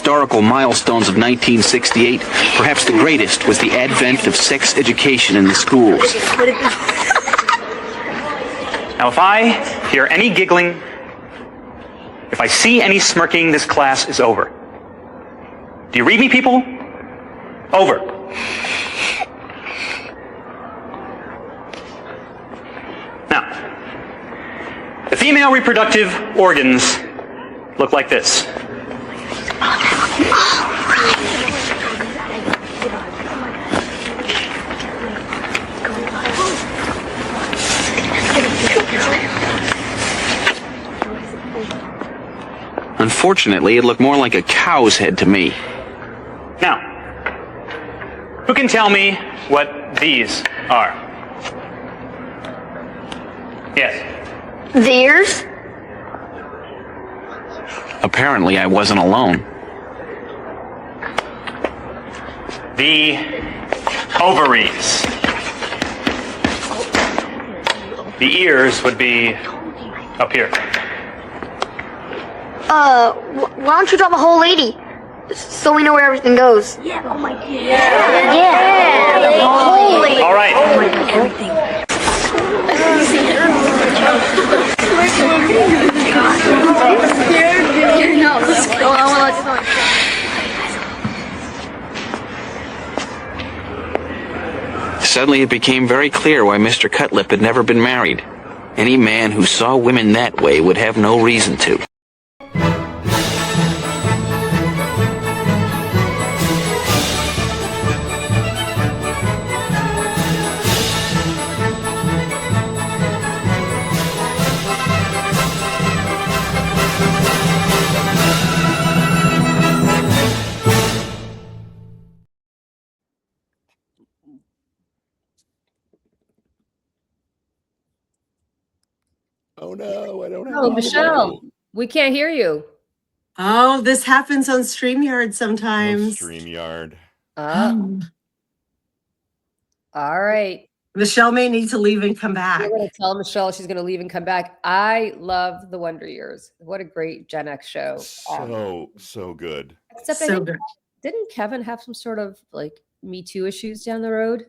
historical milestones of 1968, perhaps the greatest was the advent of sex education in the schools. Now, if I hear any giggling, if I see any smirking, this class is over. Do you read me, people? Over. Now, the female reproductive organs look like this. Unfortunately, it looked more like a cow's head to me. Now, who can tell me what these are? Yes. The ears? Apparently, I wasn't alone. The ovaries. The ears would be up here. Why don't you draw the whole lady? So we know where everything goes. Yeah, oh my god. Yeah, the whole lady. All right. Oh my god, everything. No, let's go. I want to Suddenly, it became very clear why Mr. Cutlip had never been married. Any man who saw women that way would have no reason to. Oh no, I don't have. Oh, Michelle, we can't hear you. Oh, this happens on StreamYard sometimes. StreamYard. All right. Michelle may need to leave and come back. We're going to tell Michelle she's going to leave and come back. I love the Wonder Years. What a great Gen X show. So good. Except So good. Didn't Kevin have some sort of like Me Too issues down the road?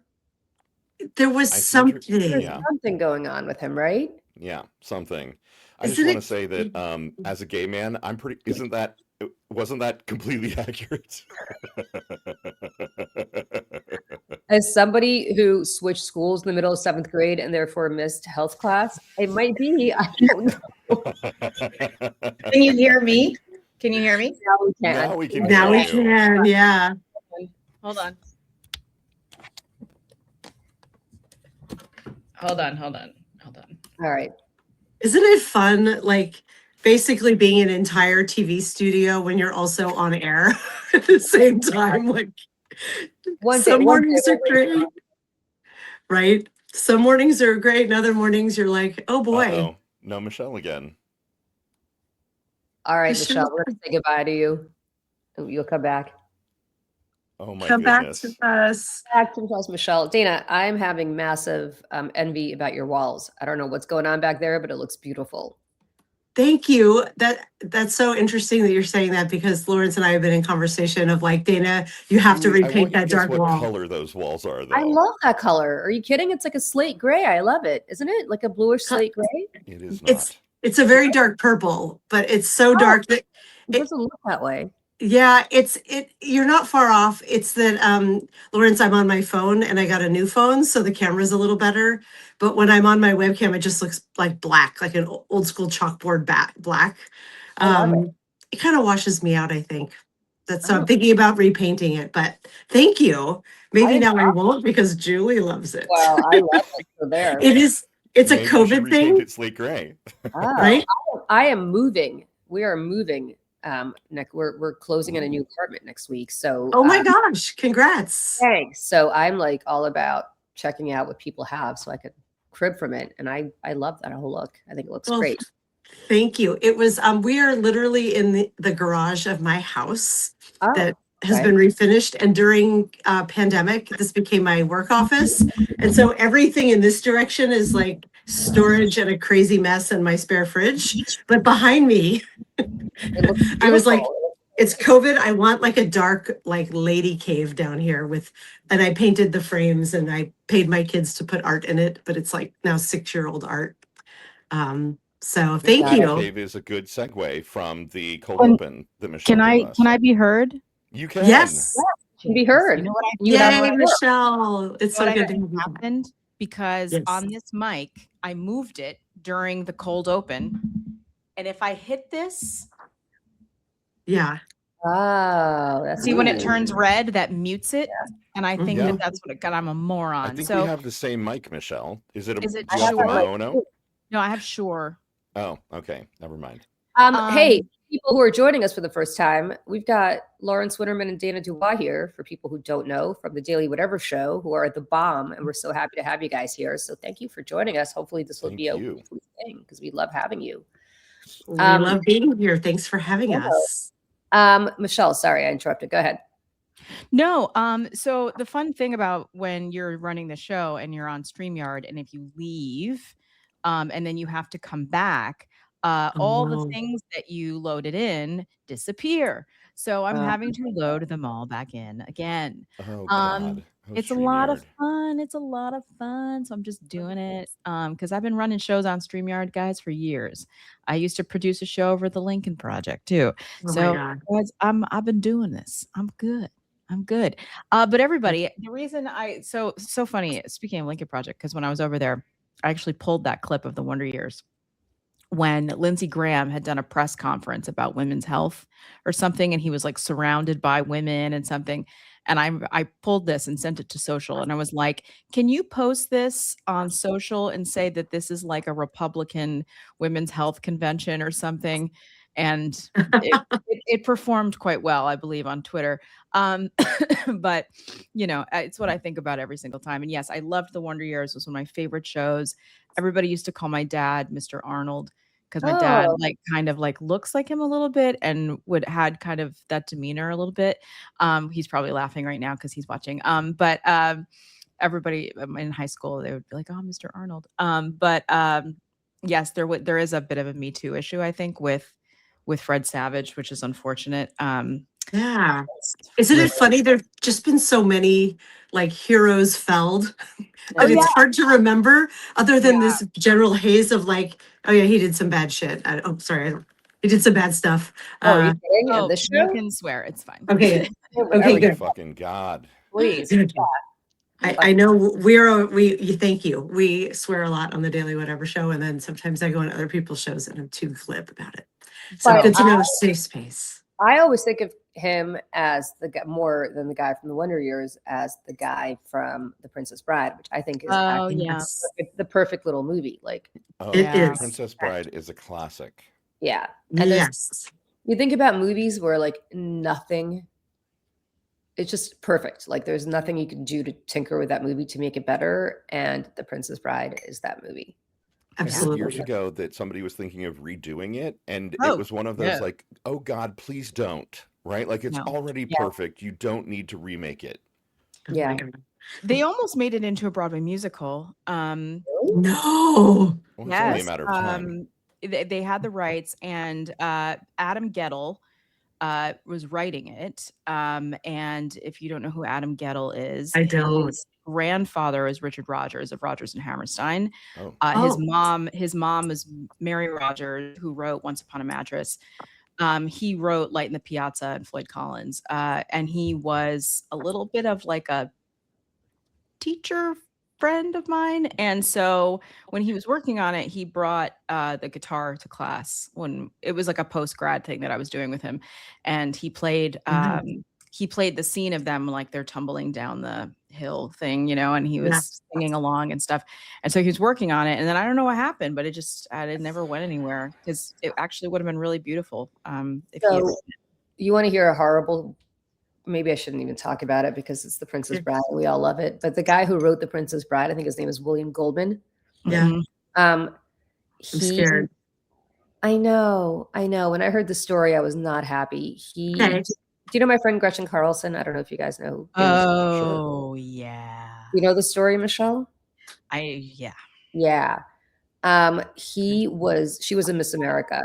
There was something. There's something going on with him, right? Yeah, something. I just want to say that as a gay man, I'm pretty. Wasn't that completely accurate? As somebody who switched schools in the middle of 7th grade and therefore missed health class, it might be. I don't know. Can you hear me? Can you hear me? Now we can. Now we can. Now we can. Yeah. Hold on. Hold on. All right. Isn't it fun? Like basically being an entire TV studio when you're also on air at the same time. Like some mornings are great, right? Some mornings are great, and other mornings you're like, oh boy. Uh-oh. No, Michelle again. All right, Michelle, we're going to say goodbye to you. You'll come back. Oh my Come goodness. back to us. Back to us, Michelle. Dana, I'm having massive envy about your walls. I don't know what's going on back there, but it looks beautiful. Thank you. That's so interesting that you're saying that, because Lawrence and I have been in conversation of like, Dana, you have to repaint that dark what wall. color those walls are, though. I love that color. Are you kidding? It's like a slate gray. I love it. Isn't it? Like a bluish slate gray? It is not. It's a very dark purple, but it's so dark that it doesn't look that way. Yeah, you're not far off. It's that Lawrence, I'm on my phone and I got a new phone, so the camera's a little better. But when I'm on my webcam, it just looks like black, like an old school chalkboard black. It kind of washes me out, I think. So I'm thinking about repainting it, but thank you. Maybe now I won't, because Julie loves it. Well, I love it. So there. It's Maybe a COVID thing. It's slate gray. Right? I am moving. We are moving. We're closing on a new apartment next week. So oh my gosh, congrats. Thanks. So I'm like all about checking out what people have so I could crib from it. And I love that whole look. I think it looks great. Thank you. It was we are literally in the garage of my house that has been refinished, and during pandemic this became my work office, and so everything in this direction is like storage and a crazy mess in my spare fridge, but behind me I was like, It's COVID. I want like a dark, like lady cave down here and I painted the frames and I paid my kids to put art in it, but it's like now 6-year-old art. So I think thank the you. cave is a good segue from the cold open that Michelle Can gave us. I be heard? You can. Yes. Can be heard. You know what I You and I Yay, were- Michelle. It's so what good to I have you. happened because Yes. on this mic, I moved it during the cold open. And if I hit this, Yeah. Oh, that's see when it neat. turns red, that mutes it. And I think Yeah. that that's what it got. I'm a moron. I think so we have the same mic, Michelle. Is it? Is it do you have the Shure? mono? no, I have Shure. Oh, okay. Never mind. Hey, people who are joining us for the first time, we've got Lawrence Winnerman and Dana Dubois here, for people who don't know, from the Daily Whatever Show, who are the bomb, and we're so happy to have you guys here. So thank you for joining us. Hopefully this will Thank be a you. weekly thing, because we love having you. We love being here. Thanks for having us. Michelle, sorry, I interrupted. Go ahead. No, so the fun thing about when you're running the show and you're on StreamYard, and if you leave, and then you have to come back, all the things that you loaded in disappear. So I'm having to load them all back in again. Oh God. It's a lot of fun. It's a lot of fun. So I'm just doing it because I've been running shows on StreamYard, guys, for years. I used to produce a show over the Lincoln Project too. Oh so my God. guys, I've been doing this. I'm good. I'm good. But everybody, the reason so funny, speaking of Lincoln Project, because when I was over there, I actually pulled that clip of the Wonder Years when Lindsey Graham had done a press conference about women's health or something, and he was like surrounded by women and something. And I pulled this and sent it to social, and I was like, can you post this on social and say that this is like a Republican women's health convention or something? And it performed quite well, I believe, on Twitter. But you know, it's what I think about every single time. And yes, I loved The Wonder Years. It was one of my favorite shows. Everybody used to call my dad Mr. Arnold because my dad kind of looks like him a little bit and had kind of that demeanor a little bit. He's probably laughing right now because he's watching. But everybody in high school, they would be like, "Oh, Mr. Arnold." Yes, there is a bit of a Me Too issue, I think, with Fred Savage, which is unfortunate. Yeah. Isn't it funny? There've just been so many like heroes felled that it's hard to remember, other than this general haze of like, oh yeah, he did some bad shit. He did some bad stuff. You kidding? The show? You can swear, it's fine. Okay. Okay, good. fucking God. Please. I know thank you. We swear a lot on the Daily Whatever Show, and then sometimes I go on other people's shows and I'm too glib about it. So But good to know a safe space. I always think of him as the guy, more than the guy from The Wonder Years, as the guy from The Princess Bride, which I think is the perfect little movie. Like, It is. Princess Bride is a classic. yeah. And you think about movies where like nothing, it's just perfect. Like there's nothing you can do to tinker with that movie to make it better. And The Princess Bride is that movie. Absolutely. Years ago that somebody was thinking of redoing it, and it was one of those like, oh God, please don't. Right? Like it's already perfect. You don't need to remake it. Yeah. They almost made it into a Broadway musical. No. Well, it's only a matter of time. They had the rights, and Adam Gettle was writing it. And if you don't know who Adam Gettle is, I don't. His grandfather is Richard Rodgers of Rodgers and Hammerstein. His mom is Mary Rodgers, who wrote Once Upon a Mattress. He wrote Light in the Piazza and Floyd Collins. And he was a little bit of like a teacher friend of mine. And so when he was working on it, he brought the guitar to class when it was like a post-grad thing that I was doing with him. And he played the scene of them like they're tumbling down the hill thing, you know, and he was singing along and stuff. And so he was working on it. And then I don't know what happened, but it never went anywhere because it actually would have been really beautiful. You want to hear a horrible, maybe I shouldn't even talk about it because it's The Princess Bride. We all love it. But the guy who wrote The Princess Bride, I think his name is William Goldman. Yeah. I'm scared. I know. When I heard the story, I was not happy. Do you know my friend Gretchen Carlson? I don't know if you guys know. Oh, yeah. You know the story, Michelle? Yeah. Yeah. She was a Miss America,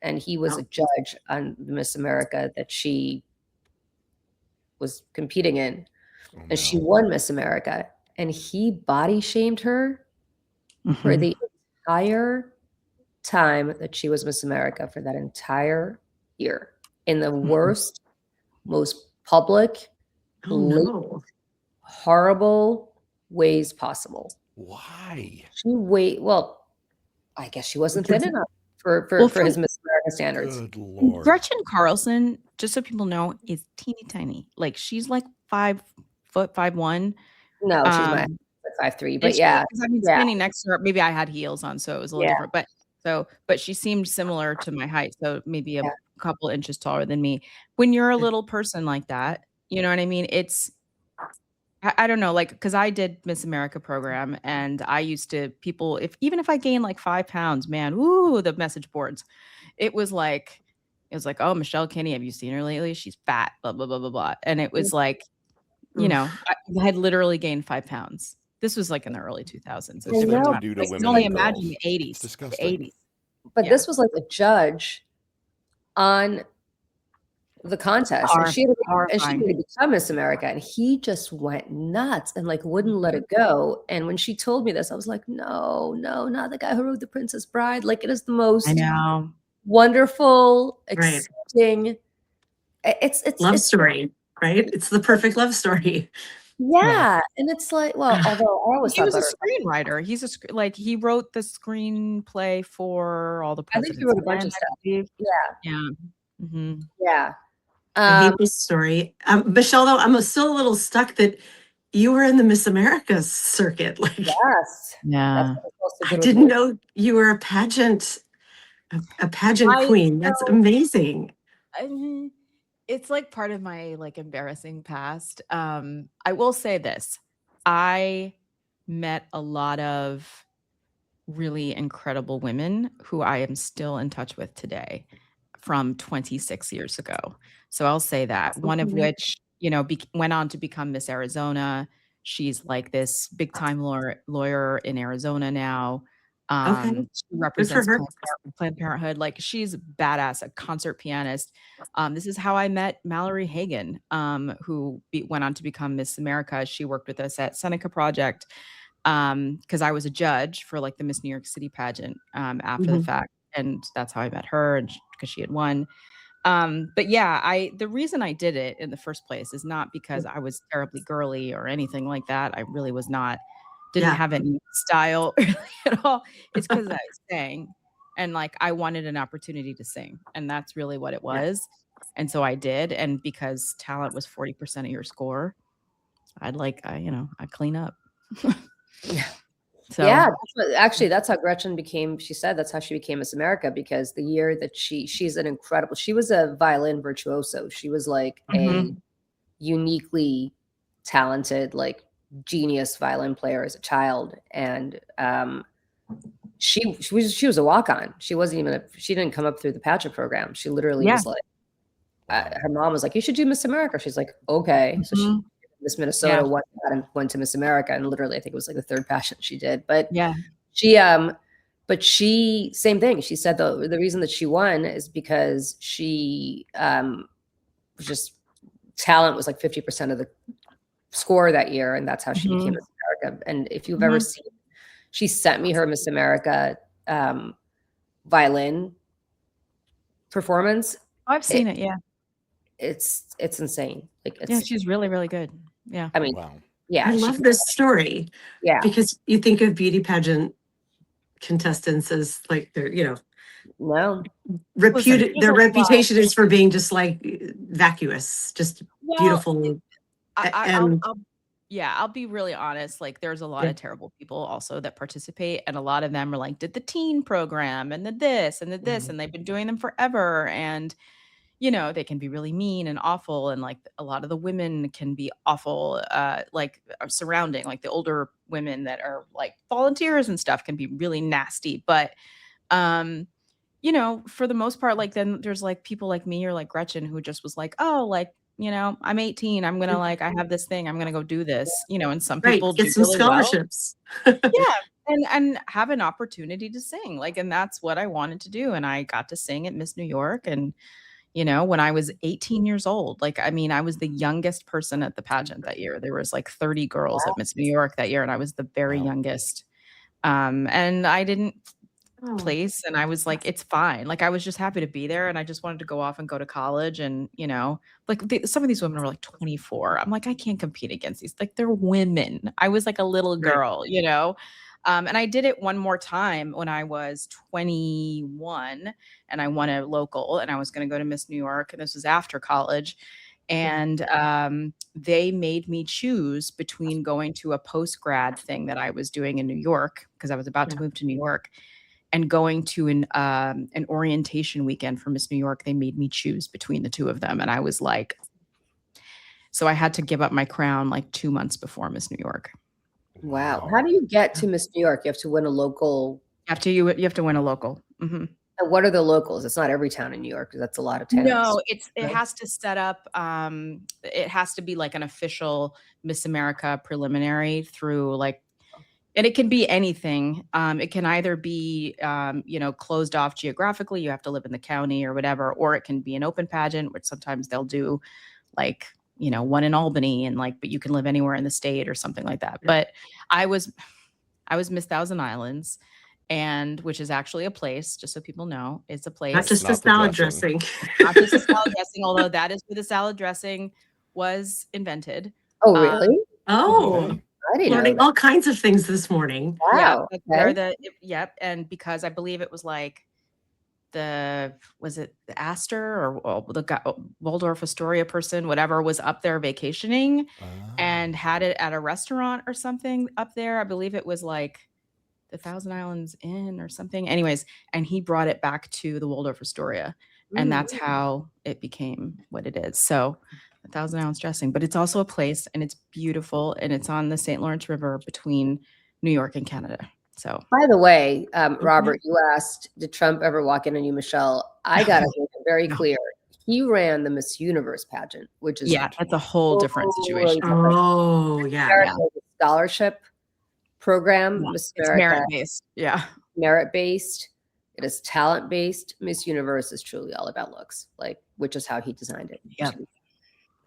and he was a judge on Miss America that she was competing in, and she won Miss America, and he body shamed her for the entire time that she was Miss America, for that entire year, in the worst, most public, horrible ways possible. Why? Well, I guess she wasn't thin enough for his Miss America standards. Good Lord. Gretchen Carlson, just so people know, is teeny tiny. Like she's like 5'1". No, she's my 5'3", but yeah. I mean, standing next to her, maybe I had heels on, so it was a little different. But she seemed similar to my height, so maybe a couple inches taller than me. When you're a little person like that, you know what I mean? It's, I don't know, like, because I did Miss America program, and I used to, even if I gained like 5 pounds, man, ooh, the message boards. It was like, oh, Michelle Kinney, have you seen her lately? She's fat, blah, blah, blah, blah, blah. And it was like, you know, I had literally gained 5 pounds. This was like in the early 2000s. I know. Do to women can only and imagine girls. the 80s. It's disgusting. The 80s. But this was like a judge on the contest, and she had to become Miss America, and he just went nuts and like wouldn't let it go. And when she told me this, I was like, no, not the guy who wrote The Princess Bride. Like, it is the most wonderful, accepting. It's love story, right? It's the perfect love story. Yeah, and it's like, well, although I always he was a screenwriter. He wrote the screenplay for All the President's I think he wrote a bunch of stuff. Yeah. I hate this story. Michelle, though, I'm still a little stuck that you were in the Miss America circuit. Like, yes. Yeah. I didn't know you were a pageant queen. That's amazing. It's like part of my like embarrassing past. I will say this. I met a lot of really incredible women who I am still in touch with today from 26 years ago. So I'll say that. One of which, you know, went on to become Miss Arizona. She's like this big time lawyer in Arizona now. She represents Planned Parenthood. Like, she's badass, a concert pianist. This is how I met Mallory Hagan, who went on to become Miss America. She worked with us at Seneca Project because I was a judge for like the Miss New York City pageant after the fact, and that's how I met her, and because she had won. But yeah, the reason I did it in the first place is not because I was terribly girly or anything like that. I really was not. Didn't have any style at all. It's because I sang, and like I wanted an opportunity to sing, and that's really what it was. And so I did, and because talent was 40% of your score, I clean up. So yeah, that's how Gretchen became. She said that's how she became Miss America, because the year that she's an incredible. She was a violin virtuoso. She was like a uniquely talented, like, genius violin player as a child, and she was a walk-on. She didn't come up through the pageant program. She literally was like, her mom was like, you should do Miss America. She's like, okay. So she Miss Minnesota went to Miss America, and literally I think it was like the third pageant she did. But she same thing. She said the reason that she won is because she was just, talent was like 50% of the score that year, and that's how she became Miss America. And if you've ever seen, she sent me her Miss America violin performance. I've seen it. It's insane. Like, she's really, really good. Yeah, I mean, I love this story. Yeah, because you think of beauty pageant contestants as like they're, reputed. Their reputation is for being just like vacuous, just beautiful. I'll be really honest. Like, there's a lot of terrible people also that participate, and a lot of them are like, did the teen program and the this and the this, and they've been doing them forever. And they can be really mean and awful, and like a lot of the women can be awful, like surrounding, like the older women that are like volunteers and stuff can be really nasty. But for the most part, like, then there's like people like me or like Gretchen who just was like, oh, like, I'm 18. I have this thing. I'm going to go do this, and some people get some scholarships. and have an opportunity to sing. Like, and that's what I wanted to do. And I got to sing at Miss New York. And, you know, when I was 18 years old, like, I mean, I was the youngest person at the pageant that year. There was like 30 girls at Miss New York that year, and I was the very youngest. And I didn't place, and I was like, it's fine. Like, I was just happy to be there, and I just wanted to go off and go to college. And, you know, like some of these women were like 24. I'm like, I can't compete against these. Like, they're women. I was like a little girl, you know? And I did it one more time when I was 21, and I won a local, and I was going to go to Miss New York, and this was after college. And they made me choose between going to a post-grad thing that I was doing in New York, because I was about to move to New York, and going to an orientation weekend for Miss New York. They made me choose between the two of them. And I was like, so I had to give up my crown like 2 months before Miss New York. Wow. How do you get to Miss New York? You have to win a local. You have to win a local. Mm-hmm. And what are the locals? It's not every town in New York, because that's a lot of towns. No, it has to set up. It has to be like an official Miss America preliminary through like, and it can be anything. It can either be, you know, closed off geographically. You have to live in the county or whatever, or it can be an open pageant, which sometimes they'll do like, you know, one in Albany, and like, but you can live anywhere in the state or something like that. But I was Miss Thousand Islands, and which is actually a place, just so people know, it's a place. Not just a salad dressing. Not just a salad dressing, although that is where the salad dressing was invented. Oh, really? I didn't learning all kinds of things this morning. Wow. Yeah, and because I believe it was like was it the Astor or the Waldorf Astoria person, whatever, was up there vacationing and had it at a restaurant or something up there. I believe it was like the Thousand Islands Inn or something. Anyways, and he brought it back to the Waldorf Astoria, and that's how it became what it is. So the Thousand Islands dressing, but it's also a place, and it's beautiful, and it's on the St. Lawrence River between New York and Canada. So, by the way, Robert, you asked, did Trump ever walk in on you, Michelle? I got to make it very clear. He ran the Miss Universe pageant, which is that's a whole different situation. Scholarship program, Miss America, merit-based. Yeah. Merit-based. It is talent-based. Miss Universe is truly all about looks, like, which is how he designed it. Yeah.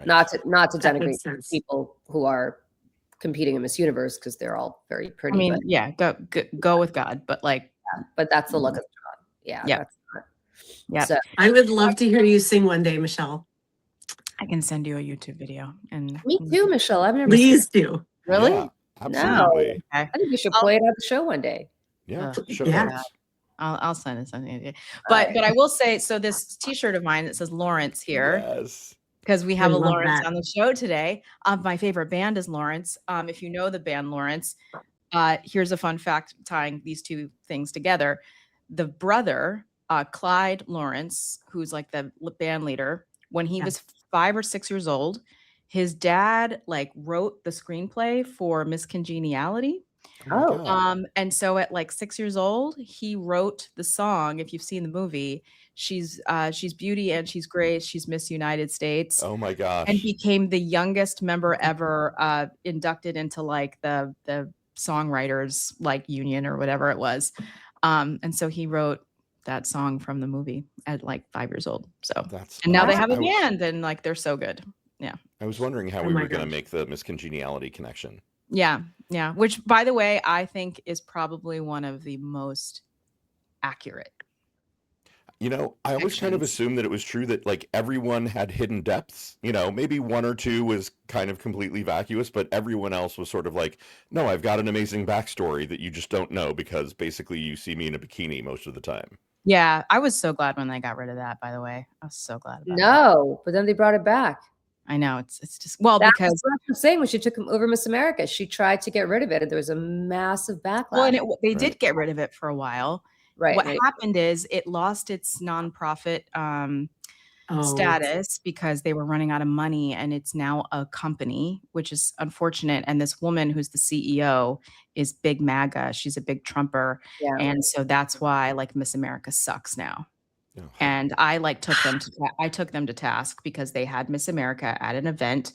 Not to denigrate people who are competing in Miss Universe, because they're all very pretty. I mean, go with God, but like, but that's the look of the job. Yeah. That's not, yeah. So, I would love to hear you sing one day, Michelle. I can send you a YouTube video. And me too, Michelle. I've never. Please do. Really? Yeah, absolutely. No. I think you should play it on the show one day. Yeah. I'll send it something. But I will say, so this T-shirt of mine that says Lawrence here. Yes. Because we have a Lawrence on the show today. My favorite band is Lawrence. If you know the band Lawrence, here's a fun fact tying these two things together. The brother, Clyde Lawrence, who's like the band leader, when he was 5 or 6 years old, his dad like wrote the screenplay for Miss Congeniality. And so at like 6 years old, he wrote the song. If you've seen the movie, she's beauty and she's grace. She's Miss United States. Oh my gosh. And became the youngest member ever inducted into like the songwriters like union or whatever it was. And so he wrote that song from the movie at like 5 years old. So and now they have a band, and like they're so good. Yeah. I was wondering how we were going to make the Miss Congeniality connection. Yeah. Which, by the way, I think is probably one of the most accurate. You know, I always kind of assumed that it was true that like everyone had hidden depths. You know, maybe one or two was kind of completely vacuous, but everyone else was sort of like, no, I've got an amazing backstory that you just don't know, because basically you see me in a bikini most of the time. Yeah, I was so glad when they got rid of that, by the way. I was so glad about that. But then they brought it back. I know, it's just, well, that's because what I'm saying, when she took him over Miss America, she tried to get rid of it, and there was a massive backlash. Well, and they did get rid of it for a while. What happened is it lost its nonprofit status because they were running out of money, and it's now a company, which is unfortunate. And this woman who's the CEO is big MAGA. She's a big Trumper. Yeah. And so that's why like Miss America sucks now. And I like took them to task because they had Miss America at an event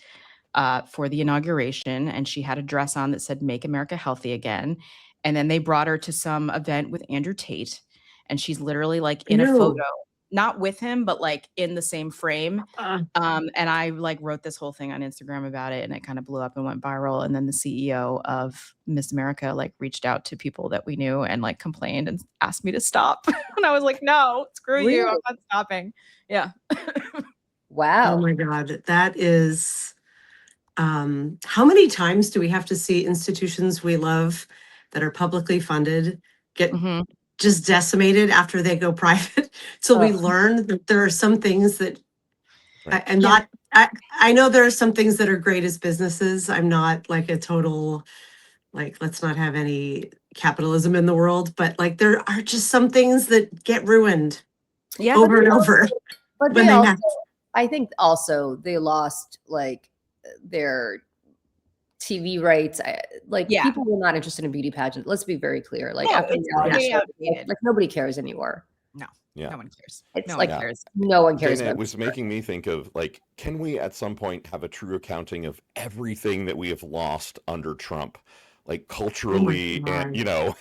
for the inauguration, and she had a dress on that said "Make America Healthy Again." And then they brought her to some event with Andrew Tate, and she's literally like in a Ew. photo, not with him, but like in the same frame. And I like wrote this whole thing on Instagram about it, and it kind of blew up and went viral. And then the CEO of Miss America like reached out to people that we knew and like complained and asked me to stop. And I was like, no, screw you. I'm not stopping. Yeah. Wow. Oh my God. That is, how many times do we have to see institutions we love that are publicly funded get Mhm. just decimated after they go private till we Ugh. learn that there are some things that Right. I'm not, I know there are some things that are great as businesses. I'm not like a total, like, let's not have any capitalism in the world, but like there are just some things that get ruined Yeah. over and over. But when they they also, have- I think also they lost like their TV rights. Like Yeah. people were not interested in beauty pageants. Let's be very clear. Like No, after it's reality way show, outdated. like nobody cares anymore. Yeah. No one cares. It's No like one cares. no one cares Dana, it about was making me think of like, can we at some point have a true accounting of everything that we have lost under Trump, like culturally, and God.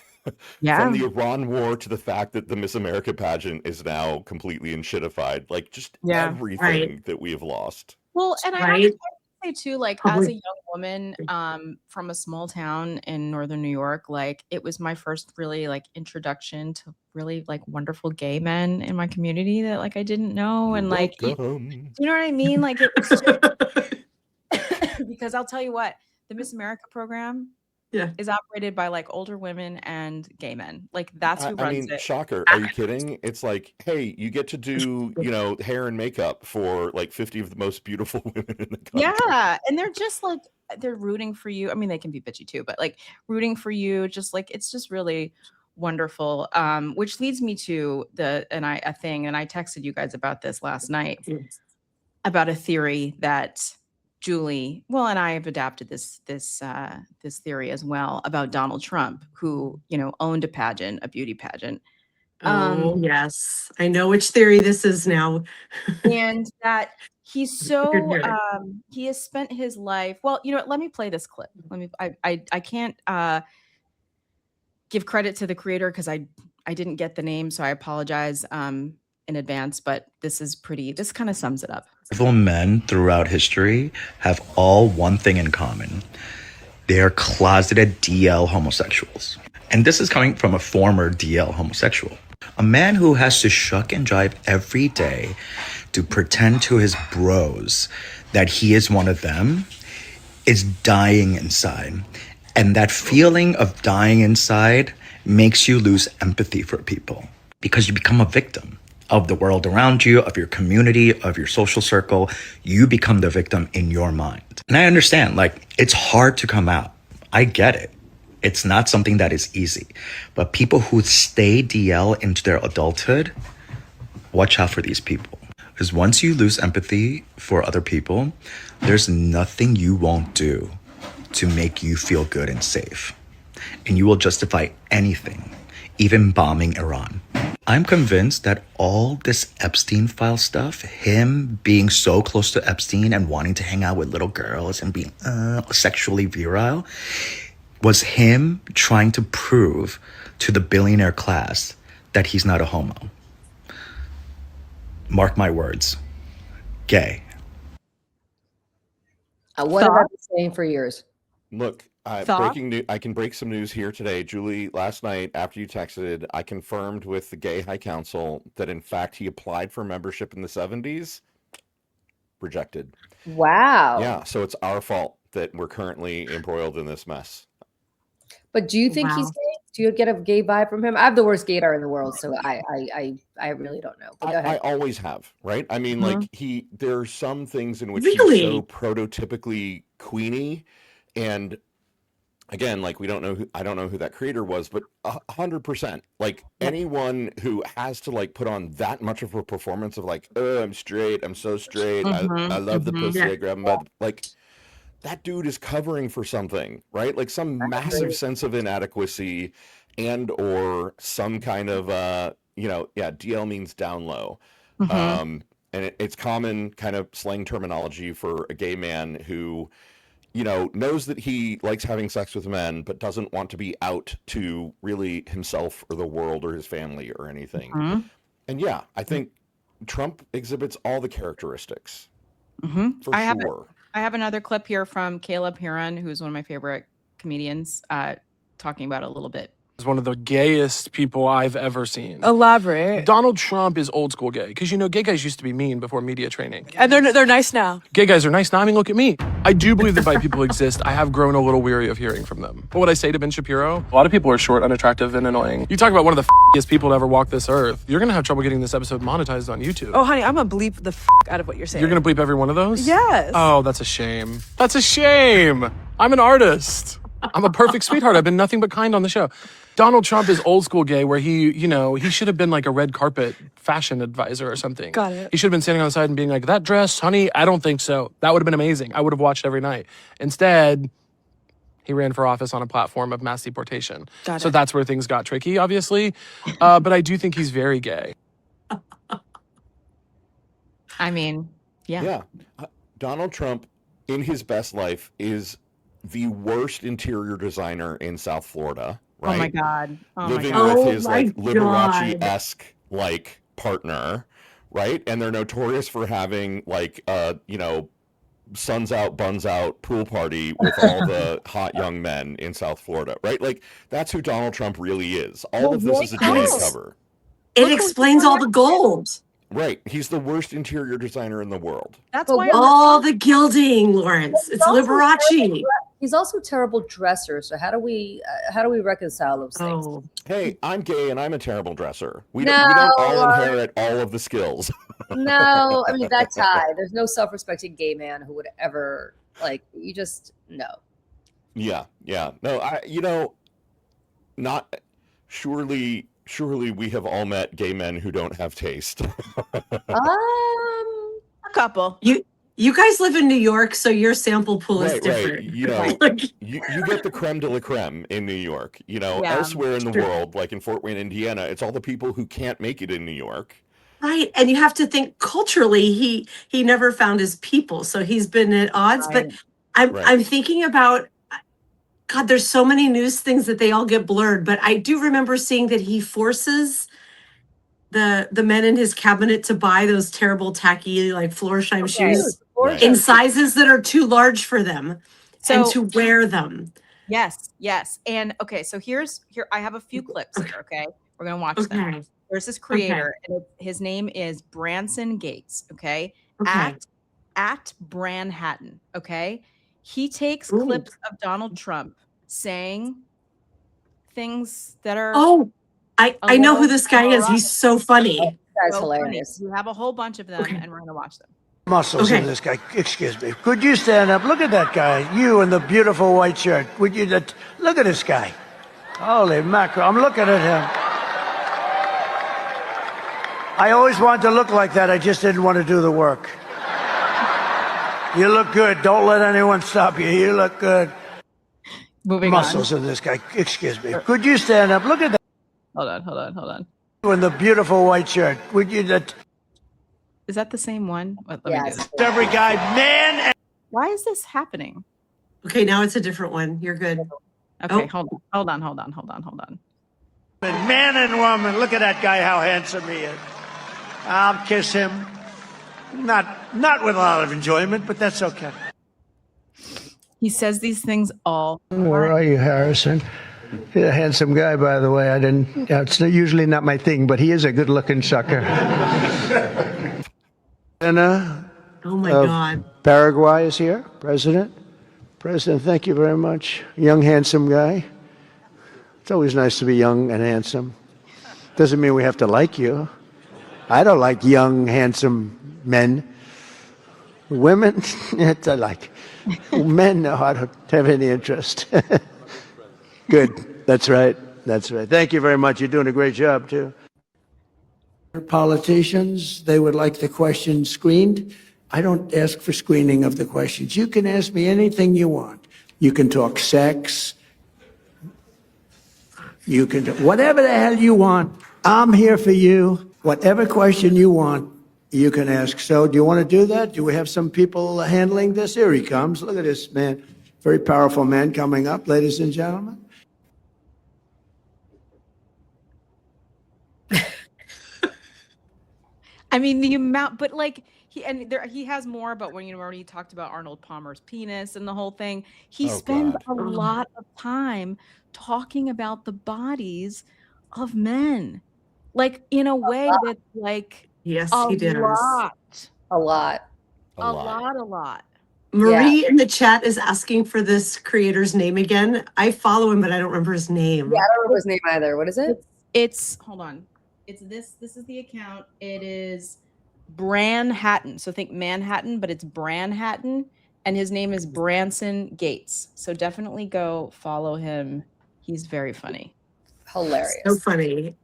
Yeah. from the Iran war to the fact that the Miss America pageant is now completely enshittified, like just Yeah. everything that we have lost. Well, and I have Right? to say too, like as Public- a young woman from a small town in northern New York, like it was my first really like introduction to really like wonderful gay men in my community that like I didn't know. And like, do Welcome. you know what I mean? Like it was just because I'll tell you what, the Miss America program Yeah. is operated by like older women and gay men. Like that's who I runs mean, it. shocker. Are you kidding? It's like, hey, you get to do, hair and makeup for like 50 of the most beautiful women in the country. Yeah. And they're just like, they're rooting for you. I mean, they can be bitchy too, but like rooting for you, just like, it's just really wonderful. Which leads me to a thing, and I texted you guys about this last night, about a theory that Julie, well, and I have adapted this theory as well about Donald Trump, who, owned a beauty pageant. Oh, yes. I know which theory this is now. And that he's so he has spent his life. Well, let me play this clip. I can't give credit to the creator because I didn't get the name, so I apologize in advance, but this kind of sums it up. Several men throughout history have all one thing in common. They are closeted DL homosexuals. And this is coming from a former DL homosexual. A man who has to shuck and jive every day to pretend to his bros that he is one of them is dying inside. And that feeling of dying inside makes you lose empathy for people because you become a victim of the world around you, of your community, of your social circle. You become the victim in your mind. And I understand, like, it's hard to come out. I get it. It's not something that is easy. But people who stay DL into their adulthood, watch out for these people. Because once you lose empathy for other people, there's nothing you won't do to make you feel good and safe. And you will justify anything, even bombing Iran. I'm convinced that all this Epstein file stuff, him being so close to Epstein and wanting to hang out with little girls and being sexually virile, was him trying to prove to the billionaire class that he's not a homo. Mark my words. Gay. What have I been saying for years? Look, breaking news. I can break some news here today. Julie, last night after you texted, I confirmed with the Gay High Council that in fact he applied for membership in the 70s. Rejected. Wow. Yeah, so it's our fault that we're currently embroiled in this mess. But do you think he's gay? Do you get a gay vibe from him? I have the worst gaydar in the world, so I really don't know. But go ahead. I always have, right? I mean, like there are some things in which Really? he's so prototypically queenie, and again, like I don't know who that creator was, but 100%, like anyone who has to like put on that much of a performance of like, oh, I'm straight, I'm so straight, I love the pussy, I grab him by like. That dude is covering for something, right? Like some massive sense of inadequacy and or some kind of, DL means down low. And it's common kind of slang terminology for a gay man who knows that he likes having sex with men, but doesn't want to be out to really himself or the world or his family or anything. Mm-hmm. And yeah, I think Trump exhibits all the characteristics. Mm-hmm. For sure. I have another clip here from Caleb Huron, who's one of my favorite comedians, talking about it a little bit. Is one of the gayest people I've ever seen. Elaborate. Donald Trump is old school gay because gay guys used to be mean before media training. And they're nice now. Gay guys are nice now. I mean, look at me. I do believe that bi people exist. I have grown a little weary of hearing from them. What would I say to Ben Shapiro? A lot of people are short, unattractive, and annoying. You talk about one of the f***iest people to ever walk this earth. You're gonna have trouble getting this episode monetized on YouTube. Oh, honey, I'm gonna bleep the out of what you're saying. You're gonna bleep every one of those? Yes. Oh, that's a shame. That's a shame. I'm an artist. I'm a perfect sweetheart. I've been nothing but kind on the show. Donald Trump is old school gay where he should have been like a red carpet fashion advisor or something. Got it. He should have been standing on the side and being like, that dress, honey, I don't think so. That would have been amazing. I would have watched every night. Instead, he ran for office on a platform of mass deportation. So that's where things got tricky, obviously. But I do think he's very gay. I mean, yeah. Yeah. Donald Trump, in his best life, is the worst interior designer in South Florida. Right? Oh my God. Living with his like Liberace-esque like partner, right? And they're notorious for having like suns out, buns out pool party with all the hot young men in South Florida, right? Like that's who Donald Trump really is. All of this is a giant cover. It explains all the gold. Right. He's the worst interior designer in the world. That's why all the gilding, Lawrence. It's Liberace. He's also a terrible dresser. So how do we reconcile those things? Hey, I'm gay and I'm a terrible dresser. We don't all inherit all of the skills. No, I mean that's high. There's no self-respecting gay man who would ever no. Yeah. No, not surely we have all met gay men who don't have taste. A couple. You guys live in New York, so your sample pool is different. Right. You get the creme de la creme in New York. Elsewhere in the world, like in Fort Wayne, Indiana, it's all the people who can't make it in New York. Right. And you have to think culturally, he never found his people. So he's been at odds. Right. But I'm thinking about, God, there's so many news things that they all get blurred. But I do remember seeing that he forces the men in his cabinet to buy those terrible tacky like Florsheim shoes in sizes that are too large for them and to wear them. Yes. And okay, so here I have a few clips here, okay? We're gonna watch them. There's this creator, and his name is Branson Gates, okay? At Branhattan, okay? He takes clips of Donald Trump saying things that are I know who this guy is. He's so funny. That's hilarious. We have a a whole bunch of them, and we're going to watch them. Muscles in this guy. Excuse me. Could you stand up? Look at that guy. You in the beautiful white shirt. Would you look at this guy? Holy mackerel. I'm looking at him. I always wanted to look like that. I just didn't want to do the work. You look good. Don't let anyone stop you. You look good. Moving Muscles in this guy. Excuse me. Could you stand up? Look at that. Hold on. In the beautiful white shirt. Would you Is that the same one? Let me do this. Every guy, man. Why is this happening? Okay, now it's a different one. You're good. Okay, hold on. Man and woman. Look at that guy, how handsome he is. I'll kiss him. Not with a lot of enjoyment, but that's okay. He says these things all. Where are you, Harrison? He's a handsome guy, by the way. It's usually not my thing, but he is a good-looking sucker. Anna. Oh my God. Paraguay is here. President, thank you very much. Young, handsome guy. It's always nice to be young and handsome. Doesn't mean we have to like you. I don't like young, handsome men. Women, I like. Men, no, I don't have any interest. Good. That's right. Thank you very much. You're doing a great job, too. Politicians, they would like the questions screened. I don't ask for screening of the questions. You can ask me anything you want. You can talk sex. You can do whatever the hell you want. I'm here for you. Whatever question you want, you can ask. So do you want to do that? Do we have some people handling this? Here he comes. Look at this man. Very powerful man coming up, ladies and gentlemen. I mean, the amount, but like he has more. But when when he talked about Arnold Palmer's penis and the whole thing, he Oh, spends God. a lot of time talking about the bodies of men, like in a way that's like Yes, a he does. lot, A lot. a lot. Marie in the chat is asking for this creator's name again. I follow him, but I don't remember his name. Yeah, I don't remember his name either. What is it? It's hold on. It's this. This is the account. It is Branhattan. So think Manhattan, but it's Branhattan, and his name is Branson Gates. So definitely go follow him. He's very funny. Hilarious. So funny.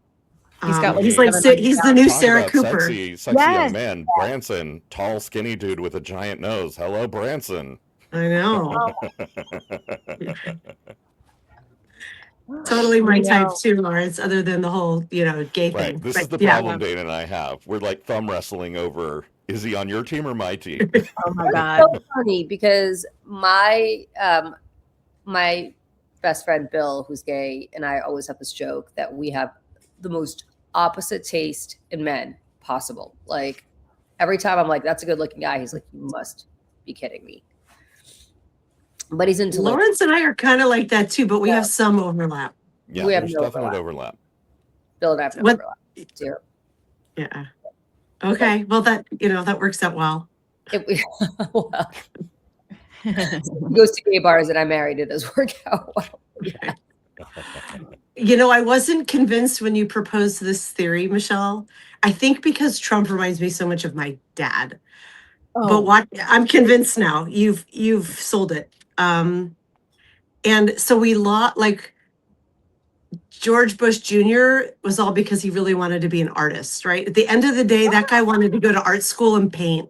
He's got like he's like he's the new Talk Sarah about Cooper. sexy young man. Branson, tall, skinny dude with a giant nose. Hello, Branson. I know. Totally my type too, Lawrence, other than the whole, gay thing. Right. This But is the yeah. problem Dana and I have. We're like thumb wrestling over, is he on your team or my team? Oh my God. It's so funny because my my best friend Bill, who's gay, and I always have this joke that we have the most opposite taste in men possible. Like every time I'm like, that's a good looking guy, he's like, you must be kidding me. But he's into Lawrence and I are kind of like that too, but we have some overlap. Yeah, We have there's no definite overlap. Bill and I have no What- overlap. Zero. Yeah. Okay. Well, that works out well. Well, he goes to gay bars and I'm married. It does work out well. Yeah. I wasn't convinced when you proposed this theory, Michelle. I think because Trump reminds me so much of my dad. But I'm convinced now. You've sold it. And so we like George Bush Jr. was all because he really wanted to be an artist, right? At the end of the day, that guy wanted to go to art school and paint.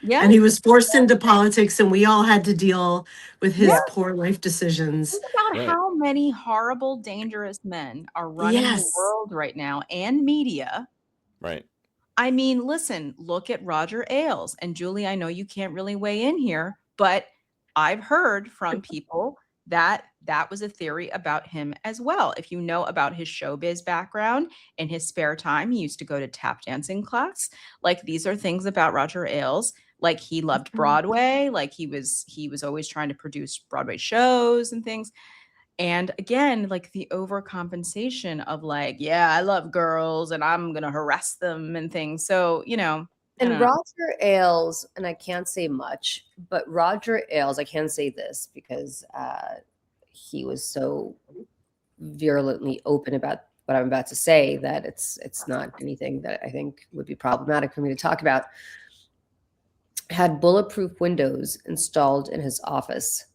Yeah. And he was forced into politics, and we all had to deal with his poor life decisions. Think about how many horrible, dangerous men are running the world right now and media. Right. I mean, listen, look at Roger Ailes. And Julie, I know you can't really weigh in here, but I've heard from people that was a theory about him as well. If you know about his showbiz background, in his spare time, he used to go to tap dancing class. Like these are things about Roger Ailes. Like he loved Broadway. Like he was always trying to produce Broadway shows and things. And again, like the overcompensation of like, yeah, I love girls and I'm going to harass them and things. So, And Roger Ailes, and I can't say much, but Roger Ailes, I can say this because he was so virulently open about what I'm about to say that it's not anything that I think would be problematic for me to talk about. Had bulletproof windows installed in his office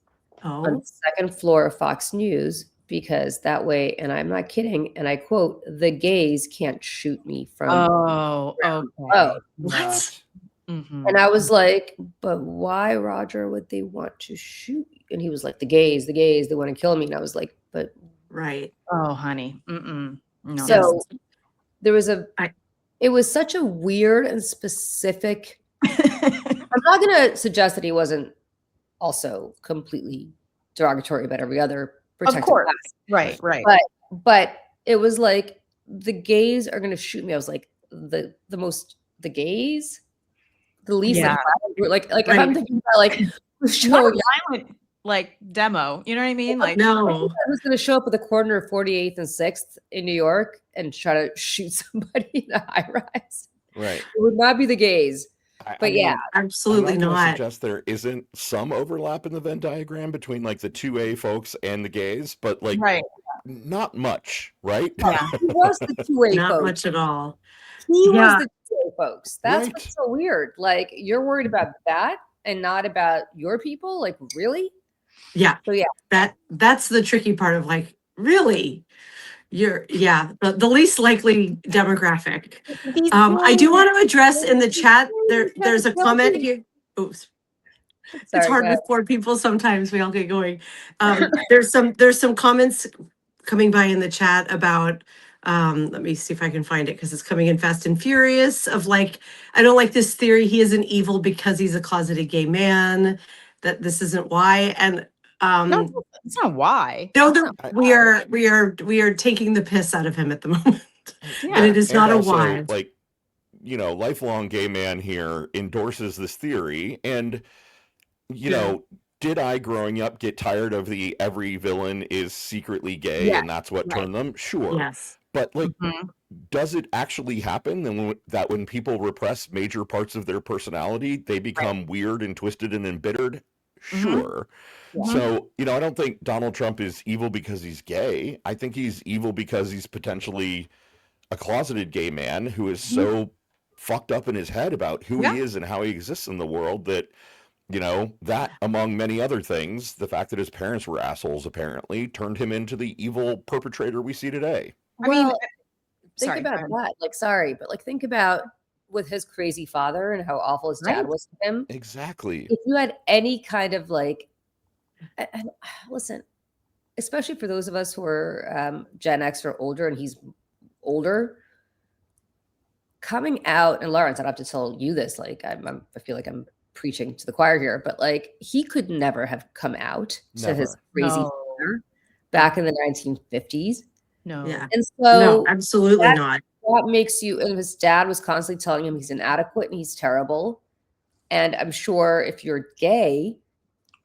on the second floor of Fox News because that way, and I'm not kidding, and I quote, the gays can't shoot me from what? Mm-hmm. And I was like, but why, Roger, would they want to shoot you? And he was like, the gays, they want to kill me. And I was like, but right. Oh, honey. Mm-mm. No. So there was it was such a weird and specific. I'm not going to suggest that he wasn't also completely derogatory about every other protected class. Right. But it was like the gays are going to shoot me. I was like the gays, the least like if I'm thinking about like showing violent like demo, you know what I mean? Like no, I was going to show up at the corner of 48th and 6th in New York and try to shoot somebody in a high rise. Right. It would not be the gays. But yeah, absolutely I'm not. not. Suggest there isn't some overlap in the Venn diagram between like the 2A folks and the gays, but like not much, right? Yeah. He was the 2A Not folks. much at all. He was the 2A folks. That's what's so weird. Like you're worried about that and not about your people. Like really? Yeah. So yeah, that's the tricky part of like really. You're the least likely demographic. I do want to address in the chat. There's a comment here. Oops. It's hard with 4 people sometimes. We all get going. There's some comments coming by in the chat about let me see if I can find it because it's coming in fast and furious of like, I don't like this theory. He isn't evil because he's a closeted gay man, that this isn't why. And No, it's not why. No, we are taking the piss out of him at the moment. Yeah. And it is And not a also, why. like, lifelong gay man here endorses this theory. And, did I growing up get tired of the every villain is secretly gay Yeah, and that's what right. turned them? Sure. Yes. But like, Mhm. does it actually happen that when people repress major parts of their personality, they become weird and twisted and embittered? Sure. So, I don't think Donald Trump is evil because he's gay. I think he's evil because he's potentially a closeted gay man who is so fucked up in his head about who he is and how he exists in the world that, that among many other things, the fact that his parents were assholes apparently turned him into the evil perpetrator we see today. I mean, Well, think sorry, go about ahead. that. Like, sorry, but like, think about with his crazy father and how awful his dad Right. was to him. Exactly. If you had any kind of like, and listen, especially for those of us who are Gen X or older, and he's older, coming out, and Lawrence, I don't have to tell you this, like, I feel like I'm preaching to the choir here, but like, he could never have come out to his crazy No. father back in the 1950s. No. Yeah. And so No, absolutely that- not. that makes you, and his dad was constantly telling him he's inadequate and he's terrible. And I'm sure if you're gay,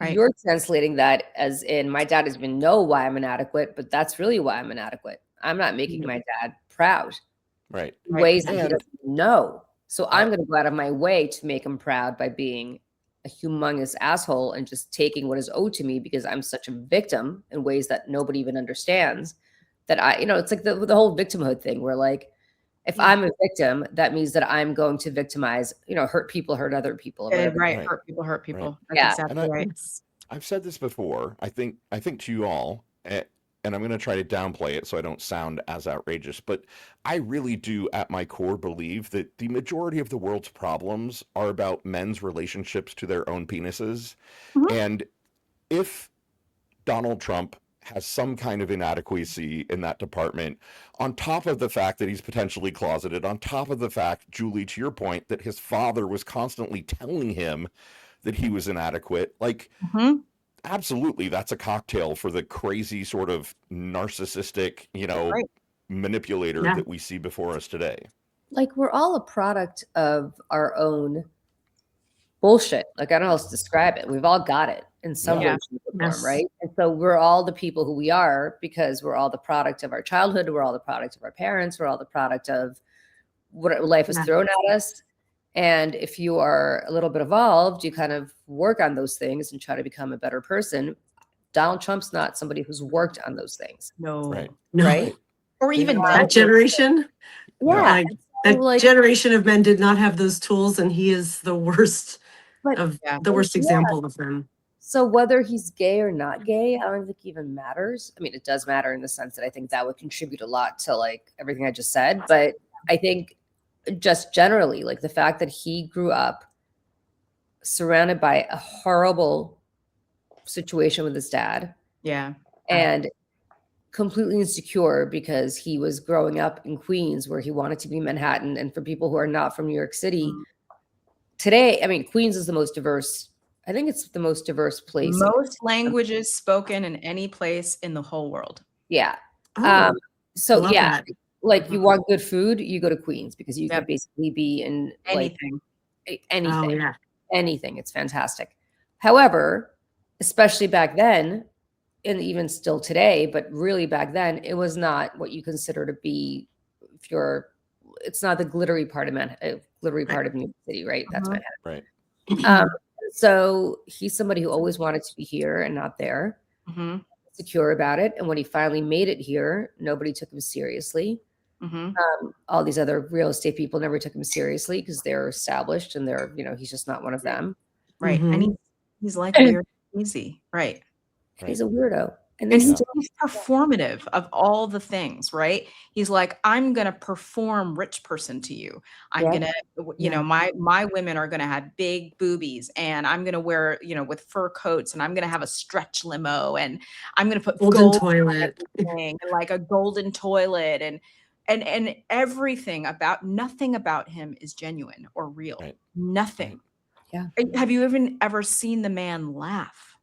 Right. you're translating that as in, my dad doesn't even know why I'm inadequate, but that's really why I'm inadequate. I'm not making my dad proud Right. in ways that he And- doesn't know. So I'm going to go out of my way to make him proud by being a humongous asshole and just taking what is owed to me because I'm such a victim in ways that nobody even understands. That it's like the whole victimhood thing where like, if I'm a victim, that means that I'm going to victimize, hurt people, hurt other people. or whatever. Right. Right. Hurt people, hurt people. That's Yeah. exactly And right. I've said this before. I think to you all, and I'm going to try to downplay it so I don't sound as outrageous, but I really do at my core believe that the majority of the world's problems are about men's relationships to their own penises. And if Donald Trump has some kind of inadequacy in that department, on top of the fact that he's potentially closeted, on top of the fact, Julie, to your point, that his father was constantly telling him that he was inadequate, like, absolutely, that's a cocktail for the crazy sort of narcissistic, manipulator Yeah. that we see before us today. Like, we're all a product of our own bullshit. Like, I don't know how else to describe it. We've all got it in some Yeah. way, shape, or form, Yes. right? And so we're all the people who we are because we're all the product of our childhood. We're all the product of our parents. We're all the product of what life has Yeah. thrown at us. And if you are a little bit evolved, you kind of work on those things and try to become a better person. Donald Trump's not somebody who's worked on those things, No. Right. No. right? Or even That generation, Yeah. like, So, that like, generation of men did not have those tools, and he is the worst But- of Yeah. the worst Yeah. example of them. So whether he's gay or not gay, I don't think even matters. I mean, it does matter in the sense that I think that would contribute a lot to like everything I just said. But I think just generally, like the fact that he grew up surrounded by a horrible situation with his dad Yeah. and completely insecure because he was growing up in Queens where he wanted to be Manhattan. And for people who are not from New York City, today, I mean, Queens is the most diverse. I think it's the most diverse place. Most languages spoken in any place in the whole world. Yeah. Oh, So love yeah, that. like you want good food, you go to Queens because you can Yep. basically be in like Anything. anything, Oh, yeah. anything. It's fantastic. However, especially back then, and even still today, but really back then, it was not what you consider to be if you're. It's not the glittery part of glittery part of New York City, right? That's Manhattan. Right. So he's somebody who always wanted to be here and not there. Mm-hmm. Secure about it, and when he finally made it here, nobody took him seriously. Mm-hmm. All these other real estate people never took him seriously because they're established and they're, he's just not one of them. Right. Mhm. And he's like weird easy. Right. And he's a weirdo. And And they still, he's performative of all the things, right? He's like, I'm gonna perform rich person to you. I'm Yeah. gonna, you know, my women are gonna have big boobies, and I'm gonna wear, with fur coats, and I'm gonna have a stretch limo, and I'm gonna put Golden gold on toilet. everything, and like a golden toilet, and everything about nothing about him is genuine or real. Right. Nothing. Yeah. Have you even ever seen the man laugh?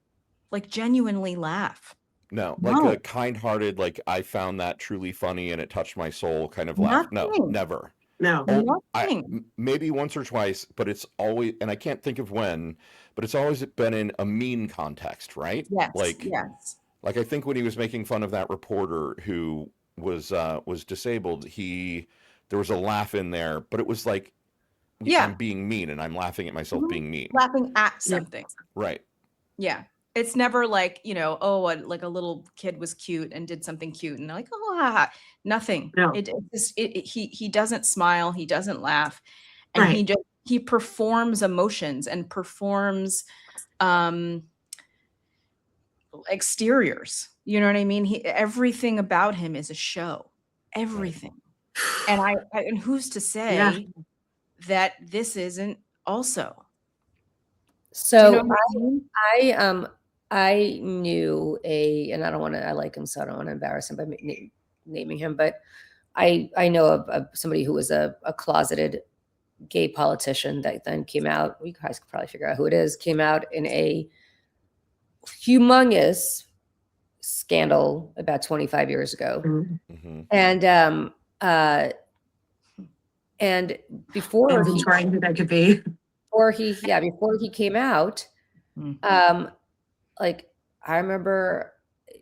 Like genuinely laugh. No, like a kind-hearted, like I found that truly funny and it touched my soul kind of laugh. No, Nothing. never. No. Nothing. Maybe once or twice, but it's always, and I can't think of when, but it's always been in a mean context, right? Yes. Like, Yes. like I think when he was making fun of that reporter who was disabled, there was a laugh in there, but it was like Yeah. I'm being mean and I'm laughing at myself being mean. Laughing at something. Right. Yeah. It's never like, you know, oh, like a little kid was cute and did something cute and they're like, oh, ha, ha. Nothing. No. He doesn't smile, he doesn't laugh, and he performs emotions and performs exteriors. You know what I mean? Everything about him is a show. Everything. And and who's to say that this isn't also? So Do you know what I mean? I knew and I don't want to, I like him, so I don't want to embarrass him by naming him, but I know of somebody who was a closeted gay politician that then came out, you guys could probably figure out who it is, came out in a humongous scandal about 25 years ago. Mm-hmm. And before he came out, like I remember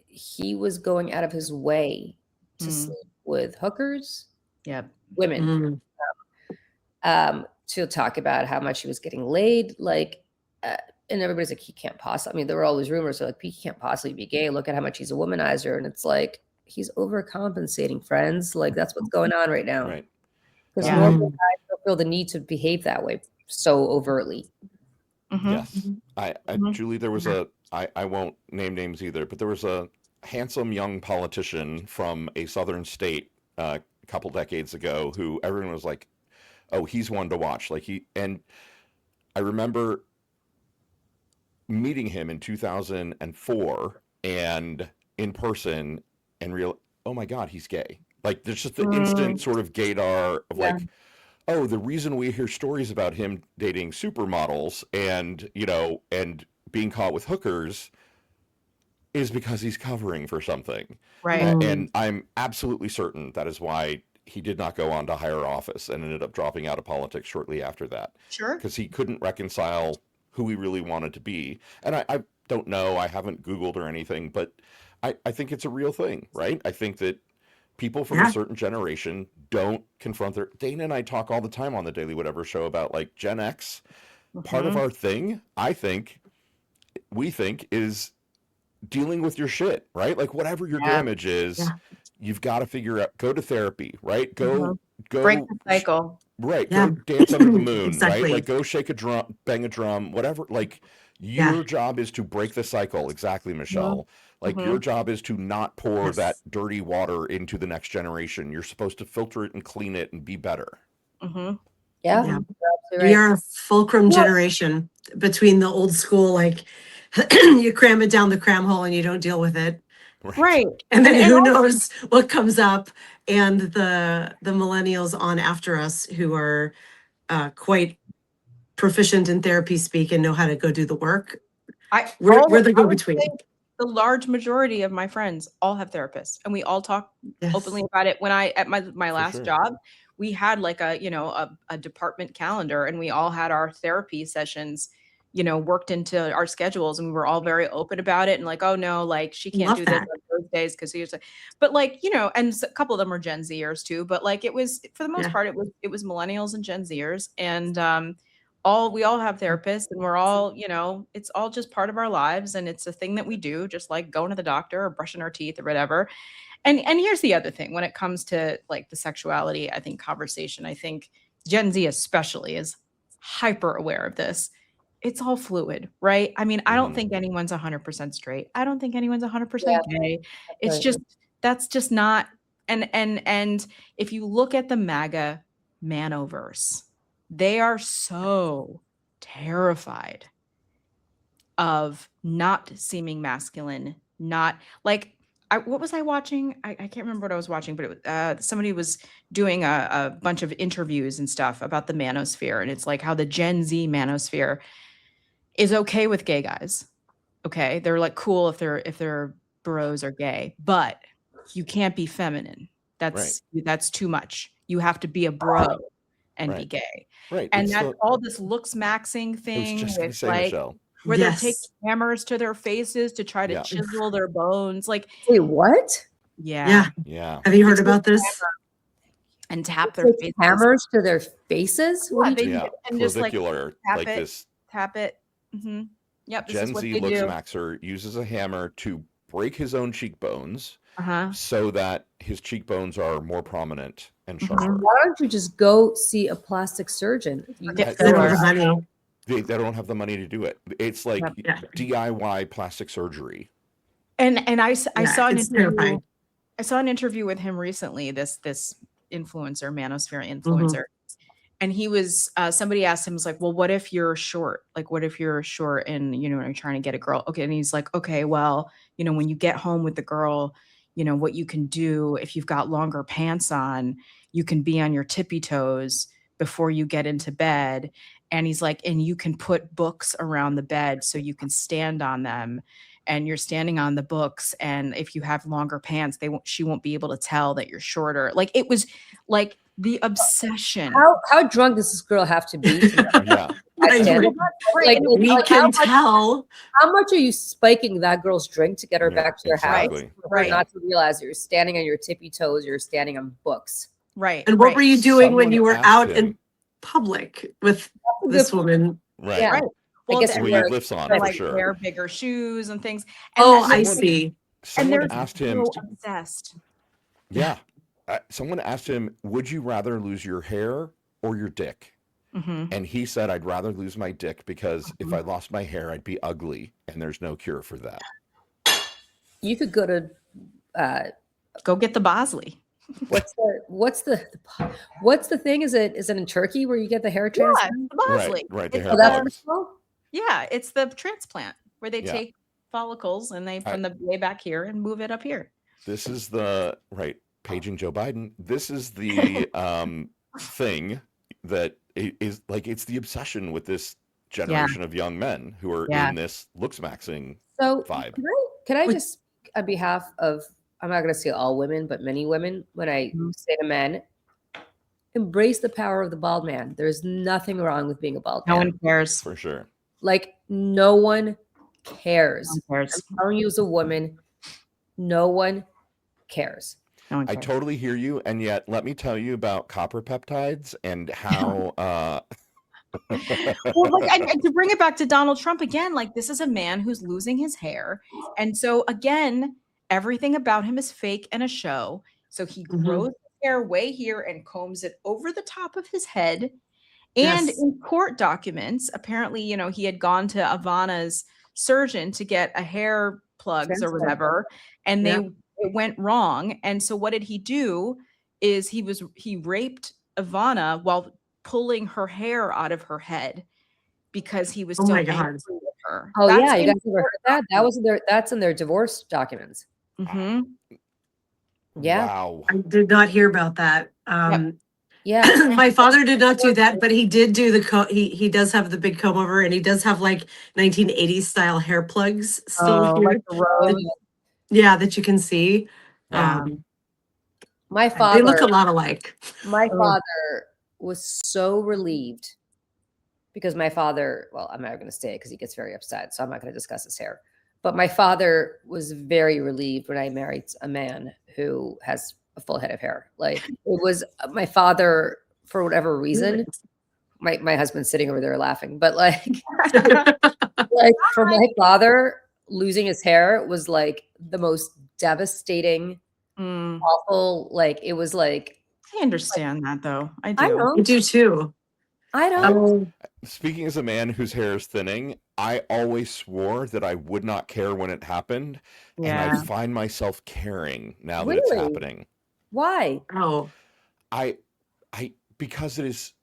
he was going out of his way to sleep with hookers, women, to talk about how much he was getting laid, like, and everybody's like, he can't possibly. I mean, there were always rumors like he can't possibly be gay. Look at how much he's a womanizer, and it's like he's overcompensating, friends. Like that's what's going on right now. Right. Because normal guys don't feel the need to behave that way so overtly. Yes. Julie, there was I won't name names either, but there was a handsome young politician from a southern state a couple decades ago who everyone was like, oh, he's one to watch. Like and I remember meeting him in 2004 and in person and oh my God, he's gay. Like there's just the instant sort of gaydar of like, oh, the reason we hear stories about him dating supermodels and, you know, and being caught with hookers is because he's covering for something. Right. And I'm absolutely certain that is why he did not go on to higher office and ended up dropping out of politics shortly after that. Sure. Because he couldn't reconcile who he really wanted to be. And I don't know, I haven't Googled or anything, but I think it's a real thing, right? I think that people from a certain generation don't confront Dana and I talk all the time on the Daily Whatever show about like Gen X. Part of our thing, we think is dealing with your shit, right? Like whatever your damage is, you've got to figure out, go to therapy, right? Go break the cycle. Right. Go dance under the moon, right? Like go shake a drum, bang a drum, whatever. Like your job is to break the cycle. Exactly, Michelle. Like your job is to not pour that dirty water into the next generation. You're supposed to filter it and clean it and be better. Yeah. We are a fulcrum generation between the old school, like you cram it down the cram hole and you don't deal with it. Right. And then who knows what comes up, and the millennials on after us who are quite proficient in therapy speak and know how to go do the work. We're the go-between. The large majority of my friends all have therapists, and we all talk openly about it. When at my last job, we had like a department calendar, and we all had our therapy sessions, worked into our schedules, and we were all very open about it. And like, oh no, like she can't do this on Thursdays because he's like, but like, and a couple of them were Gen Zers too, but like it was, for the most part, it was millennials and Gen Zers. And we all have therapists, and we're all, it's all just part of our lives. And it's a thing that we do, just like going to the doctor or brushing our teeth or whatever. And here's the other thing, when it comes to like the sexuality, I think conversation, I think Gen Z especially is hyper aware of this. It's all fluid, right? I mean, I don't think anyone's 100% straight. I don't think anyone's 100% gay. It's just, that's just not, and if you look at the MAGA manoverse, they are so terrified of not seeming masculine, not like, what was I watching? I can't remember what I was watching, but it was, somebody was doing a bunch of interviews and stuff about the manosphere. And it's like how the Gen Z manosphere is okay with gay guys, Okay, they're like cool if they're bros or gay, but you can't be feminine. That's too much. You have to be a bro and be gay. Right. And It's that's the, all this looks maxing I was thing just going to with say, like Michelle. where they're Yes. taking hammers to their faces to try to Yeah. chisel their bones. Like, Wait, what? yeah. Yeah. Have you heard about this? And tap their Take faces. hammers to their faces? What Yeah, do you they Yeah. and just like Clavicular, tap like it, this tap it. Yep, this is Gen what Z they looks do. maxer uses a hammer to break his own cheekbones Uh-huh. so that his cheekbones are more prominent and sharper. Why don't you just go see a plastic surgeon? You Get They don't Sure. have money. They don't have the money to do it. It's like Yeah. DIY plastic surgery. And I Yeah, saw an it's interview. terrifying. I saw an interview with him recently. This influencer, manosphere Mm-hmm. influencer, and he was somebody asked him, was like, well, what if you're short? Like, what if you're short and you're trying to get a girl? Okay, and he's like, okay, well, when you get home with the girl, what you can do if you've got longer pants on, you can be on your tippy toes before you get into bed. And he's like, and you can put books around the bed so you can stand on them. And you're standing on the books, and if you have longer pants, she won't be able to tell that you're shorter. Like, it was like the obsession. How drunk does this girl have to be? Yeah. Like, We like, can tell. how much are you spiking that girl's drink to get her Yeah, back to your house? exactly. For her Right. not to realize that you're standing on your tippy toes, you're standing on books. Right. And what right. were you doing when Someone you were asked out him. in public with this woman? Right. Yeah. Right. I guess With you your were- lifts on To, for like sure. wear bigger shoes and things. And Oh, that- I see. Someone they're asked him. so obsessed. Yeah. Someone asked him, would you rather lose your hair or your dick? Mhm. And he said, I'd rather lose my dick because if I lost my hair, I'd be ugly. And there's no cure for that. You could go to Go get the Bosley. what's the thing? Is it in Turkey where you get the hair Yeah, transplant? the Bosley. Right. The It's hair Oh, that's plugs. what Yeah, it's the transplant where they Yeah. take follicles and they from the way back here and move it up here. This is the paging Joe Biden. This is the thing that is like, it's the obsession with this generation of young men who are Yeah. in this looks maxing So vibe. can I just, on behalf of, I'm not going to say all women, but many women, when I say to men, embrace the power of the bald man. There's nothing wrong with being a bald No man. one cares. For sure. Like, no one cares. No one cares. I'm telling you as a woman, no one cares. No one I cares. totally hear you. And yet, let me tell you about copper peptides and how. Well, like, and to bring it back to Donald Trump again, like, this is a man who's losing his hair. And so again, everything about him is fake and a show. So he grows his hair way here and combs it over the top of his head. And Yes. in court documents, apparently, he had gone to Ivana's surgeon to get a hair plugs or whatever, and it went wrong. And so what did he do is he raped Ivana while pulling her hair out of her head because he was Oh so my angry God. with her. Oh That's yeah, you in guys ever heard that? That's in their divorce documents. Mhm. Yeah. Wow. I did not hear about that. Yeah. My father did not do that, but he did do he does have the big comb over, and he does have like 1980s style hair plugs still here. Like the rose. Yeah, that you can see. Yeah. My They father, look a lot alike. my father was so relieved because my father, well, I'm not going to say it because he gets very upset, so I'm not going to discuss his hair. But my father was very relieved when I married a man who has a full head of hair. Like, it was my father, for whatever reason. My husband's sitting over there laughing, but like for my father, losing his hair was like the most devastating, awful. Like, it was like, I understand that though. I do. I know. I do too. I don't. Speaking as a man whose hair is thinning, I always swore that I would not care when it happened. And Yeah. I find myself caring now that it's Really? happening. Why? Oh, Because it is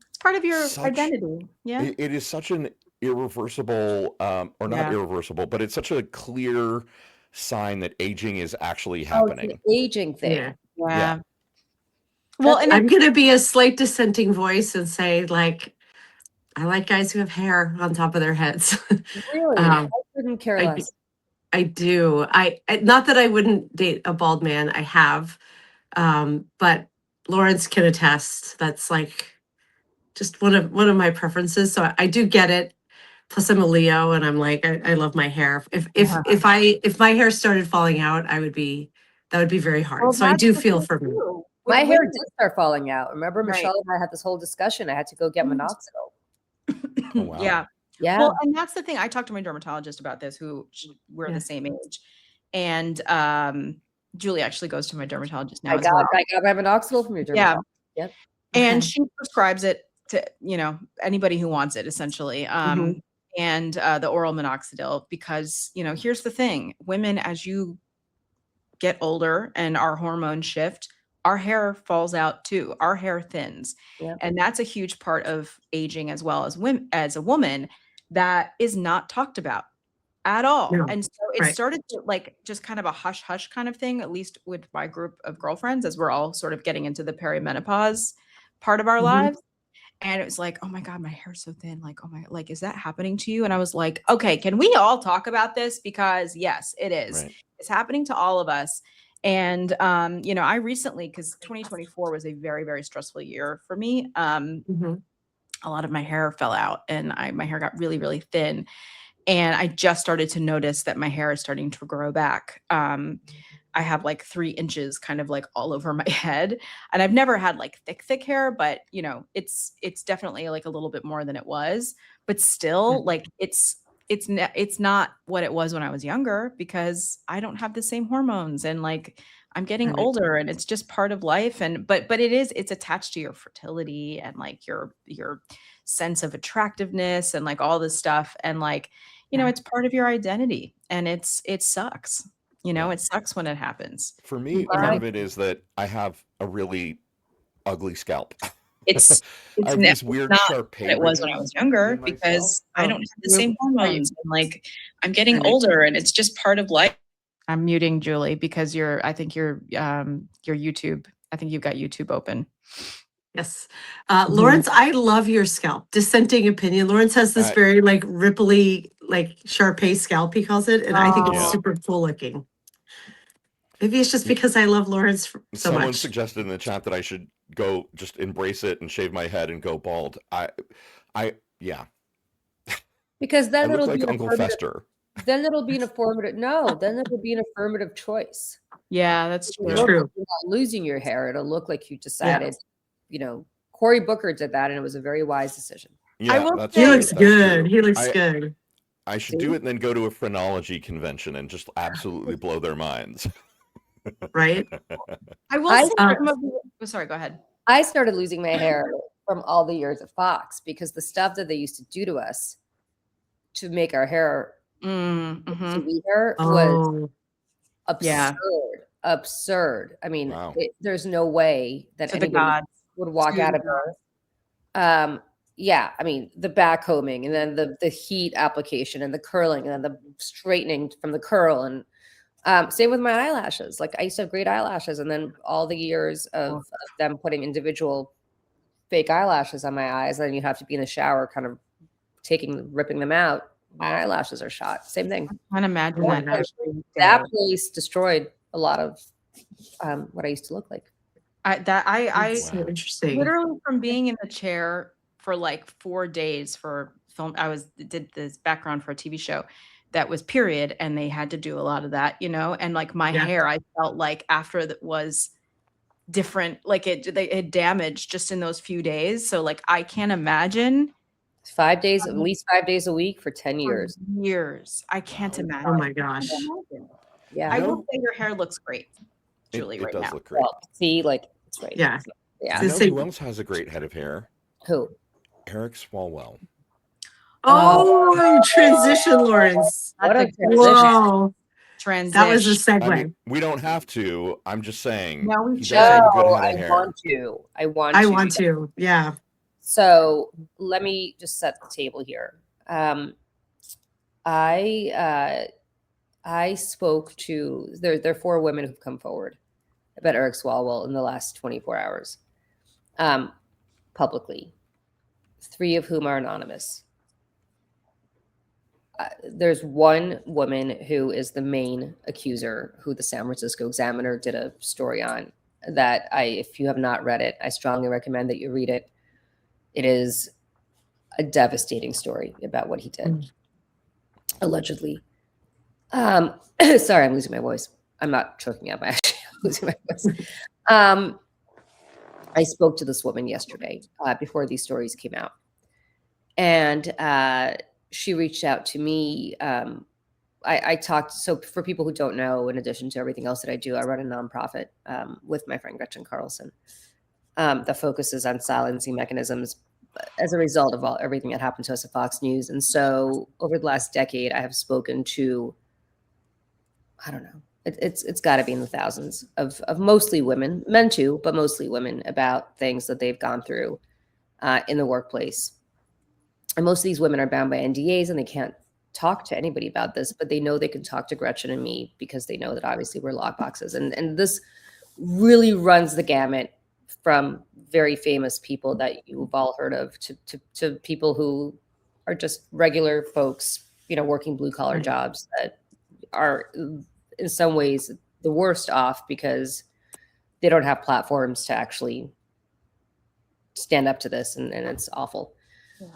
It's part of your such- identity. Yeah. it is such an irreversible or not Yeah. irreversible, but it's such a clear sign that aging is actually Oh, it's happening. an aging thing. yeah. Yeah. Yeah. Well, and I'm gonna be a slight dissenting voice and say, like, I like guys who have hair on top of their heads. Really? Um, couldn't care I, less. I do. Not that I wouldn't date a bald man. I have, but Lawrence can attest. That's like just one of my preferences. So I do get it. Plus, I'm a Leo, and I'm like, I love my hair. If my hair started falling out, that would be very hard. Well, So I that's do the feel thing, for me. too. My With hair women- did start falling out. Remember, Right. Michelle and I had this whole discussion. I had to go get minoxidil. Oh, wow. Yeah. Yeah. Well, and that's the thing. I talked to my dermatologist about this, we're Yeah. the same age. And Julie actually goes to my dermatologist now I as well. got my minoxidil from your Yeah. dermatologist. Yep. And Okay. she prescribes it to, anybody who wants it, essentially. And the oral minoxidil, because, here's the thing. Women, as you get older and our hormones shift, our hair falls out too. Our hair thins. Yeah. And that's a huge part of aging as well as women, as a woman, that is not talked about at all. No. And so it Right. started to like just kind of a hush hush kind of thing, at least with my group of girlfriends, as we're all sort of getting into the perimenopause part of our lives. And it was like, oh my God, my hair's so thin. Like, is that happening to you? And I was like, okay, can we all talk about this? Because yes, it is. Right. It's happening to all of us. And, I recently, because 2024 was a very, very stressful year for me. A lot of my hair fell out and my hair got really, really thin. And I just started to notice that my hair is starting to grow back. I have like 3 inches kind of like all over my head, and I've never had like thick hair, but it's definitely like a little bit more than it was, but still like it's not what it was when I was younger, because I don't have the same hormones, and like I'm getting older, and it's just part of life. And but it's attached to your fertility and like your sense of attractiveness and like all this stuff, and like it's part of your identity, and it sucks. It sucks when it happens. For me, part of it is that I have a really ugly scalp. It's I have these weird not sharp what it was when I was younger, because I don't have the same hormones, and like I'm getting older, and it's just part of life. I'm muting Julie because I think your YouTube. I think you've got YouTube open. Yes. Lawrence, I love your scalp. Dissenting opinion. Lawrence has this very like ripply, like Shar-Pei scalp, he calls it. And I think it's super cool looking. Maybe it's just because I love Lawrence so Someone much. suggested in the chat that I should go just embrace it and shave my head and go bald. Yeah. Because then I it'll look be like an Uncle affirmative- Fester. Then it'll be an affirmative. No, then it'll be an affirmative choice. Yeah, that's true. You're not losing your hair. It'll look like you decided. Cory Booker did that, and it was a very wise decision. Yeah, He looks good. He looks good. I should do it and then go to a phrenology convention and just absolutely blow their minds. Right? I will say, sorry, go ahead. I started losing my hair from all the years at Fox, because the stuff that they used to do to us to make our hair sweeter was absurd. I mean, there's no way that anybody would walk out of her. Yeah, I mean, the back combing, and then the heat application, and the curling, and then the straightening from the curl, and same with my eyelashes. Like, I used to have great eyelashes, and then all the years of them putting individual fake eyelashes on my eyes, then you have to be in the shower kind of ripping them out. My eyelashes are shot. Same thing. I can't imagine that. That place destroyed a lot of what I used to look like. So interesting. Literally from being in the chair for like 4 days for film. I did this background for a TV show that was period, and they had to do a lot of that, and like my hair, I felt like after that was different, like it damaged just in those few days. So like I can't imagine 5 days, at least 5 days a week for 10 years. I can't imagine. Oh my gosh. Yeah. I will say your hair looks great, Julie, it right does now. look great. Well, see, like, it's right. Yeah. Yeah. You know who else has a great head of hair? Who? Eric Swalwell. Oh, transition, Lawrence. What a transition. Whoa. Transition. That was a segue. I mean, we don't have to. I'm just saying. No, we he does have a good head of I hair. want to. I want to. Yeah. So let me just set the table here. I spoke to there are 4 women who've come forward about Eric Swalwell in the last 24 hours, publicly, 3 of whom are anonymous. there's one woman who is the main accuser, who the San Francisco Examiner did a story on. That if you have not read it, I strongly recommend that you read it. It is a devastating story about what he did, allegedly. Sorry, I'm losing my voice. I'm not choking up. I'm actually losing my voice. I spoke to this woman yesterday before these stories came out. And she reached out to me. I talked, so for people who don't know, in addition to everything else that I do, I run a nonprofit with my friend Gretchen Carlson that focuses on silencing mechanisms as a result of everything that happened to us at Fox News. And so over the last decade, I have spoken to, I don't know, it's got to be in the thousands of mostly women, men too, but mostly women, about things that they've gone through in the workplace. And most of these women are bound by NDAs and they can't talk to anybody about this, but they know they can talk to Gretchen and me because they know that obviously we're lockboxes. And this really runs the gamut from very famous people that you've all heard of to people who are just regular folks, you know, working blue collar jobs that are in some ways the worst off because they don't have platforms to actually stand up to this. And it's awful. Yeah.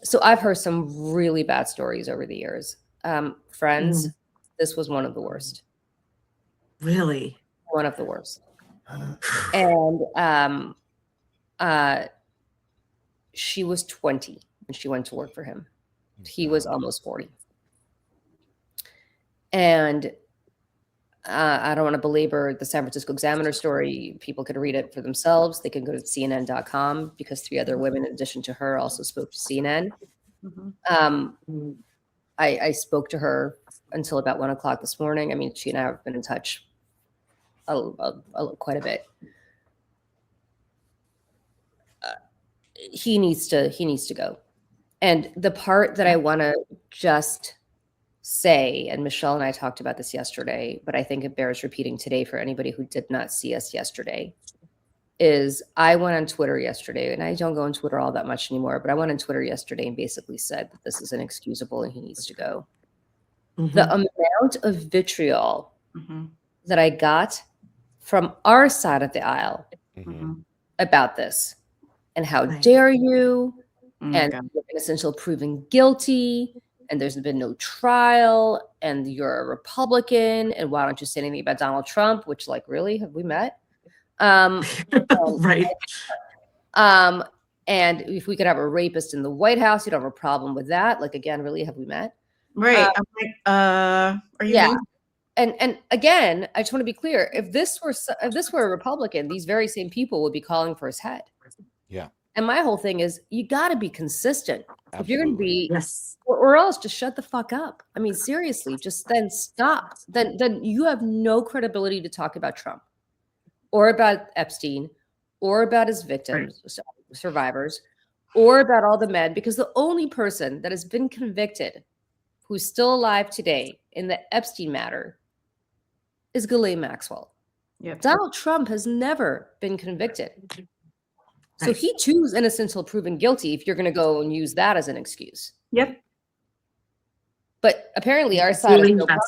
So I've heard some really bad stories over the years. Friends, this was one of the worst. Really? One of the worst. And she was 20 when she went to work for him. He was almost 40. And I don't want to belabor the San Francisco Examiner story. People could read it for themselves. They can go to CNN.com because 3 other women, in addition to her, also spoke to CNN. I spoke to her until about 1 o'clock this morning. I mean, she and I have been in touch quite a bit. He needs to go. And the part that I want to just say, and Michelle and I talked about this yesterday, but I think it bears repeating today for anybody who did not see us yesterday, is I went on Twitter yesterday, and I don't go on Twitter all that much anymore, but I went on Twitter yesterday and basically said that this is inexcusable and he needs to go. The amount of vitriol that I got from our side of the aisle about this, and how dare you, and you're innocent until proven guilty, and there's been no trial, and you're a Republican, and why don't you say anything about Donald Trump? Which, like, really, have we met? Right. And if we could have a rapist in the White House, you'd have a problem with that. Like, again, really, have we met? Right. I'm like, are you? Yeah. And again, I just want to be clear. If this were a Republican, these very same people would be calling for his head. Yeah. And my whole thing is, you got to be consistent. Absolutely. If you're going to be, or else just shut the fuck up. I mean, seriously, just then stop. Then you have no credibility to talk about Trump or about Epstein or about his victims, survivors, or about all the men, because the only person that has been convicted who's still alive today in the Epstein matter is Ghislaine Maxwell. Yep. Donald Trump has never been convicted. So he too is innocent until proven guilty, if you're going to go and use that as an excuse. Yep. But apparently our side is no problem.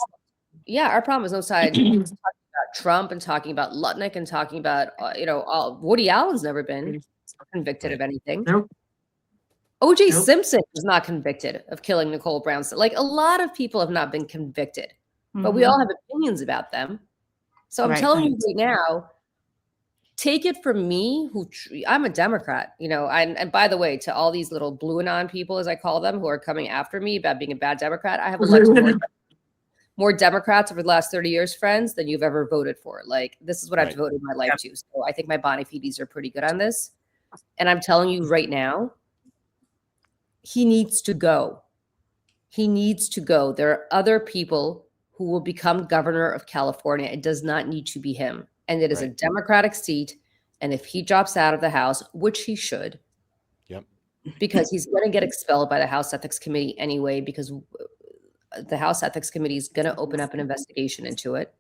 Yeah, our problem is no side talking about Trump and talking about Lutnick and talking about, Woody Allen's never been convicted of anything. Nope. O.J. Simpson was not convicted of killing Nicole Brown. Like, a lot of people have not been convicted, but we all have opinions about them. So I'm telling you right now, take it from me, I'm a Democrat, and by the way, to all these little blue anon people, as I call them, who are coming after me about being a bad Democrat, I have elected more Democrats over the last 30 years, friends, than you've ever voted for. Like, this is what I've devoted my life to. So I think my bona fides are pretty good on this. And I'm telling you right now, he needs to go. He needs to go. There are other people who will become governor of California. It does not need to be him. And it is a Democratic seat. And if he drops out of the House, which he should, because he's going to get expelled by the House Ethics Committee anyway, because the House Ethics Committee is going to open up an investigation into it.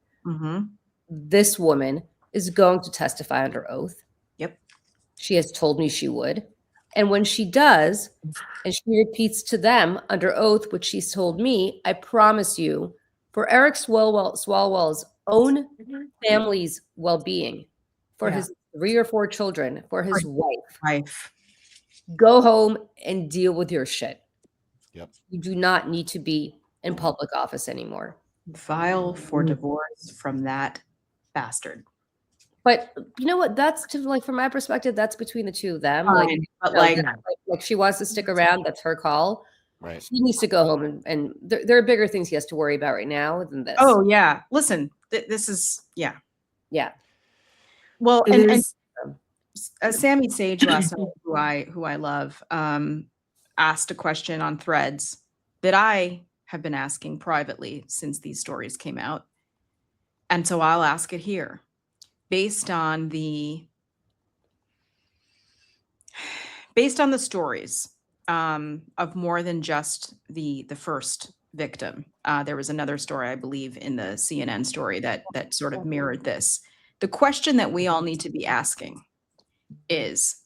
This woman is going to testify under oath. Yep. She has told me she would. And when she does, and she repeats to them under oath, which she's told me, I promise you, for Eric Swalwell's own family's well-being, for his 3 or 4 children, for his wife, go home and deal with your shit. Yep. You do not need to be in public office anymore. File for divorce from that bastard. But you know what? That's like from my perspective, that's between the two of them. Fine, but like she wants to stick around. That's her call. Right. He needs to go home, and there are bigger things he has to worry about right now than this. Oh yeah, listen, this is yeah. Well, and Sammy Sage last night, who I love, asked a question on Threads that I have been asking privately since these stories came out, and so I'll ask it here. Based on the stories of more than just the first victim, there was another story, I believe, in the CNN story that sort of mirrored this. The question that we all need to be asking is,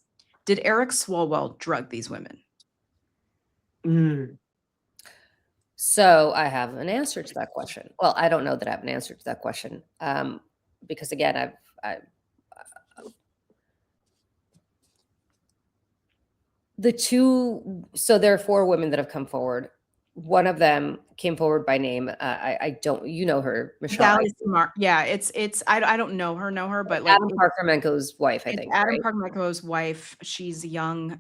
did Eric Swalwell drug these women? So I have an answer to that question. Well, I don't know that I have an answer to that question because again, so there are 4 women that have come forward. One of them came forward by name. I don't, you know her, Michelle. Yeah, it's I don't know her, but like Adam Parker-Menko's wife, I think. Adam Parker-Menko's wife. She's a young,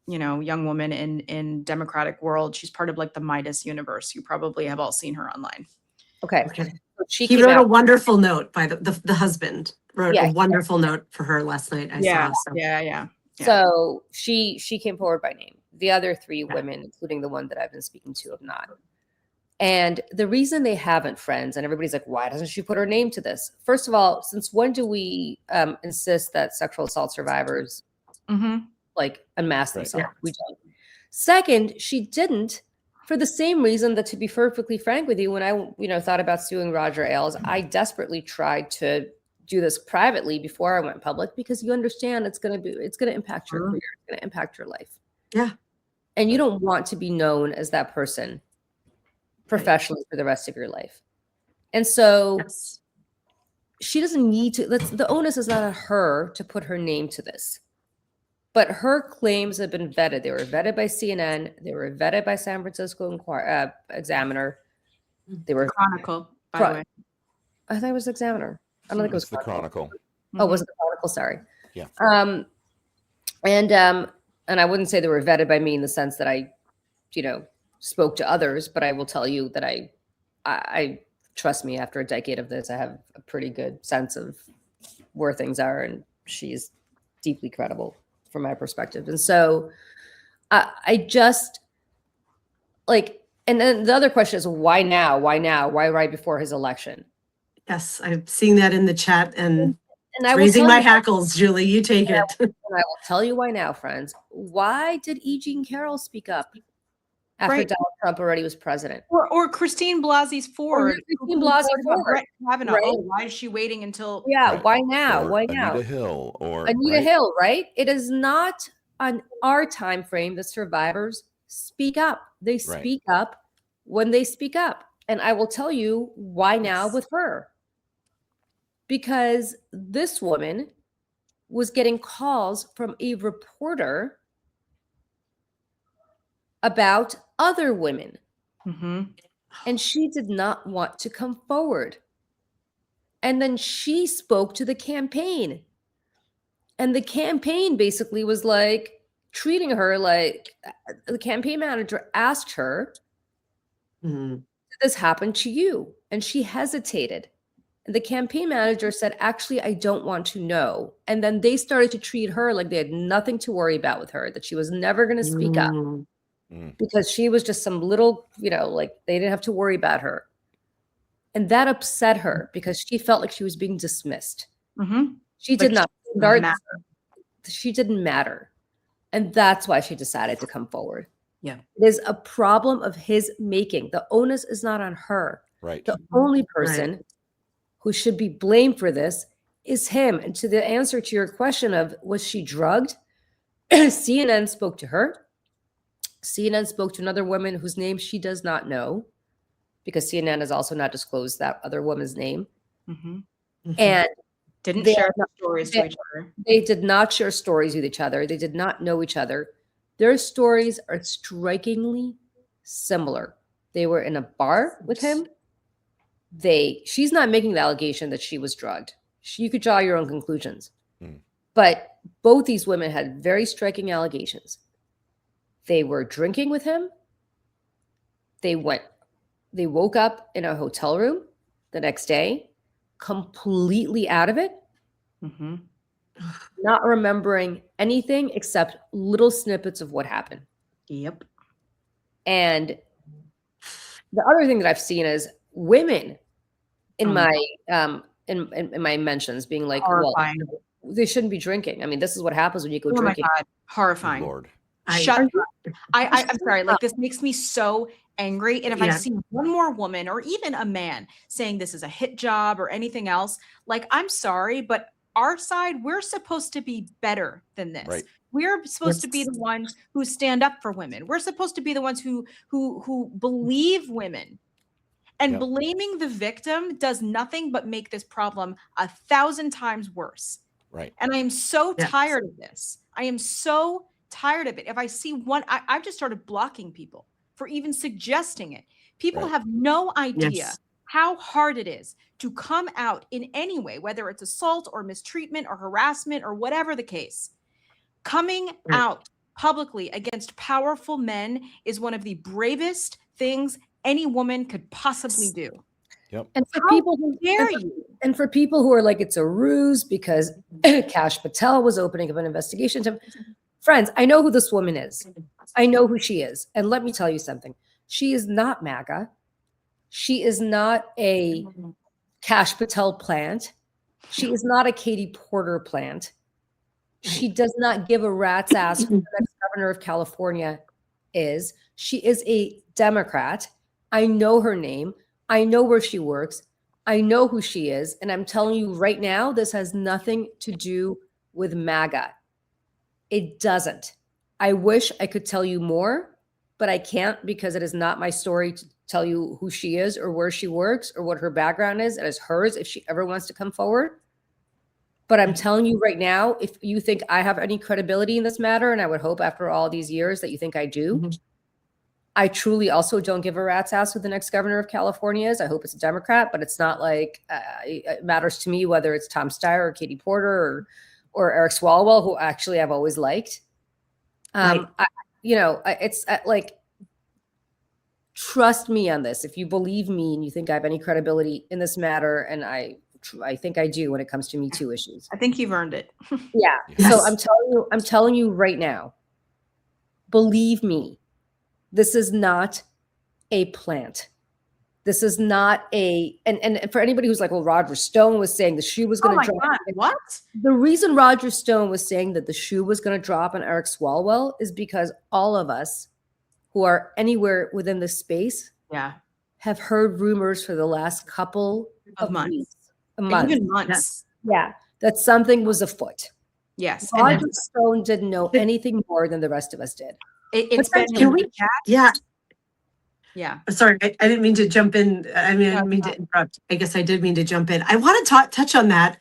young woman in democratic world. She's part of like the Midas universe. You probably have all seen her online. Okay. He wrote a wonderful note by the husband wrote a wonderful note for her last night. I saw. So. Yeah. So she came forward by name. The other 3 women, including the one that I've been speaking to, have not. And the reason they haven't, friends, and everybody's like, why doesn't she put her name to this? First of all, since when do we insist that sexual assault survivors like unmask themselves? We don't. Second, she didn't. For the same reason that, to be perfectly frank with you, when I thought about suing Roger Ailes, I desperately tried to do this privately before I went public, because you understand it's going to impact your career, it's going to impact your life. Yeah. And you don't want to be known as that person professionally for the rest of your life. And so she doesn't need to, the onus is not on her to put her name to this. But her claims have been vetted. They were vetted by CNN. They were vetted by San Francisco Examiner. They were Chronicle, by the way. I thought it was Examiner. I don't think it was the Chronicle. Oh, was it the Chronicle? Sorry. Yeah. And I wouldn't say they were vetted by me in the sense that I, spoke to others, but I will tell you that I trust me, after a decade of this, I have a pretty good sense of where things are, and she's deeply credible from my perspective. And so I just and then the other question is, why now? Why now? Why right before his election? Yes, I'm seeing that in the chat and I raising my hackles, Julie. You take it. And I will tell you why now, friends. Why did E. Jean Carroll speak up after Donald Trump already was president? Or Christine Blasey's Ford. Christine Blasey Ford. Brett Kavanaugh. Right? Oh, why is she waiting until? Yeah, why now? Or Why now? Anita Hill or Anita Hill, right? It is not on our time frame that survivors speak up. They speak up when they speak up. And I will tell you why now with her. Because this woman was getting calls from a reporter about other women. And she did not want to come forward. And then she spoke to the campaign. And the campaign basically was like treating her like, the campaign manager asked her, did this happen to you? And she hesitated. And the campaign manager said, actually, I don't want to know. And then they started to treat her like they had nothing to worry about with her, that she was never going to speak up because she was just some little, like they didn't have to worry about her. And that upset her because she felt like she was being dismissed. She did not start. She didn't matter. And that's why she decided to come forward. Yeah. It is a problem of his making. The onus is not on her. Right. The only person who should be blamed for this is him. And to the answer to your question of, was she drugged? CNN spoke to her. CNN spoke to another woman whose name she does not know, because CNN has also not disclosed that other woman's name. And Didn't they share are not- stories to each other. They did not share stories with each other. They did not know each other. Their stories are strikingly similar. They were in a bar with him. She's not making the allegation that she was drugged. You could draw your own conclusions. But both these women had very striking allegations. They were drinking with him. They woke up in a hotel room the next day, completely out of it, not remembering anything except little snippets of what happened. Yep. And the other thing that I've seen is women in my in my mentions being like, Horrifying. well, they shouldn't be drinking. I mean, this is what happens when you go Oh my drinking. God. Horrifying. Lord. Shut up. I'm sorry. Like, this makes me so angry. And if I see one more woman or even a man saying this is a hit job or anything else, like, I'm sorry, but our side, we're supposed to be better than this. Right. We're supposed to be the ones who stand up for women. We're supposed to be the ones who believe women. And blaming the victim does nothing but make this problem 1,000 times worse. Right. And I am so tired of this. I am so tired of it. If I see one, I've just started blocking people for even suggesting it. People have no idea how hard it is to come out in any way, whether it's assault or mistreatment or harassment or whatever the case. Coming out publicly against powerful men is one of the bravest things any woman could possibly do. Yep. And for people who and for people who are like, it's a ruse because Kash Patel was opening up an investigation to friends, I know who this woman is. I know who she is. And let me tell you something. She is not MAGA. She is not a Kash Patel plant. She is not a Katie Porter plant. She does not give a rat's ass who the next governor of California is. She is a Democrat. I know her name. I know where she works. I know who she is. And I'm telling you right now, this has nothing to do with MAGA. It doesn't. I wish I could tell you more, but I can't because it is not my story to tell you who she is or where she works or what her background is. It is hers if she ever wants to come forward. But I'm telling you right now, if you think I have any credibility in this matter, and I would hope after all these years that you think I do, I truly also don't give a rat's ass who the next governor of California is. I hope it's a Democrat, but it's not like it matters to me whether it's Tom Steyer or Katie Porter or Eric Swalwell, who actually I've always liked. It's like, trust me on this. If you believe me and you think I have any credibility in this matter, and I think I do when it comes to Me Too issues. I think you've earned it. Yeah. So I'm telling you right now, believe me, this is not a plant. This is not and for anybody who's like, well, Roger Stone was saying the shoe was going to drop. God, what? The reason Roger Stone was saying that the shoe was going to drop on Eric Swalwell is because all of us who are anywhere within the space have heard rumors for the last couple of months. Even months. Yeah, that something was afoot. Yes. Roger Stone didn't know anything more than the rest of us did. It's But been Can we? Yeah. Yeah. Sorry, I didn't mean to jump in. I didn't mean to interrupt. I guess I did mean to jump in. I want to touch on that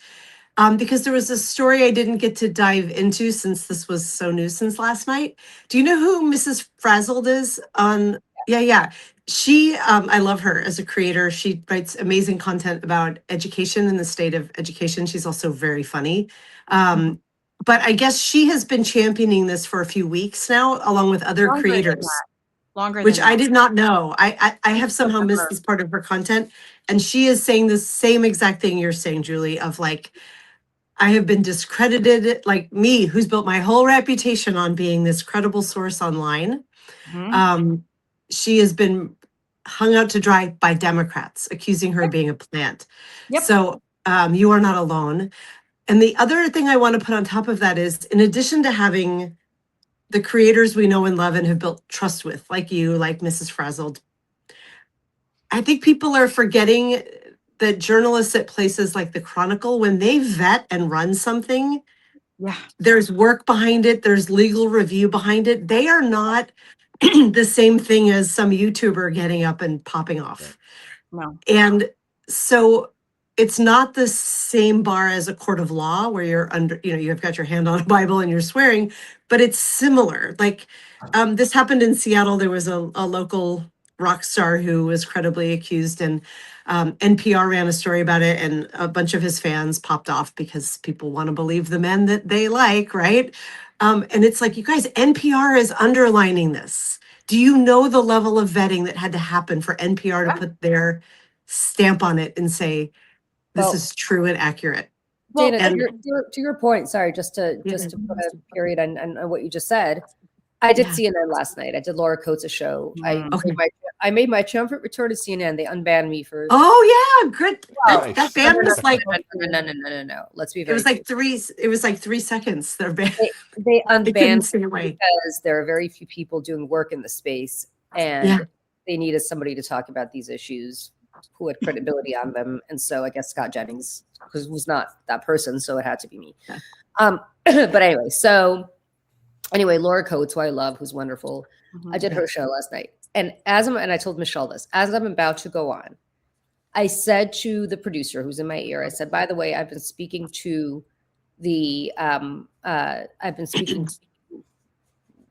because there was a story I didn't get to dive into since this was so new since last night. Do you know who Mrs. Frazzled is on? Yeah. She, I love her as a creator. She writes amazing content about education and the state of education. She's also very funny. But I guess she has been championing this for a few weeks now, along with other creators. Which I did not know. I have somehow missed this part of her content. And she is saying the same exact thing you're saying, Julie, of like, I have been discredited, like me, who's built my whole reputation on being this credible source online. She has been hung out to dry by Democrats, accusing her of being a plant. So you are not alone. And the other thing I want to put on top of that is, in addition to having the creators we know and love and have built trust with, like you, like Mrs. Frazzled, I think people are forgetting that journalists at places like the Chronicle, when they vet and run something, Yeah. There's work behind it. There's legal review behind it. They are not the same thing as some YouTuber getting up and popping off. No. And so it's not the same bar as a court of law where you're under, you've got your hand on a Bible and you're swearing, but it's similar. Like this happened in Seattle. There was a local rock star who was credibly accused, and NPR ran a story about it, and a bunch of his fans popped off because people want to believe the men that they like, right? And it's like, you guys, NPR is underlining this. Do you know the level of vetting that had to happen for NPR to put their stamp on it and say, this Well, is true and accurate? Dana, and- to your point, sorry, just to put a period on what you just said. I did CNN last night. I did Laura Coates' show. I made my triumphant return to CNN. They unbanned me for. Oh yeah, good. That ban was like no. Let's be very. It was like 3. It was like 3 seconds. They're banned. They unbanned stay away because there are very few people doing work in the space, and they needed somebody to talk about these issues who had credibility on them. And so I guess Scott Jennings was not that person, so it had to be me. But anyway, Laura Coates, who I love, who's wonderful. I did her show last night. And I told Michelle this, as I'm about to go on, I said to the producer who's in my ear, I said, by the way, I've been speaking to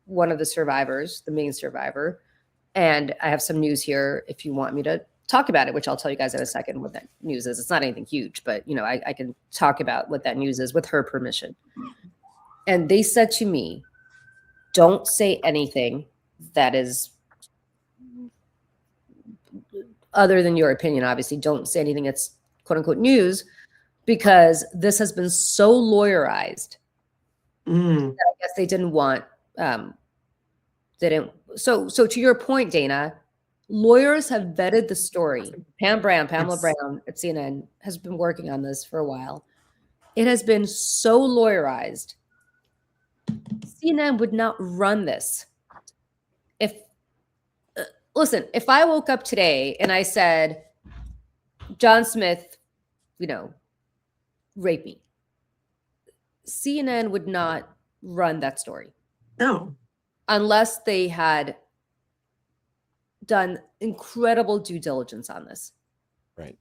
one of the survivors, the main survivor, and I have some news here if you want me to talk about it, which I'll tell you guys in a second what that news is. It's not anything huge, but I can talk about what that news is with her permission. And they said to me, don't say anything that is other than your opinion. Obviously, don't say anything that's quote unquote news, because this has been so lawyerized that I guess they didn't want, So to your point, Dana, lawyers have vetted the story. Pamela Brown at CNN has been working on this for a while. It has been so lawyerized. CNN would not run this. Listen, if I woke up today and I said, John Smith, raped me, CNN would not run that story. No. Unless they had done incredible due diligence on this. Right.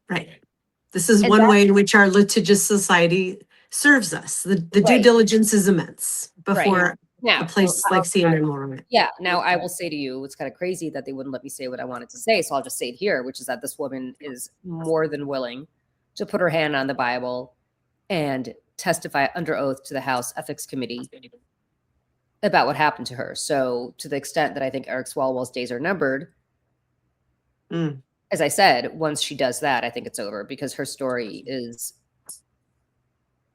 This is one way in which our litigious society serves us. The due diligence is immense before a place like CNN will run it. Yeah. Now I will say to you, it's kind of crazy that they wouldn't let me say what I wanted to say. So I'll just say it here, which is that this woman is more than willing to put her hand on the Bible and testify under oath to the House Ethics Committee about what happened to her. So to the extent that I think Eric Swalwell's days are numbered, as I said, once she does that, I think it's over, because her story is,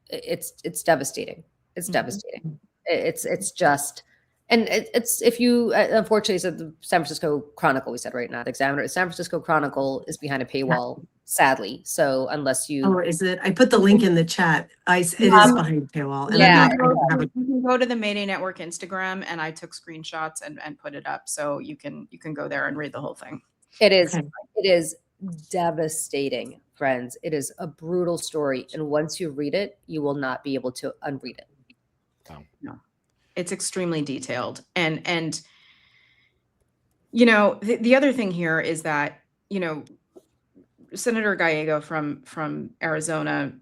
it's devastating. It's devastating. It's just, and it's, if you, unfortunately, said the San Francisco Chronicle, we said right now, the Examiner, the San Francisco Chronicle is behind a paywall, sadly. So unless you. Oh, is it? I put the link in the chat. It is behind a paywall. And you can go to the Mayday Network Instagram, and I took screenshots and put it up. So you can go there and read the whole thing. It is devastating, friends. It is a brutal story. And once you read it, you will not be able to unread it. No, it's extremely detailed. And the other thing here is that, Senator Gallego from Arizona,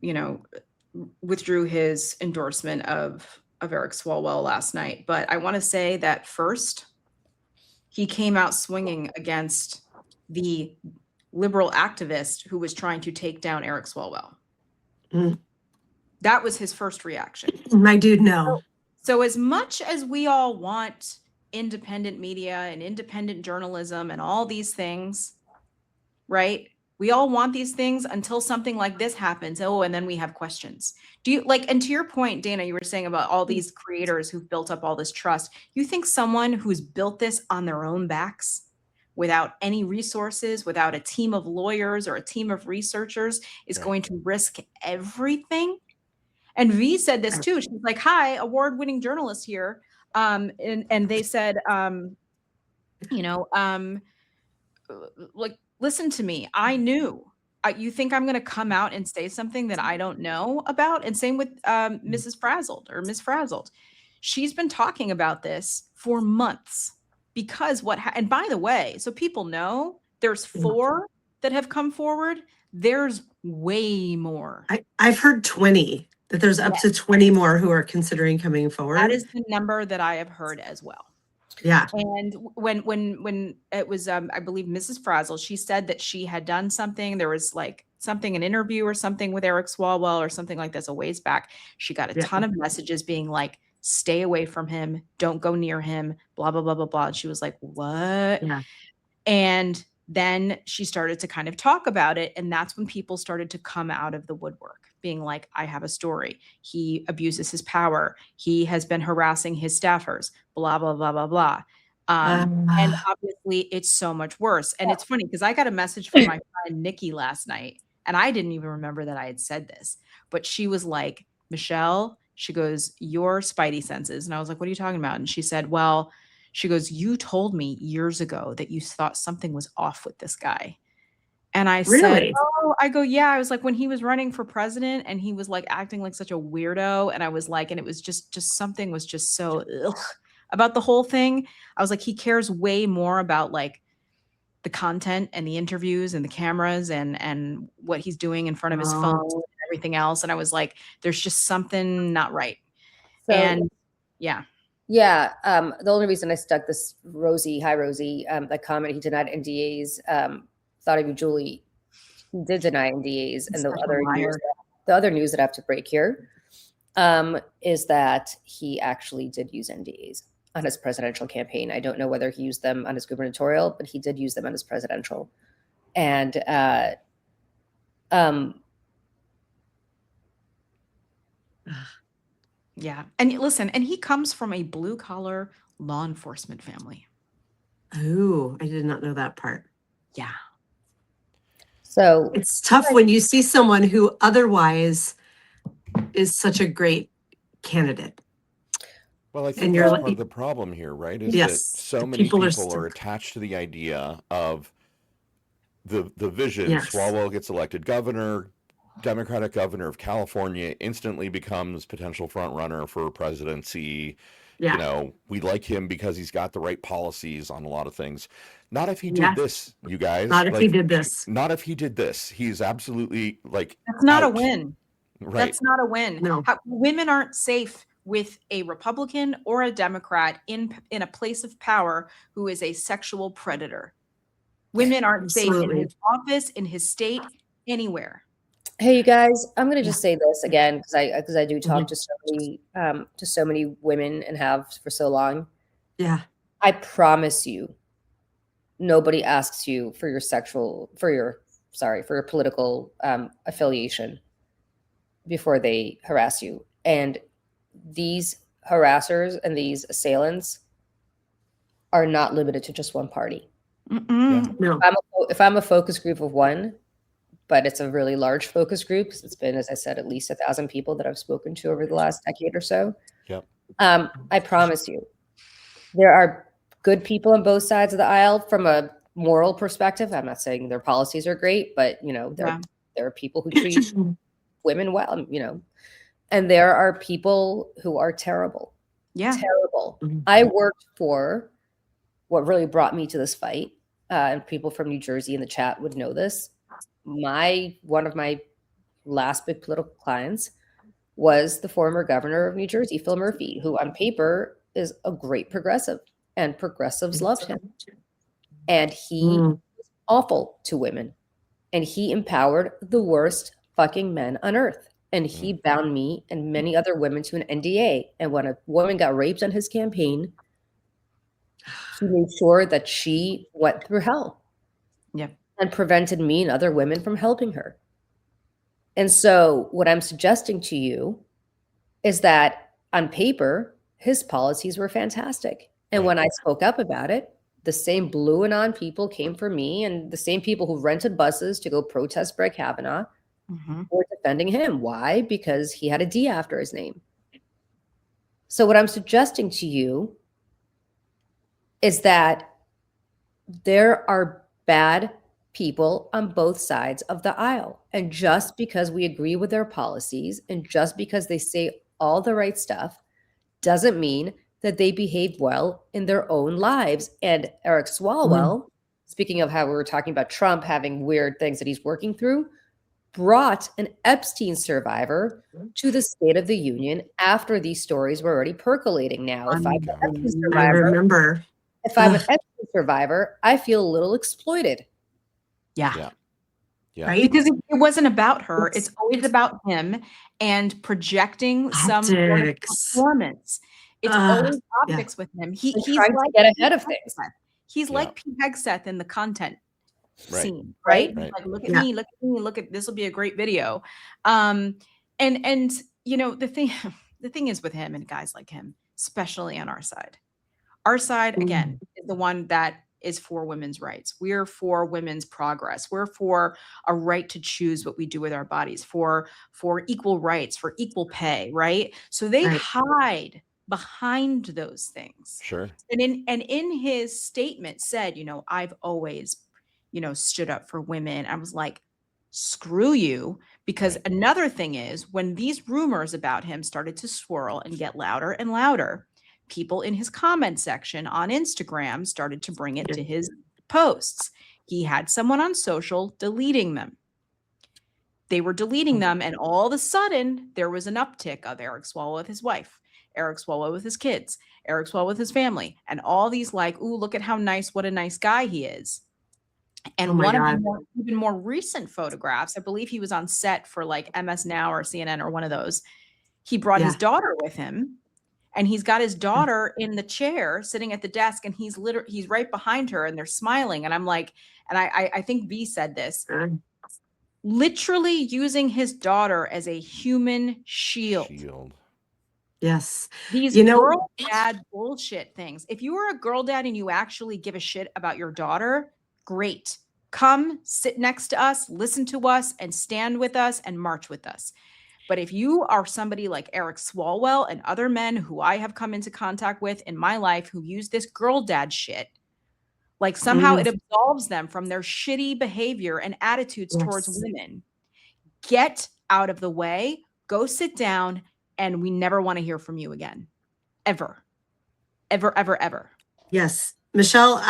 withdrew his endorsement of Eric Swalwell last night. But I want to say that first, he came out swinging against the liberal activist who was trying to take down Eric Swalwell. That was his first reaction. My dude, no. So as much as we all want independent media and independent journalism and all these things, right? We all want these things until something like this happens. Oh, and then we have questions. Do you and to your point, Dana, you were saying about all these creators who've built up all this trust. You think someone who's built this on their own backs, without any resources, without a team of lawyers or a team of researchers, is going to risk everything? And V said this too. She's like, hi, award-winning journalist here. And they said, like, listen to me. I knew you think I'm going to come out and say something that I don't know about? And same with Mrs. Frazzled or Miss Frazzled. She's been talking about this for months because and by the way, so people know there's 4 that have come forward. There's way more. I've heard 20, that there's up to 20 more who are considering coming forward. That is the number that I have heard as well. Yeah. And when it was, I believe Mrs. Frazzle, she said that she had done something. There was like an interview or something with Eric Swalwell or something like this a ways back. She got a ton of messages being like, stay away from him. Don't go near him, blah, blah, blah, blah, blah. And she was like, what? Yeah. And then she started to kind of talk about it. And that's when people started to come out of the woodwork being like, I have a story. He abuses his power. He has been harassing his staffers, blah, blah, blah, blah, blah. And obviously it's so much worse. And it's funny because I got a message from my friend Nikki last night and I didn't even remember that I had said this, but she was like, Michelle, she goes, your spidey senses. And I was like, what are you talking about? And she said, well, she goes, you told me years ago that you thought something was off with this guy. And I said, oh, I go, yeah. I was like, when he was running for president and he was like acting like such a weirdo. And I was like, and it was just something was just so about the whole thing. I was like, he cares way more about like the content and the interviews and the cameras and what he's doing in front of his phone and everything else. And I was like, there's just something not right. So, and yeah. Yeah. The only reason I stuck this Rosie, that comment, he denied NDAs, thought of you, Julie. He did deny NDAs. And the other news that I have to break here is that he actually did use NDAs on his presidential campaign. I don't know whether he used them on his gubernatorial, but he did use them on his presidential. And yeah. And listen, and he comes from a blue collar law enforcement family. Oh, I did not know that part. Yeah. So it's tough when you see someone who otherwise is such a great candidate. Well, I think that's part of the problem here, right? Is that so many people are attached to the idea of the vision. Swalwell gets elected governor, Democratic governor of California, instantly becomes potential front runner for presidency. You know, we like him because he's got the right policies on a lot of things. Not if he did this, you guys. Not if he did this. Not if he did this. He's absolutely like that's not a win. Right. That's not a win. No. Women aren't safe with a Republican or a Democrat in a place of power who is a sexual predator. Women aren't safe in his office, in his state, anywhere. Hey, you guys, I'm going to just say this again because I do talk to so many women and have for so long. Yeah. I promise you, nobody asks you for your political affiliation before they harass you. And these harassers and these assailants are not limited to just one party. No. If I'm a focus group of one, but it's a really large focus group, because it's been, as I said, at least 1,000 people that I've spoken to over the last decade or so. Yep. I promise you, there are good people on both sides of the aisle from a moral perspective. I'm not saying their policies are great, but there are people who treat women well, and there are people who are terrible. Yeah. Terrible. I worked for what really brought me to this fight, and people from New Jersey in the chat would know this. One of my last big political clients was the former governor of New Jersey, Phil Murphy, who on paper is a great progressive, and progressives loved him. And he was awful to women, and he empowered the worst fucking men on earth. And he bound me and many other women to an NDA. And when a woman got raped on his campaign, he made sure that she went through hell. Yeah. And prevented me and other women from helping her. And so what I'm suggesting to you is that on paper, his policies were fantastic. And when I spoke up about it, the same blue and on people came for me, and the same people who rented buses to go protest Brett Kavanaugh were defending him. Why? Because he had a D after his name. So what I'm suggesting to you is that there are bad people on both sides of the aisle. And just because we agree with their policies and just because they say all the right stuff doesn't mean that they behave well in their own lives. And Eric Swalwell, speaking of how we were talking about Trump having weird things that he's working through, brought an Epstein survivor to the State of the Union after these stories were already percolating. Now, if I'm an Epstein I survivor, remember. if I'm an Epstein survivor, I feel a little exploited. Yeah. Yeah. Right? Because it wasn't about her. It's always about him and projecting some Optics. performance. It's always optics with him. He's trying to like get Pete ahead of Hegseth. things. He's Yeah. like Pete Hegseth in the content Right. scene, right? Right. Like, look at Yeah. me, look at me, look at this will be a great video. And you know, the thing is with him and guys like him, especially on our side. Our side, again, is the one that is for women's rights. We're for women's progress. We're for a right to choose what we do with our bodies, for equal rights, for equal pay, right? So they Right. hide behind those things. Sure. And in his statement said, you know, I've always, you know, stood up for women. I was like, screw you. Because another thing is, when these rumors about him started to swirl and get louder and louder, people in his comment section on Instagram started to bring it to his posts. He had someone on social deleting them. They were deleting them, and all of a sudden, there was an uptick of Eric Swalwell with his wife, Eric Swalwell with his kids, Eric Swalwell with his family, and all these like, ooh, look at how nice, what a nice guy he is. And one of the even more recent photographs, I believe he was on set for like MS Now or CNN or one of those. He brought his daughter with him. And he's got his daughter in the chair sitting at the desk, and he's right behind her, and they're smiling. And I'm like, and I think V said this, literally using his daughter as a human shield. Yes. These girl dad bullshit things. If you are a girl dad and you actually give a shit about your daughter, great. Come sit next to us, listen to us, and stand with us and march with us. But if you are somebody like Eric Swalwell and other men who I have come into contact with in my life who use this girl dad shit, like somehow it absolves them from their shitty behavior and attitudes towards women, get out of the way, go sit down, and we never want to hear from you again. Ever. Ever, ever, ever. Yes. Michelle,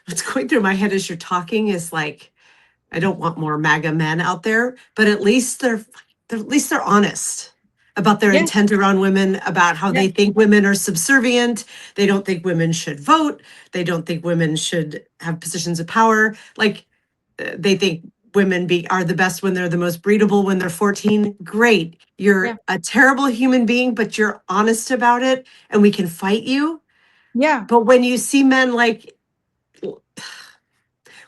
what's going through my head as you're talking is like, I don't want more MAGA men out there, but at least they're honest about their intent around women, about how they think women are subservient. They don't think women should vote. They don't think women should have positions of power. Like they think women are the best when they're the most breedable when they're 14. Great. You're a terrible human being, but you're honest about it and we can fight you. Yeah. But when you see men when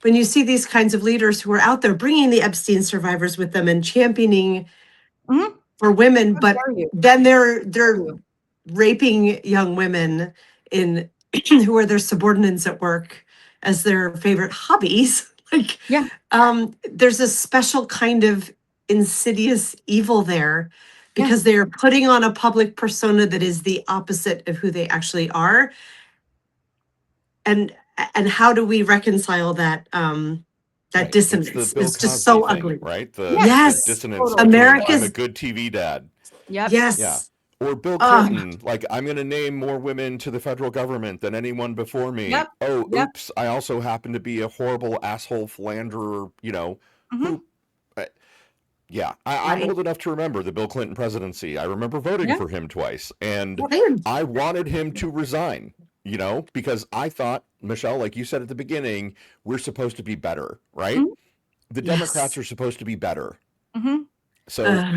you see these kinds of leaders who are out there bringing the Epstein survivors with them and championing for women, but then they're raping young women who are their subordinates at work as their favorite hobbies. Like, there's a special kind of insidious evil there because they're putting on a public persona that is the opposite of who they actually are. And how do we reconcile that dissonance? It's just so ugly, right? The dissonance. America's I'm a good TV dad. Yes. Yeah. Or Bill Clinton, like, I'm going to name more women to the federal government than anyone before me. Oops, I also happen to be a horrible asshole philanderer, you know. I'm old enough to remember the Bill Clinton presidency. I remember voting for him twice, and I wanted him to resign, you know, because I thought, Michelle, like you said at the beginning, we're supposed to be better, right? The Democrats are supposed to be better. So...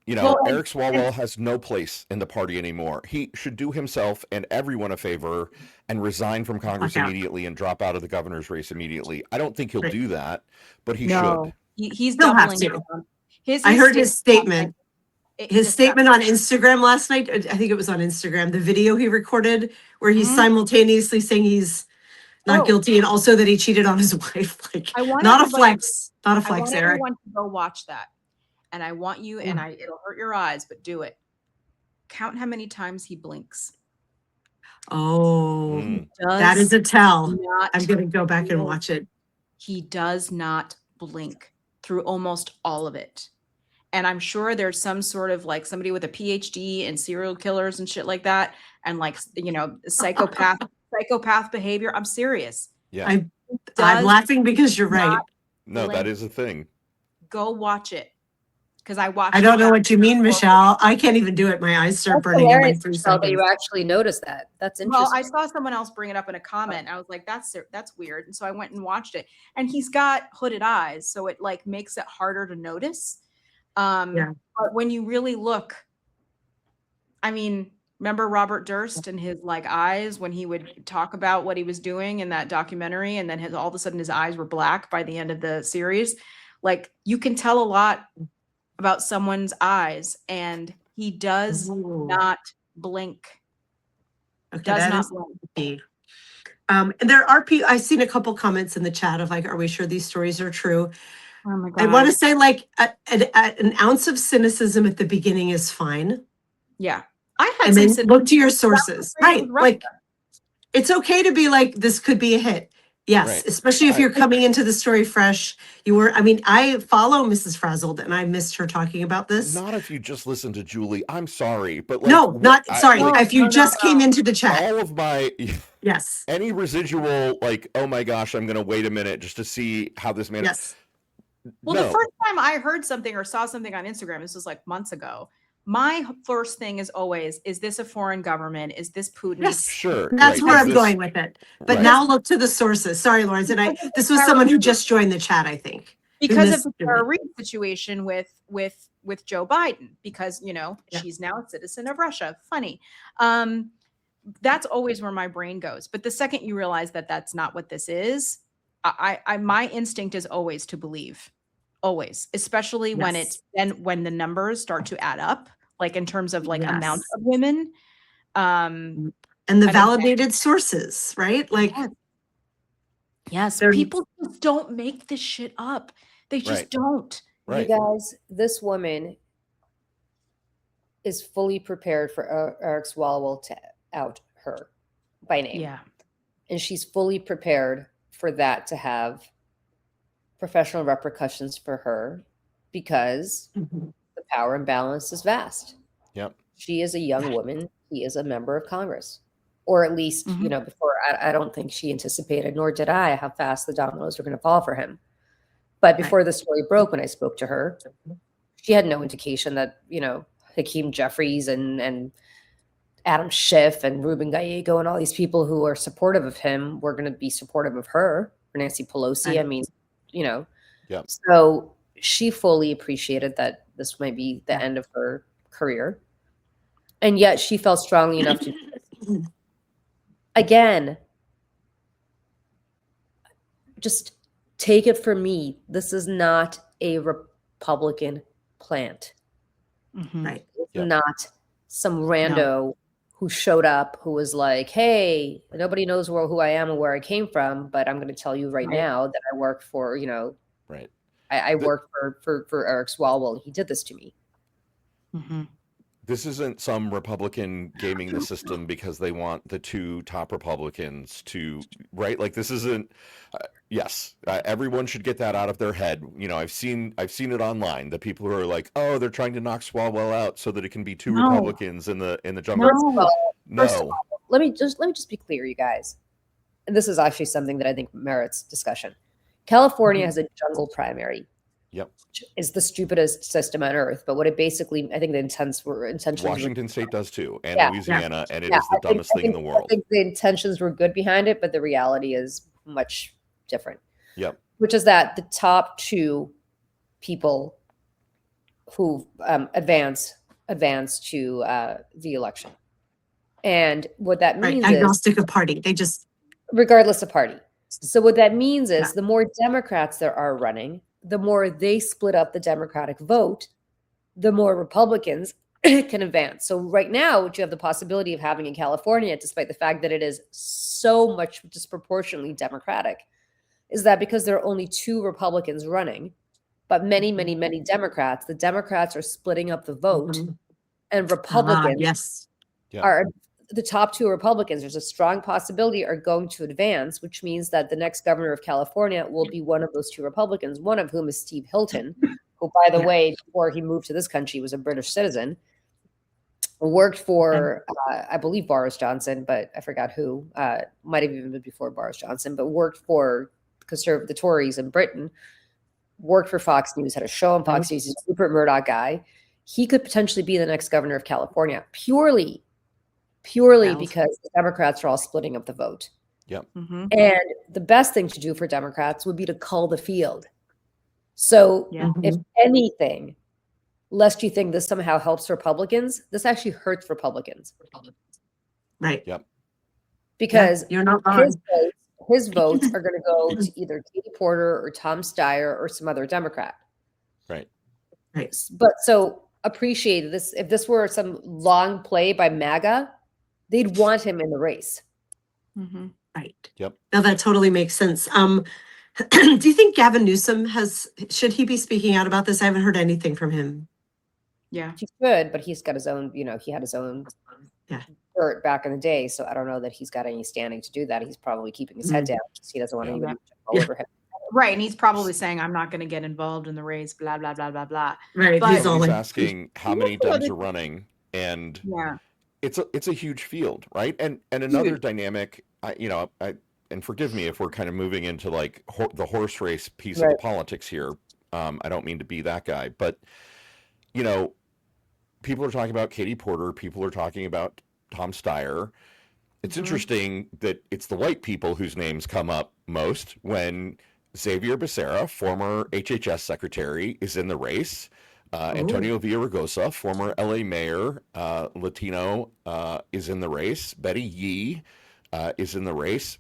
You know, Eric Swalwell has no place in the party anymore. He should do himself and everyone a favor and resign from Congress immediately and drop out of the governor's race immediately. I don't think he'll do that, but he should. He's doubling down. I heard his statement. His statement on Instagram last night. I think it was on Instagram. The video he recorded where he's simultaneously saying he's not guilty and also that he cheated on his wife. Like, not a flex, Eric. I want everyone to go watch that. And I want you, and it'll hurt your eyes, but do it. Count how many times he blinks. Oh, that is a tell. I'm going to go back and watch it. he does not blink through almost all of it. And I'm sure there's some sort of like somebody with a PhD in serial killers and shit like that, and like, you know, psychopath behavior. I'm serious. Yeah. I'm Does laughing because you're right. not No, that blink. is a thing. Go watch it. Because I watched I don't know it what you mean, Michelle. I can't even do it. My eyes start That's burning in like hilarious, 3 Michelle, that seconds. you actually noticed that. That's Well, interesting. I saw someone else bring it up in a comment. I was like, that's weird. And so I went and watched it. And he's got hooded eyes, so it like makes it harder to notice. Yeah. But when you really look, I mean, remember Robert Durst and his like eyes when he would talk about what he was doing in that documentary, and then all of a sudden his eyes were black by the end of the series. Like, you can tell a lot about someone's eyes, and he does not blink. Okay, Does that not is blink. key. And there are people, I've seen a couple comments in the chat of like, are we sure these stories are true? Oh my God. I want to say like an ounce of cynicism at the beginning is fine. Yeah. I had And then some look to your sources. Right. Russia. Like, it's okay to be like, this could be a hit. Yes, Right. especially if you're coming into the story fresh. I follow Mrs. Frazzled, and I missed her talking about this. Not if you just listen to Julie. I'm sorry, but like, No, sorry. like, If you just came into the chat. all of my Yes. any residual like, oh my gosh, I'm gonna wait a minute just to see how this man. Yes. Well, the first time I heard something or saw something on Instagram, this was like months ago. My first thing is always, is this a foreign government? Is this Putin? Yes, sure. That's where I'm going with it. But Right. now look to the sources. Sorry, Lawrence. And this was someone who just joined the chat, I think. Because of the Tara Reade situation with Joe Biden, because, you know, she's now a citizen of Russia. Funny. That's always where my brain goes. But the second you realize that that's not what this is, my instinct is always to believe. Always, especially when the numbers start to add up, like in terms of like amount of women. And the validated sources, right? Like, yes, people just don't make this shit up. They just don't. You guys, this woman is fully prepared for Eric Swalwell to out her by name. Yeah. And she's fully prepared for that to have professional repercussions for her, because the power imbalance is vast. Yep. She is a young woman. He is a member of Congress, or at least, you know, before, I don't think she anticipated, nor did I, how fast the dominoes were going to fall for him. But before the story broke, when I spoke to her, she had no indication that, you know, Hakeem Jeffries and Adam Schiff and Ruben Gallego and all these people who are supportive of him were going to be supportive of her, or Nancy Pelosi. I mean, you know, so she fully appreciated that this might be the end of her career. And yet she felt strongly enough to do this. Again, just take it from me. This is not a Republican plant. Right. It's not some rando who showed up who was like, hey, nobody knows who I am or where I came from, but I'm going to tell you right now that I work for, you know, I work for Eric Swalwell, and he did this to me. This isn't some Republican gaming the system because they want the two top Republicans to, right? Like, this isn't. Everyone should get that out of their head. You know, I've seen it online. The people who are like, oh, they're trying to knock Swalwell out so that it can be two Republicans in the jungle. First of all, let me just be clear, you guys. And this is actually something that I think merits discussion. California has a jungle primary. Yep. Which is the stupidest system on earth. But what it basically, I think the intentions Washington State does too, and Louisiana, and it is the dumbest thing in the world. I think the intentions were good behind it, but the reality is much different. Yep. Which is that the top two people who advance to the election, and what that means is agnostic of party. They just, regardless of party. So what that means is the more Democrats there are running, the more they split up the Democratic vote, the more Republicans can advance. So right now, what you have the possibility of having in California, despite the fact that it is so much disproportionately Democratic, is that because there are only two Republicans running, but many, many, many Democrats, the Democrats are splitting up the vote, and Republicans are the top two Republicans, there's a strong possibility, are going to advance, which means that the next governor of California will be one of those two Republicans, one of whom is Steve Hilton, who, by the way, before he moved to this country, was a British citizen, worked for, I believe, Boris Johnson, but I forgot who, might have even been before Boris Johnson, but worked for the Tories in Britain, worked for Fox News, had a show on Fox News, he's a Rupert Murdoch guy. He could potentially be the next governor of California, purely because the Democrats are all splitting up the vote. Yep. And the best thing to do for Democrats would be to cull the field. So if anything, lest you think this somehow helps Republicans, this actually hurts Republicans. Right. Yep. Because you're not wrong. his votes are going to go to either Katie Porter or Tom Steyer or some other Democrat. Right. But so appreciate this. If this were some long play by MAGA, they'd want him in the race. Right. Yep. Now that totally makes sense. Do you think Gavin Newsom should he be speaking out about this? I haven't heard anything from him. Yeah. He could, but he's got his own, he had his own dirt back in the day. So I don't know that he's got any standing to do that. He's probably keeping his head down because he doesn't want anybody to jump all over him. Right. And he's probably saying, I'm not going to get involved in the race, blah, blah, blah, blah, blah. Right. But He's asking how many Dems are running, and yeah, it's a huge field, right? And another dynamic, and forgive me if we're kind of moving into like the horse race piece of the politics here. I don't mean to be that guy, but people are talking about Katie Porter, people are talking about Tom Steyer. It's interesting that it's the white people whose names come up most when Xavier Becerra, former HHS secretary, is in the race. Antonio Villaraigosa, former LA mayor, Latino, is in the race. Betty Yee is in the race.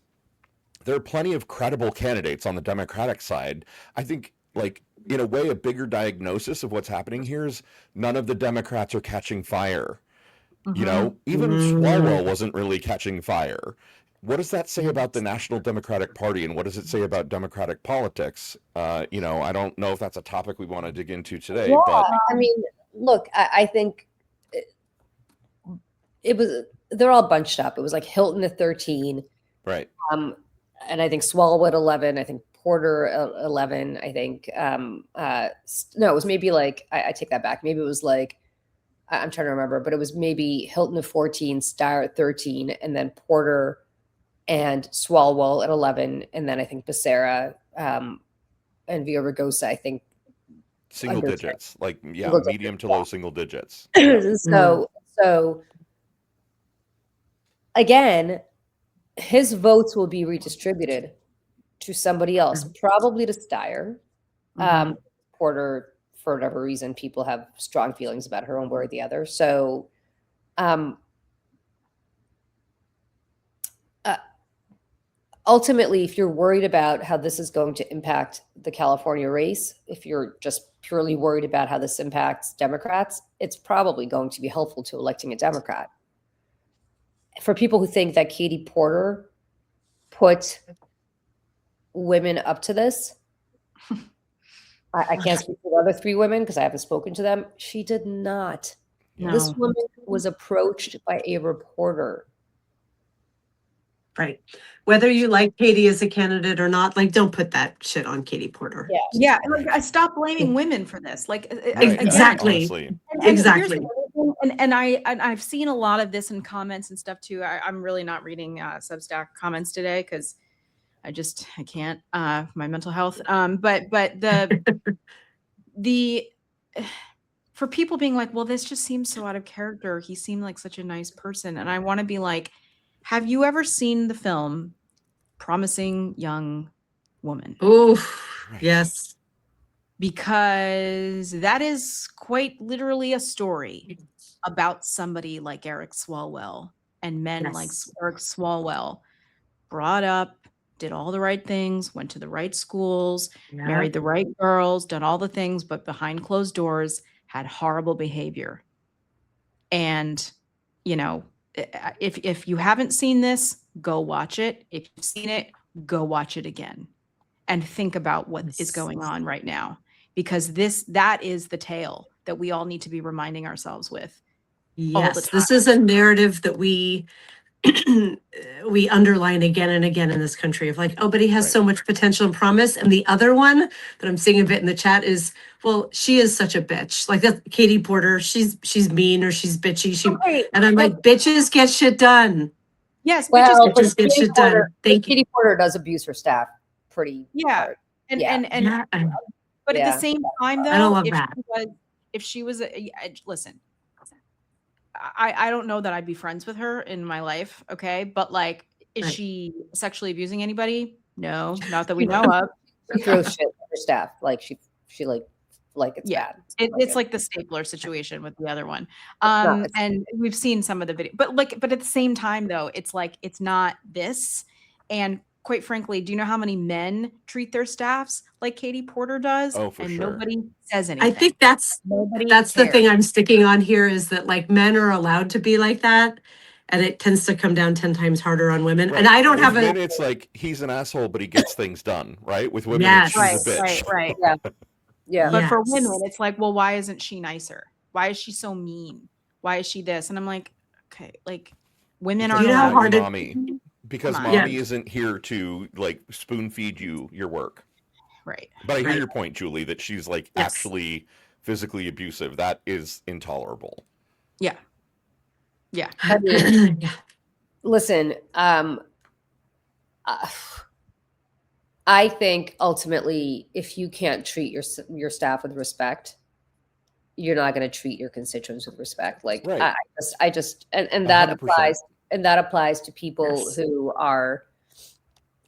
There are plenty of credible candidates on the Democratic side. I think, like, in a way, a bigger diagnosis of what's happening here is none of the Democrats are catching fire. Even Swalwell wasn't really catching fire. What does that say about the National Democratic Party, and what does it say about Democratic politics? I don't know if that's a topic we want to dig into today. Yeah, but I mean, look, I think they're all bunched up. It was like Hilton at 13. Right. And I think Swalwell at 11. I think Porter at 11. I think, no, it was maybe like, I take that back. Maybe it was like, I'm trying to remember, but it was maybe Hilton at 14, Steyer at 13, and then Porter and Swalwell at 11. And then I think Becerra and Villaraigosa, I think. Single digits, like, medium to low single digits. So again, his votes will be redistributed to somebody else, probably to Steyer. Porter, for whatever reason, people have strong feelings about her one way or the other. So ultimately, if you're worried about how this is going to impact the California race, if you're just purely worried about how this impacts Democrats, it's probably going to be helpful to electing a Democrat. For people who think that Katie Porter put women up to this, I can't speak for the other three women because I haven't spoken to them. She did not. No. This woman was approached by a reporter. Right. Whether you like Katie as a candidate or not, like, don't put that shit on Katie Porter. Yeah. Like, I stop blaming women for this. Like, exactly. Exactly. And I've seen a lot of this in comments and stuff too. I'm really not reading Substack comments today because I can't, my mental health. But the for people being like, well, this just seems so out of character. He seemed like such a nice person. And I want to be like, have you ever seen the film Promising Young Woman? Oh, yes. Because that is quite literally a story about somebody like Eric Swalwell and men like Eric Swalwell, brought up, did all the right things, went to the right schools, married the right girls, done all the things, but behind closed doors had horrible behavior. And, if you haven't seen this, go watch it. If you've seen it, go watch it again and think about what is going on right now, because that is the tale that we all need to be reminding ourselves with. Yes, this is a narrative that we we underline again and again in this country of like, oh, but he has so much potential and promise. And the other one that I'm seeing a bit in the chat is, well, she is such a bitch. Like that's Katie Porter. She's mean or she's bitchy. And I'm like, bitches get shit done. Yes, well, bitches get shit done. Thank you. Katie Porter does abuse her staff pretty hard. And Yeah. but at the same time though, I don't love that. if she was listen, I don't know that I'd be friends with her in my life, okay? But like, is she sexually abusing anybody? No, not that we know of. She throws shit at her staff, like she like it's bad. It's like the stapler situation with the other one. And we've seen some of the video, but at the same time though, it's like it's not this. And quite frankly, do you know how many men treat their staffs like Katie Porter does? Oh, for sure. Nobody says anything. I think that's the thing I'm sticking on here is that like men are allowed to be like that. And it tends to come down 10 times harder on women. Right. And I don't With have men, it's like he's an asshole, but he gets things done, right? With women, Yes. it's she's a bitch. Right. Yeah. But for women, it's like, well, why isn't she nicer? Why is she so mean? Why is she this? And I'm like, okay, like women are hard mommy. Because mommy isn't here to like spoon feed you your work. Right. But I hear your point, Julie, that she's like actually physically abusive. That is intolerable. Yeah. Yeah. I mean, listen, I think ultimately, if you can't treat your staff with respect, you're not going to treat your constituents with respect. Like I just and that 100%. applies to people who are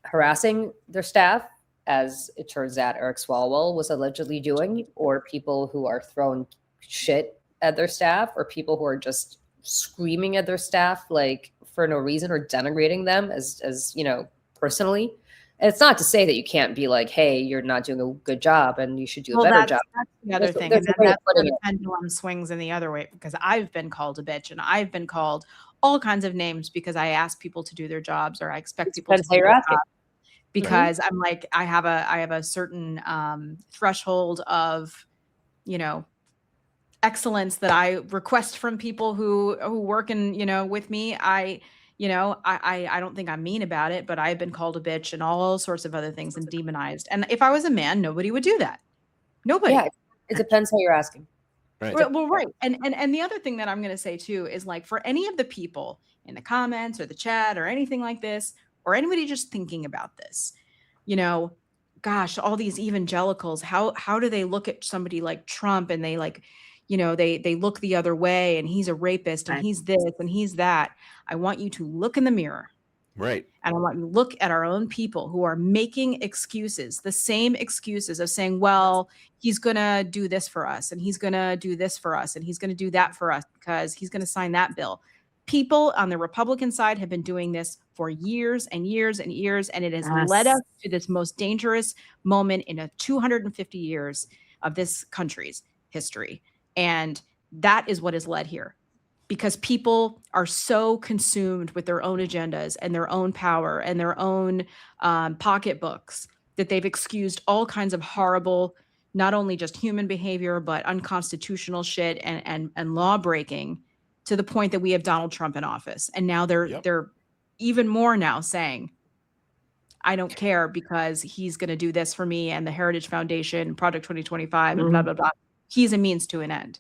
harassing their staff, as it turns out Eric Swalwell was allegedly doing, or people who are throwing shit at their staff, or people who are just screaming at their staff like for no reason or denigrating them as you know, personally. And it's not to say that you can't be like, hey, you're not doing a good job and you should do a better job. That's the other thing. And that's where the pendulum swings in the other way, because I've been called a bitch and I've been called all kinds of names because I ask people to do their jobs, or I expect people to do their jobs. Because I'm like, I have a certain threshold of, you know, excellence that I request from people who work in, you know, with me. I don't think I'm mean about it, but I've been called a bitch and all sorts of other things and demonized. And if I was a man, nobody would do that. Nobody. Yeah, it depends how you're asking. Right. Well, right. And the other thing that I'm going to say too is like, for any of the people in the comments or the chat or anything like this, or anybody just thinking about this, you know, gosh, all these evangelicals, how do they look at somebody like Trump and they like, you know, they look the other way and he's a rapist and he's this and he's that. I want you to look in the mirror. Right. And I want you to look at our own people who are making excuses, the same excuses of saying, well, he's going to do this for us and he's going to do this for us and he's going to do that for us because he's going to sign that bill. People on the Republican side have been doing this for years and years and years, and it has led us to this most dangerous moment in 250 years of this country's history. And that is what has led here, because people are so consumed with their own agendas and their own power and their own pocketbooks that they've excused all kinds of horrible, not only just human behavior, but unconstitutional shit and law breaking, to the point that we have Donald Trump in office. And now they're even more now saying, I don't care because he's going to do this for me and the Heritage Foundation, Project 2025, and blah, blah, blah. He's a means to an end.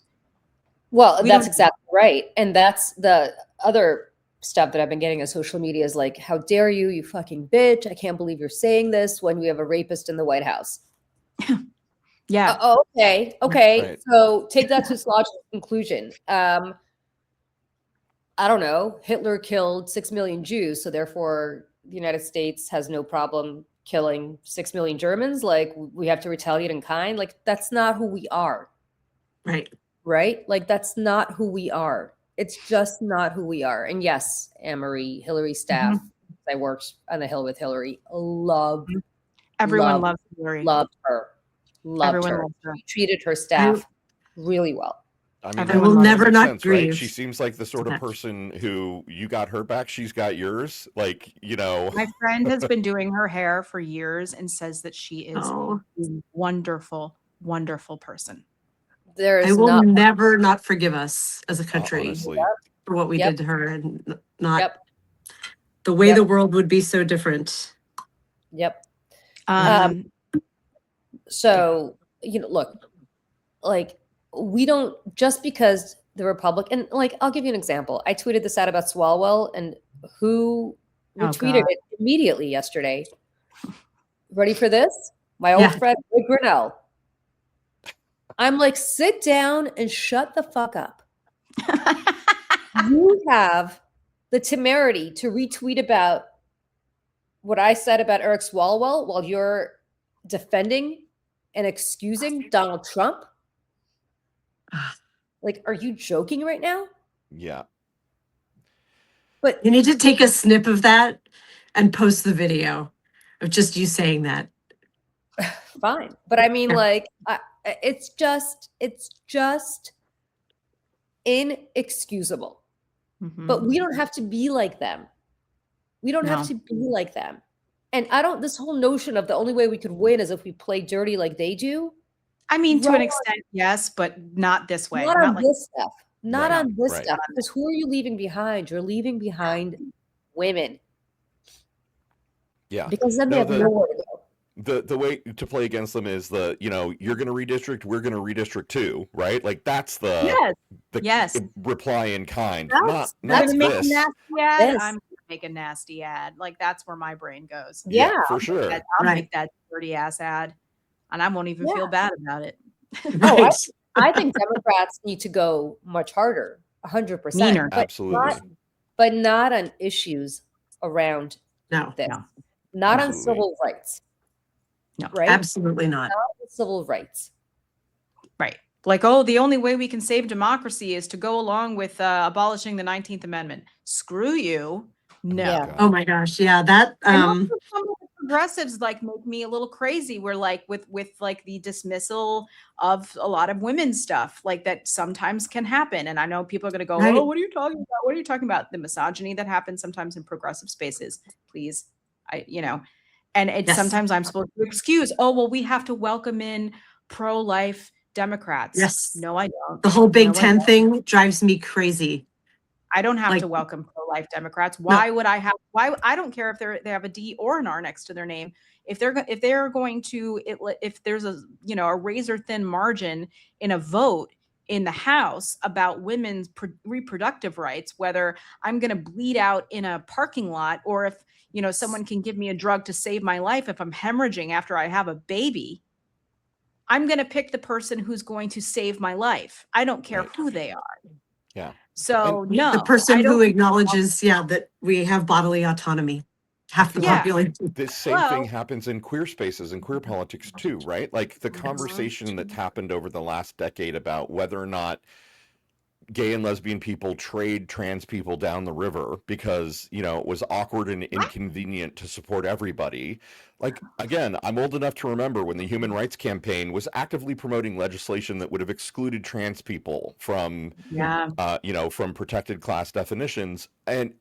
Well, that's exactly right. And that's the other stuff that I've been getting on social media is like, how dare you, you fucking bitch. I can't believe you're saying this when we have a rapist in the White House. Yeah. Okay. Right. So take that to its logical conclusion. I don't know. Hitler killed 6 million Jews. So therefore the United States has no problem killing 6 million Germans. Like we have to retaliate in kind. Like that's not who we are. Right? Like that's not who we are. It's just not who we are. And yes, Anne-Marie, Hillary's staff, I worked on the Hill with Hillary, everyone loves Hillary. Loved her. Loved her. She treated her staff really well. I mean, I will never not sense, grieve. right? She seems like the sort of person who you got her back, she's got yours. Like, you know. My friend has been doing her hair for years and says that she is a wonderful, wonderful person. There I is will not. never not forgive us as a country Honestly. for what we Yep. did to her, and not Yep. the way Yep. the world would be so different. Yep. Um, So, look, like, we don't, just because the Republican, like, I'll give you an example. I tweeted this out about Swalwell, and who retweeted God. it immediately yesterday? Ready for this? My old friend, Rick Grinnell. I'm like, sit down and shut the fuck up. You have the temerity to retweet about what I said about Eric Swalwell while you're defending and excusing Donald Trump? Like, are you joking right now? Yeah. But You need to take a snip of that and post the video of just you saying that. fine. But I mean, like, it's just inexcusable. But we don't have to be like them. We don't have to be like them. And this whole notion of the only way we could win is if we play dirty like they do. I mean, to an extent, yes, but not this way. Not on like this stuff. Not Right, on this right. stuff. Because who are you leaving behind? You're leaving behind women. Yeah. Because then they have nowhere to go. The way to play against them is you're going to redistrict, we're going to redistrict too, right? Like that's the reply in kind. Not that's this. make a nasty ad. I'm gonna make a nasty ad. Like that's where my brain goes. Yeah, for sure. I'll make that dirty ass ad, and I won't even feel bad about it. Oh, I think Democrats need to go much harder, 100%. Meaner. Absolutely. But not on issues around this. Not on civil rights. No, right? Absolutely not. Not on civil rights. Right. Like, oh, the only way we can save democracy is to go along with abolishing the 19th Amendment. Screw you. No. Yeah. Oh my gosh. Yeah. That And also some of the progressives like make me a little crazy. We're like with like the dismissal of a lot of women's stuff, like that sometimes can happen. And I know people are gonna go, Right. oh, what are you talking about? What are you talking about? The misogyny that happens sometimes in progressive spaces, please. And it's sometimes I'm supposed to excuse, oh, well, we have to welcome in pro-life Democrats. Yes. No, I don't. the whole Big No, I Ten don't. thing drives me crazy. I don't have Like- to welcome pro-life Democrats. Why would I have? Why? I don't care if they have a D or an R next to their name. If they're going to, if there's a razor thin margin in a vote in the House about women's reproductive rights, whether I'm going to bleed out in a parking lot or if someone can give me a drug to save my life if I'm hemorrhaging after I have a baby, I'm going to pick the person who's going to save my life. I don't care who they are. Yeah. So And no, The person I who don't- acknowledges, that we have bodily autonomy. Half the Yeah. population. This same thing happens in queer spaces and queer politics too, right? Like the conversation that's happened over the last decade about whether or not gay and lesbian people trade trans people down the river because, it was awkward and inconvenient to support everybody. Like, again, I'm old enough to remember when the Human Rights Campaign was actively promoting legislation that would have excluded trans people from, from protected class definitions. And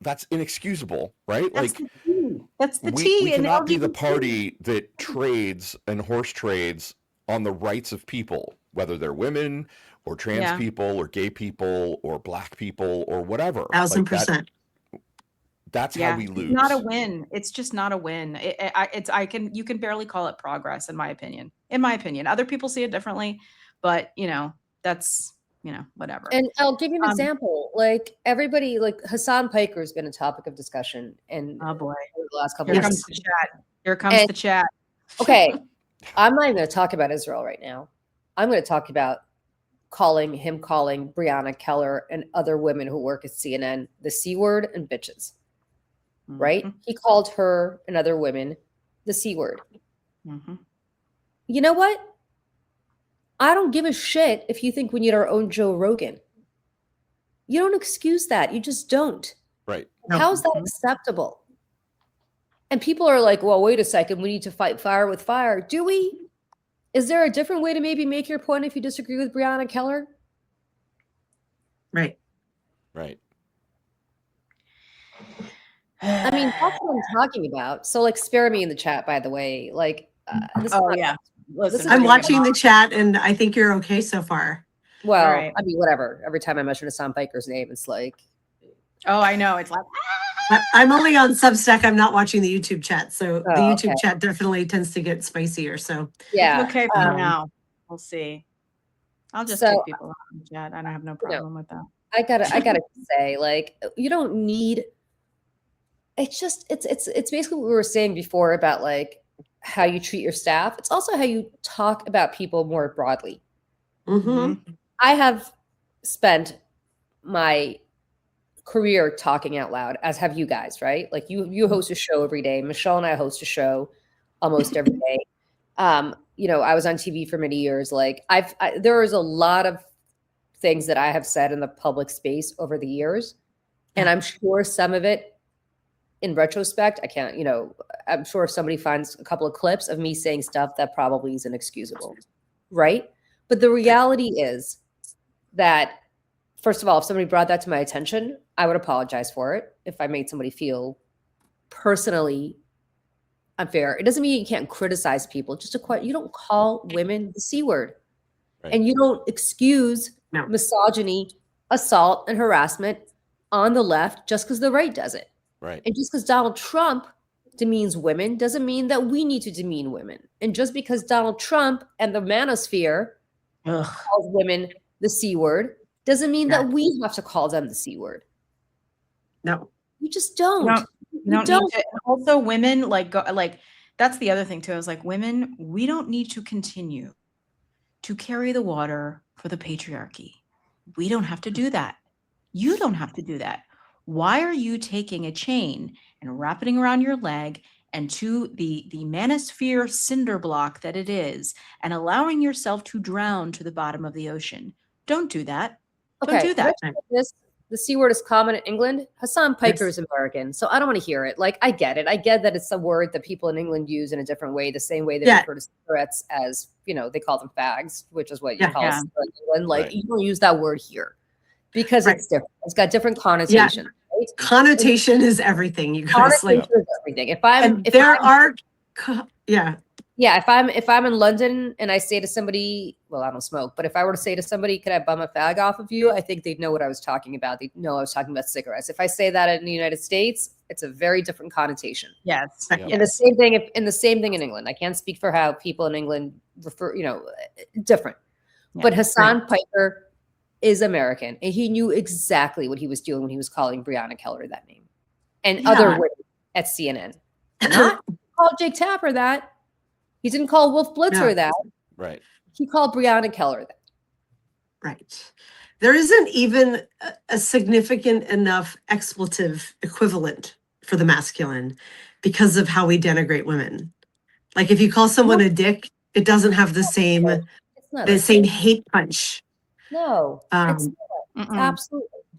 that's inexcusable, right? That's like, the T. That's the we T. in cannot be the LGBT. party that trades and horse trades on the rights of people, whether they're women or trans people or gay people or black people or whatever. 1000%. That's how we lose. It's not a win. It's just not a win. You can barely call it progress, in my opinion. Other people see it differently, but that's whatever. And I'll give you an example. Like everybody, like Hassan Piker has been a topic of discussion in Oh boy, the last couple here of comes years. the chat. Here comes the chat. Okay, I'm not even going to talk about Israel right now. I'm going to talk about calling Breonna Keller and other women who work at CNN the C word and bitches. Right? He called her and other women the C word. Mm-hmm. You know what? I don't give a shit if you think we need our own Joe Rogan. You don't excuse that. You just don't. Right. How is that acceptable? And people are like, well, wait a second. We need to fight fire with fire. Do we? Is there a different way to maybe make your point if you disagree with Breonna Keller? Right. Right. I mean, that's what I'm talking about. So, like, spare me in the chat, by the way. Like, this is not Listen, I'm we're watching getting the chat, and I think you're okay so far. Well, right. I mean, whatever. Every time I mention a Sam Piker's name, it's like, Oh, I know. It's like, I'm only on Substack. I'm not watching the YouTube chat, so the oh, YouTube okay. chat definitely tends to get spicier. So Yeah. it's okay for now. We'll see. I'll just So, kick people out in the chat. I don't have no problem with that. I gotta say, like, you don't need. It's just it's basically what we were saying before about like how you treat your staff. It's also how you talk about people more broadly. I have spent my career talking out loud, as have you guys, right? Like you host a show every day. Michelle and I host a show almost every day. You know, I was on TV for many years. Like there is a lot of things that I have said in the public space over the years. And I'm sure some of it in retrospect, I can't, you know, I'm sure if somebody finds a couple of clips of me saying stuff that probably is inexcusable, right? But the reality is that, first of all, if somebody brought that to my attention, I would apologize for it if I made somebody feel personally unfair. It doesn't mean you can't criticize people. Just you don't call women the C word. Right. And you don't excuse misogyny, assault, and harassment on the left just because the right does it. Right. And just because Donald Trump demeans women doesn't mean that we need to demean women. And just because Donald Trump and the manosphere calls women the C word doesn't mean that we have to call them the C word. No. You just don't. You don't need to. Also, women like that's the other thing too. I was like, women, we don't need to continue to carry the water for the patriarchy. We don't have to do that. You don't have to do that. Why are you taking a chain and wrapping it around your leg and to the manosphere cinder block that it is and allowing yourself to drown to the bottom of the ocean? Don't do that. Don't do that. The C word is common in England. Hassan Piker is American, so I don't want to hear it. Like, I get it. I get that it's a word that people in England use in a different way, the same way they refer to cigarettes as, you know, they call them fags, which is what you call us in England. Like, you don't use that word here because it's different. It's got different connotations. Right? Connotation is everything, you guys. Connotation is everything. If I'm in London and I say to somebody, well, I don't smoke, but if I were to say to somebody, could I bum a fag off of you? I think they'd know what I was talking about. They'd know I was talking about cigarettes. If I say that in the United States, it's a very different connotation. Yes. And the same thing in England. I can't speak for how people in England refer, you know, different. Yeah. But Hassan Piker is American, and he knew exactly what he was doing when he was calling Breonna Keller that name and other women at CNN. Not called Jake Tapper that. He didn't call Wolf Blitzer that. Right. He called Breonna Keller that. Right. There isn't even a significant enough expletive equivalent for the masculine because of how we denigrate women. Like if you call someone a dick, it doesn't have the same hate punch. No.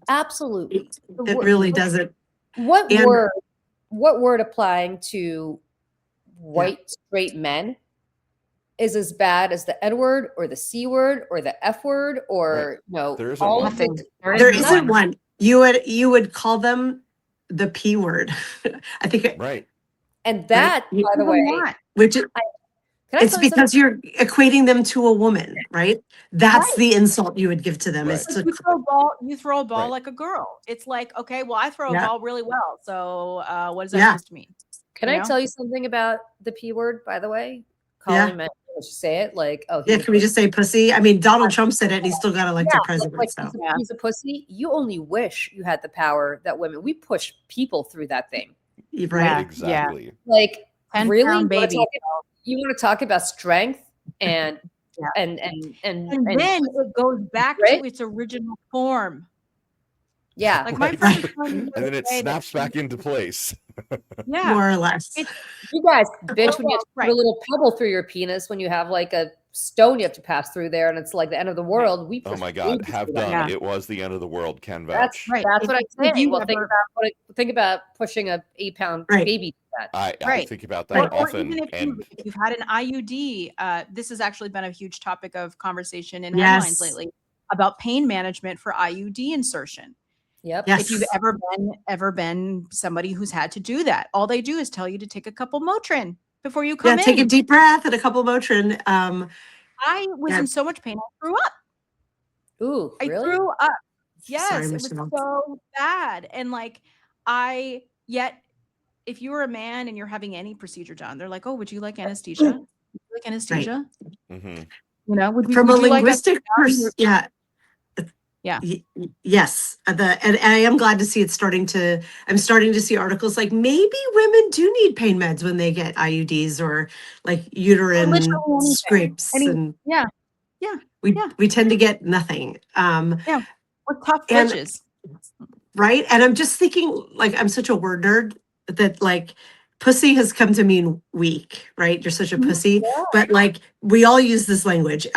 Absolutely. It really doesn't. What word applying to white straight men is as bad as the N word or the C word or the F word or no? There isn't all one. of it. There isn't one. You would call them the P word. I think. Right. And that, by the way, which is. It's because you're equating them to a woman, right? That's the insult you would give to them. Is to you throw a ball like a girl. It's like, okay, well, I throw a ball really well. So what does that supposed to mean? Can I tell you something about the P word, by the way? Calling men, let's just say it like, oh, can we just say pussy? I mean, Donald Trump said it and he still got elected president. Like, so he's a pussy. You only wish you had the power that we push people through that thing. Right. Yeah, exactly. Like, 10 really? Baby. You want to talk about strength and and then it goes back to its original form. Yeah. Like my friend and then it snaps back into place. More or less. You guys bitch when you have to put a little pebble through your penis when you have like a stone you have to pass through there and it's like the end of the world. Oh my God, have done. Yeah. It was the end of the world, Ken vouch. That's right. That's what I'm saying. Well, think about pushing a 8-pound baby to that. I think about that often. Or even if you've had an IUD, this has actually been a huge topic of conversation in headlines lately about pain management for IUD insertion. Yep. If you've ever been somebody who's had to do that, all they do is tell you to take a couple Motrin. before you come Yeah, take a in. deep breath and a couple Motrin. I was Yeah. in so much pain. I threw up. Ooh, I really? threw up. Sorry, Yes, it was Michelle. so bad. And like, yet if you were a man and you're having any procedure done, they're like, oh, would you like anesthesia? Would you like anesthesia? Mm-hmm. You know, From a would you like us linguistic yeah. Yeah. Yes, and I am glad to see I'm starting to see articles like maybe women do need pain meds when they get IUDs or like uterine literally anything. scrapes, and Yeah. we tend to get nothing. Yeah. We're tough And bitches. right, and I'm just thinking, like, I'm such a word nerd that like pussy has come to mean weak, right? You're such a pussy, but like we all use this language.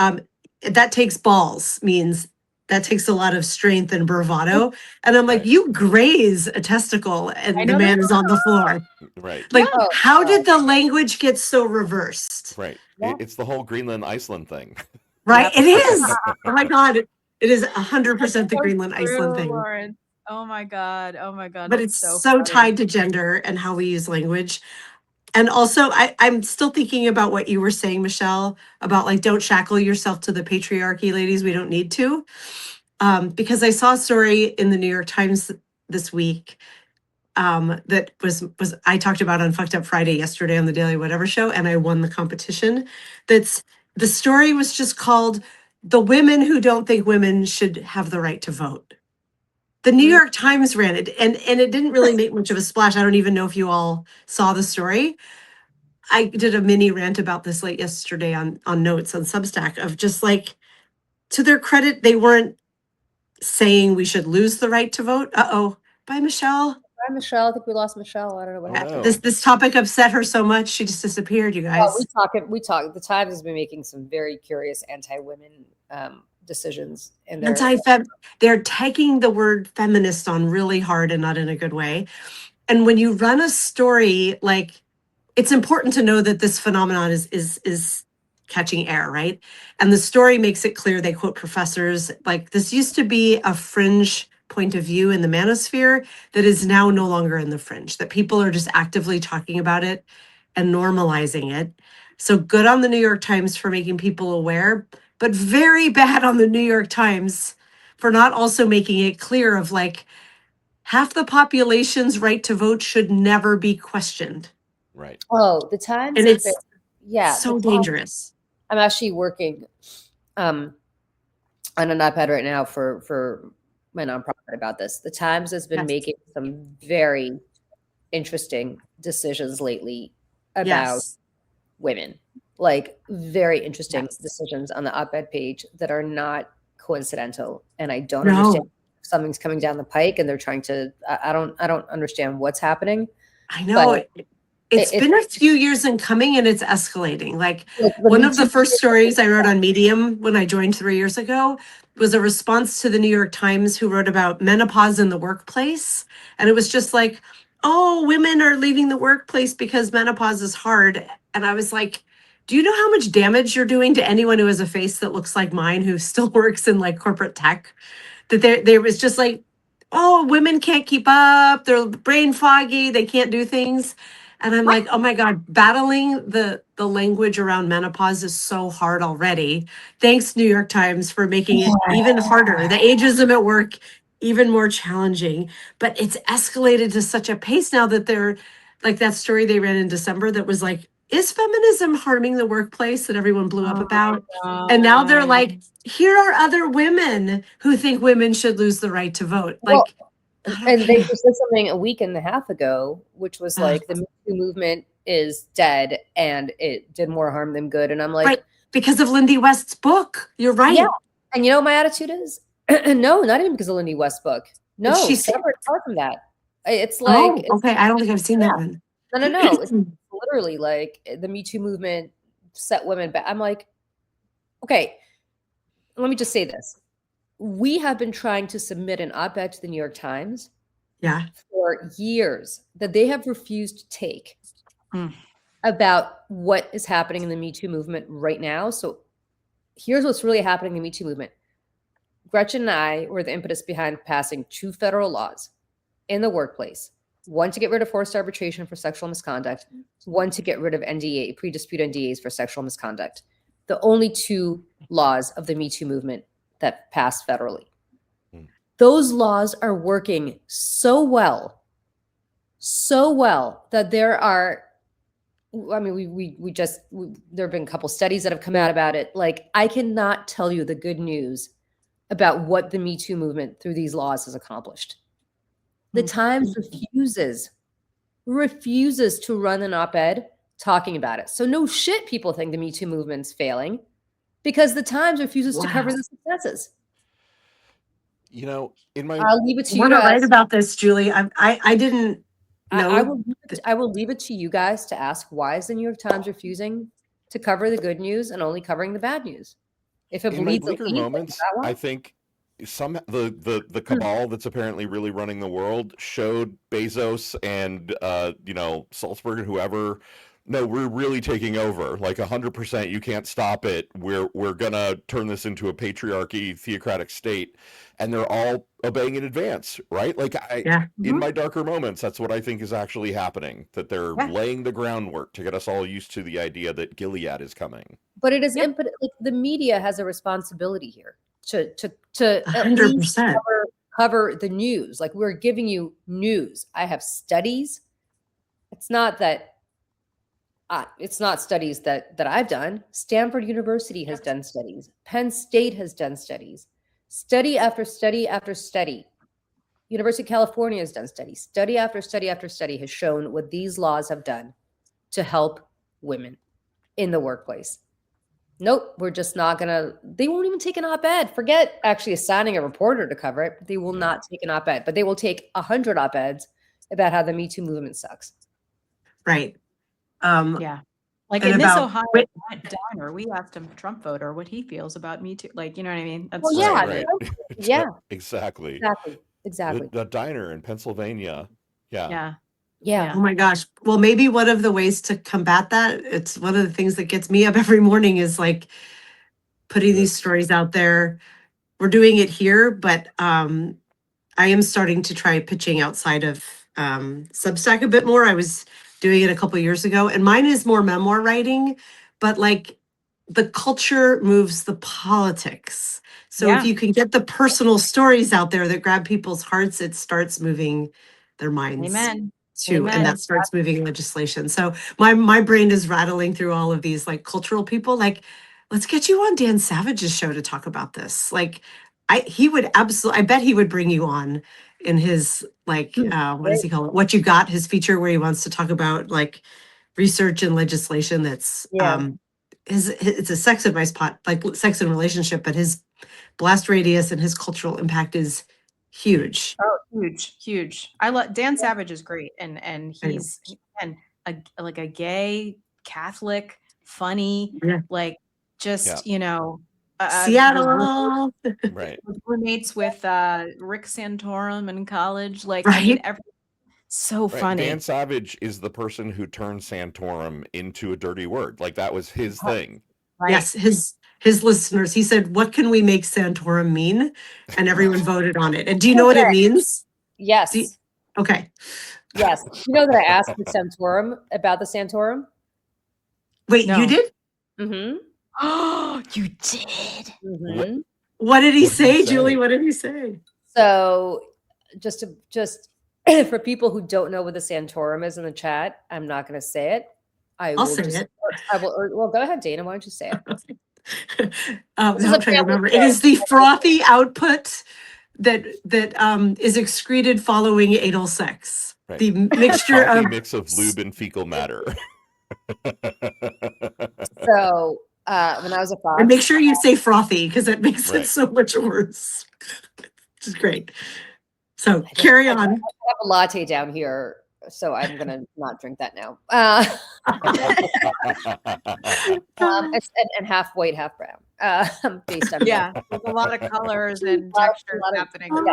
That takes balls means that takes a lot of strength and bravado. And I'm like, Right. you graze a testicle I and know the man they is on the floor. Right. Like, Oh, how did the language get so reversed? Right. Yeah. It's the whole Greenland Iceland thing. Right? Yep. It is. Oh my God. It is 100% the So Greenland Iceland true, thing. Lawrence. Oh my God. Oh my God. But That's it's so so funny. tied to gender and how we use language. And also, I'm still thinking about what you were saying, Michelle, about like, don't shackle yourself to the patriarchy, ladies. We don't need to. Because I saw a story in the New York Times this week that was I talked about on Fucked Up Friday yesterday on the Daily Whatever show, and I won the competition. The story was just called "The Women Who Don't Think Women Should Have the Right to Vote." The New York Times ran it, and it didn't really make much of a splash. I don't even know if you all saw the story. I did a mini rant about this late yesterday on Notes on Substack of just like, to their credit, they weren't saying we should lose the right to vote. Uh-oh. Bye, Michelle. Bye, Michelle. I think we lost Michelle. I don't know what Oh, happened. no. This topic upset her so much she just disappeared, you guys. We talk. The Times has been making some very curious anti-women decisions in their They're taking the word feminist on really hard and not in a good way. And when you run a story, like, it's important to know that this phenomenon is catching air, right? And the story makes it clear. They quote professors, like, this used to be a fringe point of view in the manosphere that is now no longer in the fringe, that people are just actively talking about it and normalizing it. So good on the New York Times for making people aware, but very bad on the New York Times for not also making it clear of like, half the population's right to vote should never be questioned. Right. Oh, the Times. And it's the so Times- dangerous. I'm actually working on an iPad right now for my nonprofit about this. The Times has been Yes. making some very interesting decisions lately about Yes. women, like very interesting Yes. decisions on the op-ed page that are not coincidental. And I don't No. understand if something's coming down the pike and they're trying to, I don't understand what's happening. I know. But It's been a few years in coming and it's escalating. Like, the one Me of the Too first stories I wrote on Medium when I joined 3 years ago was a response to the New York Times, who wrote about menopause in the workplace. And it was just like, oh, women are leaving the workplace because menopause is hard. And I was like, do you know how much damage you're doing to anyone who has a face that looks like mine, who still works in like corporate tech? That there was just like, oh, women can't keep up, they're brain foggy, they can't do things. And I'm like, oh my God, battling the language around menopause is so hard already. Thanks, New York Times, for making it even harder. The ageism at work, even more challenging. But it's escalated to such a pace now that they're like, that story they ran in December that was like, is feminism harming the workplace, that everyone blew up about? And now they're like, here are other women who think women should lose the right to vote. Like, and they just said something a week and a half ago, which was like, the Me Too movement is dead and it did more harm than good. And I'm like, right, because of Lindy West's book. You're right. Yeah. And you know what my attitude is? No, not even because of Lindy West's book. No, she's separate apart from that. It's like, okay. I don't think I've seen that one. No. It's literally like the Me Too movement set women back. I'm like, okay, let me just say this. We have been trying to submit an op-ed to the New York Times for years that they have refused to take about what is happening in the Me Too movement right now. So here's what's really happening in the Me Too movement. Gretchen and I were the impetus behind passing 2 federal laws in the workplace one to get rid of forced arbitration for sexual misconduct, one to get rid of NDA, pre-dispute NDAs for sexual misconduct. The only two laws of the Me Too movement that passed federally. Those laws are working so well that there are, I mean, there have been a couple studies that have come out about it. Like, I cannot tell you the good news about what the Me Too movement through these laws has accomplished. The Times refuses to run an op-ed talking about it. So no shit, people think the Me Too movement's failing because the Times refuses to cover the successes. You know, in my, I'll leave it to you Want to write guys. about this, Julie? I didn't know. I will leave it to you guys to ask, why is the New York Times refusing to cover the good news and only covering the bad news? If it in my bleeds bleaker moments, I think the cabal that's apparently really running the world showed Bezos and Salzberg and whoever, no, we're really taking over, like 100%. You can't stop it. We're gonna turn this into a patriarchy, theocratic state, and they're all obeying in advance, right? Like in my darker moments, that's what I think is actually happening. That they're laying the groundwork to get us all used to the idea that Gilead is coming. But it is like the media has a responsibility here to at 100%. least cover the news. Like, we're giving you news. I have studies. It's not studies that I've done. Stanford University has done studies. Penn State has done studies. Study after study after study. University of California has done studies. Study after study after study has shown what these laws have done to help women in the workplace. Nope, we're just not gonna, they won't even take an op-ed. Forget actually assigning a reporter to cover it. They will not take an op-ed, but they will take 100 op-eds about how the Me Too movement sucks. Right. Like in this Ohio diner, we asked him, Trump voter, what he feels about Me Too. Like, you know what I mean? That's right. Yeah. Exactly. Exactly. The diner in Pennsylvania. Yeah. Oh my gosh. Well, maybe one of the ways to combat that, it's one of the things that gets me up every morning is like putting these stories out there. We're doing it here, but I am starting to try pitching outside of Substack a bit more. I was doing it a couple of years ago, and mine is more memoir writing, but like the culture moves the politics. So if you can get the personal stories out there that grab people's hearts, it starts moving their minds. Amen. Too, and that starts moving legislation. So my brain is rattling through all of these like cultural people. Like, let's get you on Dan Savage's show to talk about this. Like, he would absolutely. I bet he would bring you on in his like what does he call it? What You Got? His feature where he wants to talk about like research and legislation. That's it's a sex advice like sex and relationship, but his blast radius and his cultural impact is huge. Oh, huge. I love Dan Savage is great, and he's like a gay Catholic, funny, like just Seattle, right? Roommates with Rick Santorum in college, like I mean, so funny. Dan Savage is the person who turned Santorum into a dirty word. Like that was his thing. Right. Yes, his listeners. He said, "What can we make Santorum mean?" And everyone voted on it. And do you know what it means? Yes. Okay. Yes. You know that I asked the Santorum about the Santorum? Wait, you did? Mm-hmm. Oh, you did. Mm-hmm. What did he say, Julie? What did he say? So just for people who don't know what the Santorum is in the chat, I'm not going to say it. I'll say it. I will. Well, go ahead, Dana. Why don't you say it? I'm trying to remember. It is the frothy output that is excreted following anal sex. Right. The mixture of mix of lube and fecal matter. So when I was a fox, and make sure you say frothy because that makes it so much worse. Which is great. So carry on. I have a latte down here, so I'm gonna not drink that now. And half white, half brown. Based on there's a lot of colors and textures happening. So a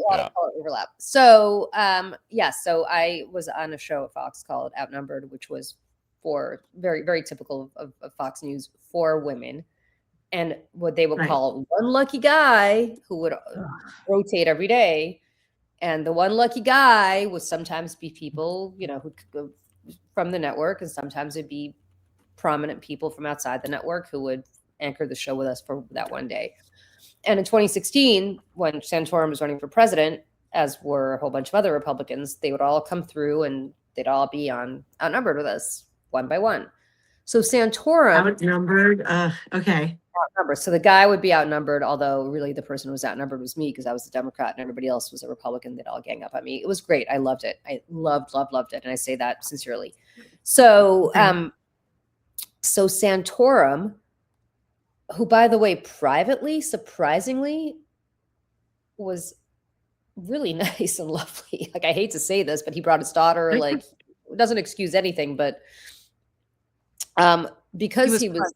lot of color overlap. So so I was on a show at Fox called Outnumbered, which was for very, very typical of Fox News for women, and what they would call one lucky guy who would rotate every day. And the one lucky guy would sometimes be people, you know, who could go from the network, and sometimes it'd be prominent people from outside the network who would anchor the show with us for that one day. And in 2016, when Santorum was running for president, as were a whole bunch of other Republicans, they would all come through and they'd all be outnumbered with us one by one. So Santorum Outnumbered. Okay. outnumbered. So the guy would be outnumbered, although really the person who was outnumbered was me because I was a Democrat and everybody else was a Republican. They'd all gang up on me. It was great. I loved it. I loved it. And I say that sincerely. So, so Santorum, who, by the way, privately, surprisingly, was really nice and lovely. Like, I hate to say this, but he brought his daughter. Like, it doesn't excuse anything, but because he was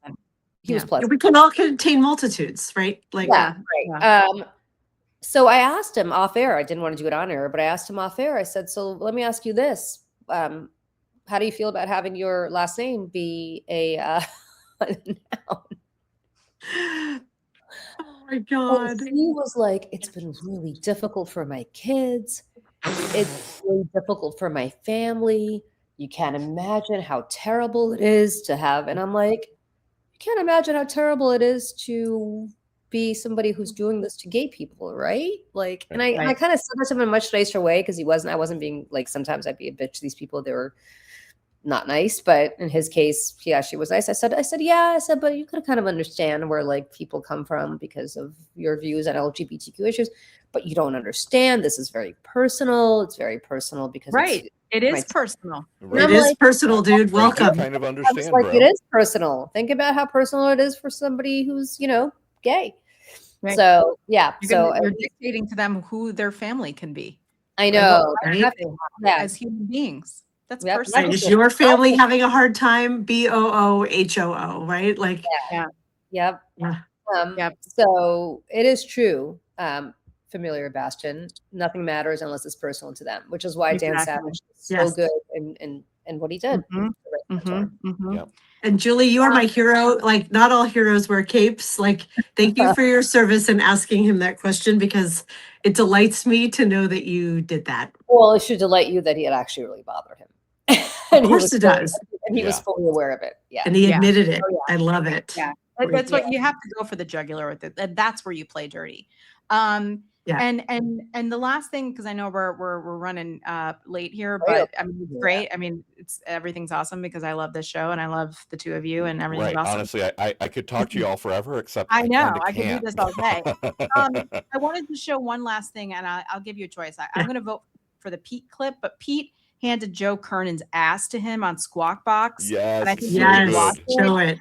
pleasant. We can all contain multitudes, right? Like, yeah, right. So I asked him off air. I didn't want to do it on air, but I asked him off air. I said, "So let me ask you this: how do you feel about having your last name be a noun?" Oh my God. And he was like, "It's been really difficult for my kids. It's really difficult for my family. You can't imagine how terrible it is to have." And I'm like, "You can't imagine how terrible it is to be somebody who's doing this to gay people, right?" Like, and I kind of said this in a much nicer way because I wasn't being like, sometimes I'd be a bitch to these people. They were not nice, but in his case, he actually was nice. I said, yeah, but you could kind of understand where like people come from because of your views on LGBTQ issues, but you don't understand. This is very personal. It's very personal because it is personal. It is personal, dude. Welcome. Kind of understand, like, bro. it is personal. Think about how personal it is for somebody who's, you know, gay. Right. So yeah, you're dictating to them who their family can be. I know, as human beings. That's personal. Is your family having a hard time? BOOHOO, right? Like, Yep. So it is true. Familiar Bastion. Nothing matters unless it's personal to them, which is why Dan Savage is so good in what he did. And Julie, you are my hero. Like, not all heroes wear capes. Like, thank you for your service and asking him that question, because it delights me to know that you did that. Well, it should delight you that he had actually really bothered him. Of course it does. And he was fully aware of it. Yeah. And he admitted it. I love it. Yeah. That's what you have to go for the jugular with it. And that's where you play dirty. And the last thing, because I know we're running late here, but I mean, it's great. I mean, everything's awesome because I love this show and I love the two of you and everything's awesome. Honestly, I could talk to you all forever, except I know I can't. could do this all day. I wanted to show one last thing, and I'll give you a choice. I'm going to vote for the Pete clip, but Pete handed Joe Kernan's ass to him on Squawk Box. Yes, and I think show it.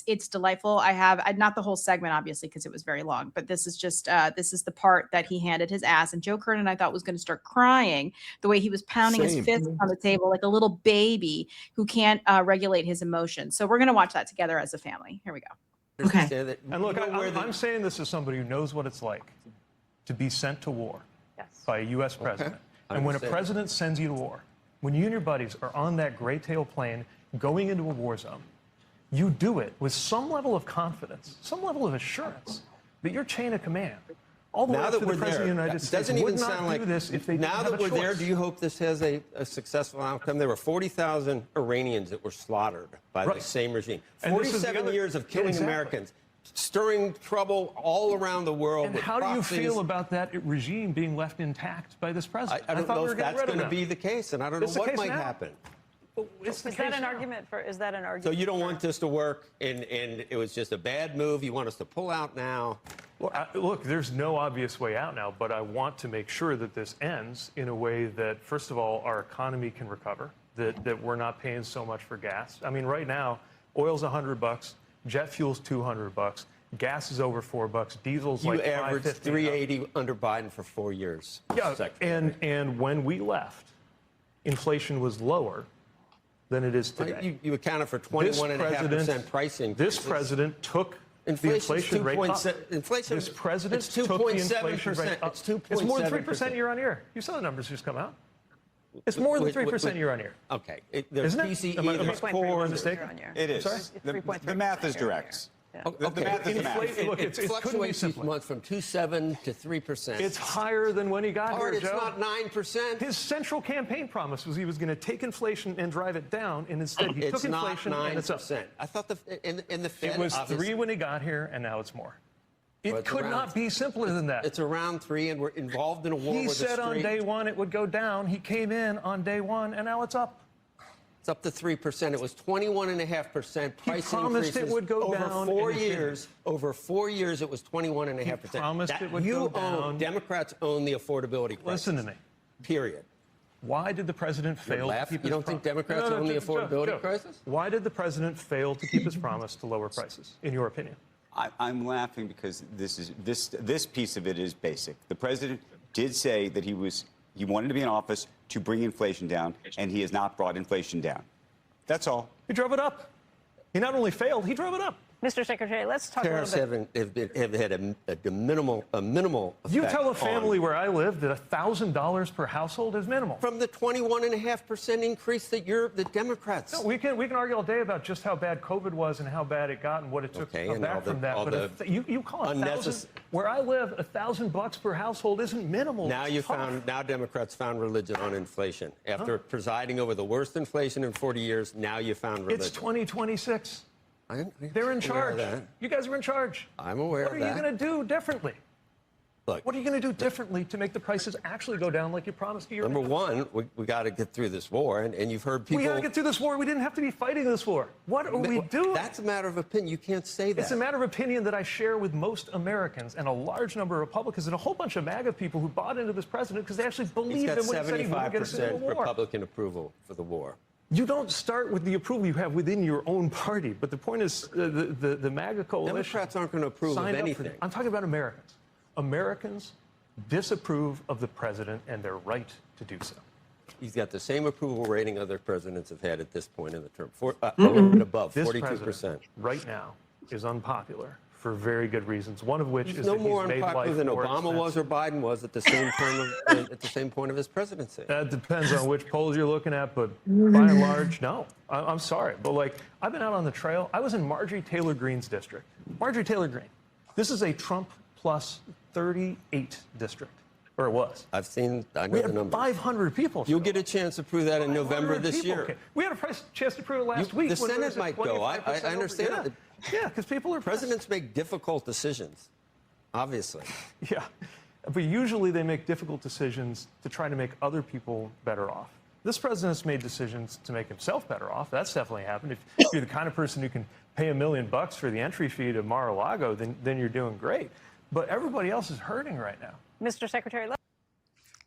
It's delightful. I have not the whole segment, obviously, because it was very long, but this is just this is the part that he handed his ass, and Joe Kernan, I thought, was going to start crying the way he was pounding his fist on the table like a little baby who can't regulate his emotions. So we're going to watch that together as a family. Here we go. Okay. And look, I'm saying this as somebody who knows what it's like to be sent to war by a U.S. president. And when a president sends you to war, when you and your buddies are on that gray tail plane going into a war zone, you do it with some level of confidence, some level of assurance that your chain of command, all the way up to the President of the United States, doesn't even would sound not like do this if they didn't now have that a we're there. choice. Do you hope this has a successful outcome? There were 40,000 Iranians that were slaughtered by the same regime. And this is the 47 other- years of killing Americans, stirring trouble all around the world. And with how do you proxies. feel about that regime being left intact by this president? I don't thought know we were if getting that's rid of going to them. be the case, and I don't know It's the what case might now. happen. Is that an argument for? Is that an argument? So you don't want this to work, and it was just a bad move. You want us to pull out now? Well, look, there's no obvious way out now, but I want to make sure that this ends in a way that, first of all, our economy can recover, that we're not paying so much for gas. I mean, right now, oil's $100, jet fuel's $200, gas is over $4, diesel's like $5.50. You averaged 380 under Biden for 4 years. Yeah, and when we left, inflation was lower than it is today. You accounted for 21.5% price increase. This president took the inflation rate up. This president took the inflation rate up. It's more than 3% year on year. You saw the numbers just come out. It's more than 3% year on year. Okay. There's Isn't it? PCE, Am I there's core. mistaken? It is. Sorry? The math is direct. Okay. math is the math. Look, it it couldn't be fluctuates each simpler. month from 2.7 to 3%. It's higher than when he got here, it's Joe. not 9%. His central campaign promise was he was going to take inflation and drive it down, and instead he took inflation and it's up. I thought the Fed It was 3 when he got here, and now it's more. It could not be simpler than that. It's around 3, and we're involved in a war. He said on day 1 it would go down. He came in on day 1, and now it's up. It's up to 3%. It was 21.5% price promised increases it would go over down, 4 and it years. Over 4 years, it was 21.5%. He promised it would go down. Democrats own the affordability crisis. Listen to me. Period. Why did the president fail to keep his You don't think Democrats own the affordability crisis? Why did the president fail to keep his promise to lower prices, in your opinion? I'm laughing because this piece of it is basic. The president did say that he wanted to be in office to bring inflation down, and he has not brought inflation down. That's all. He drove it up. He not only failed, he drove it up. Mr. Secretary, let's talk Tariffs a little bit. have had a minimal effect. You tell a family where I live that $1,000 per household is minimal. From the 21.5% increase that the Democrats. No, we can argue all day about just how bad COVID was and how bad it got and what it took to come back from that. But you call it $1,000. Where I live, $1,000 per household isn't minimal. Now Democrats found religion on inflation. After presiding over the worst inflation in 40 years, now you found religion. It's 2026. They're in charge. You guys are in charge. I'm aware of that. What are you going to do differently? Look, what are you going to do differently to make the prices actually go down like you promised a year ago? Number one, we got to get through this war, and you've heard people. We got to get through this war. We didn't have to be fighting this war. What are we doing? That's a matter of opinion. You can't say that. It's a matter of opinion that I share with most Americans and a large number of Republicans and a whole bunch of MAGA people who bought into this president because they actually believed in what he said he would get us into the war. 75% Republican approval for the war. You don't start with the approval you have within your own party. But the point is, the MAGA coalition. Democrats aren't going to approve of anything. I'm talking about Americans. Americans disapprove of the president, and they're right to do so. He's got the same approval rating other presidents have had at this point in the term, a little bit above, 42%. This president right now is unpopular for very good reasons. One of which He's is no that more he's made unpopular life than more Obama expensive. was or Biden was at the same time at the same point of his presidency. That depends on which polls you're looking at, but by and large, no. I'm sorry, but like I've been out on the trail. I was in Marjorie Taylor Greene's district. Marjorie Taylor Greene. This is a Trump plus 38 district, or it was. I know we the had numbers. 500 people. You'll get a chance to prove that in November this year. Okay. We had a chance to prove it last week. The Senate might go. I understand that. Yeah, because people are presidents make difficult decisions, obviously. Yeah, but usually they make difficult decisions to try to make other people better off. This president's made decisions to make himself better off. That's definitely happened. If you're the kind of person who can pay $1 million for the entry fee to Mar-a-Lago, then you're doing great. But everybody else is hurting right now. Mr. Secretary,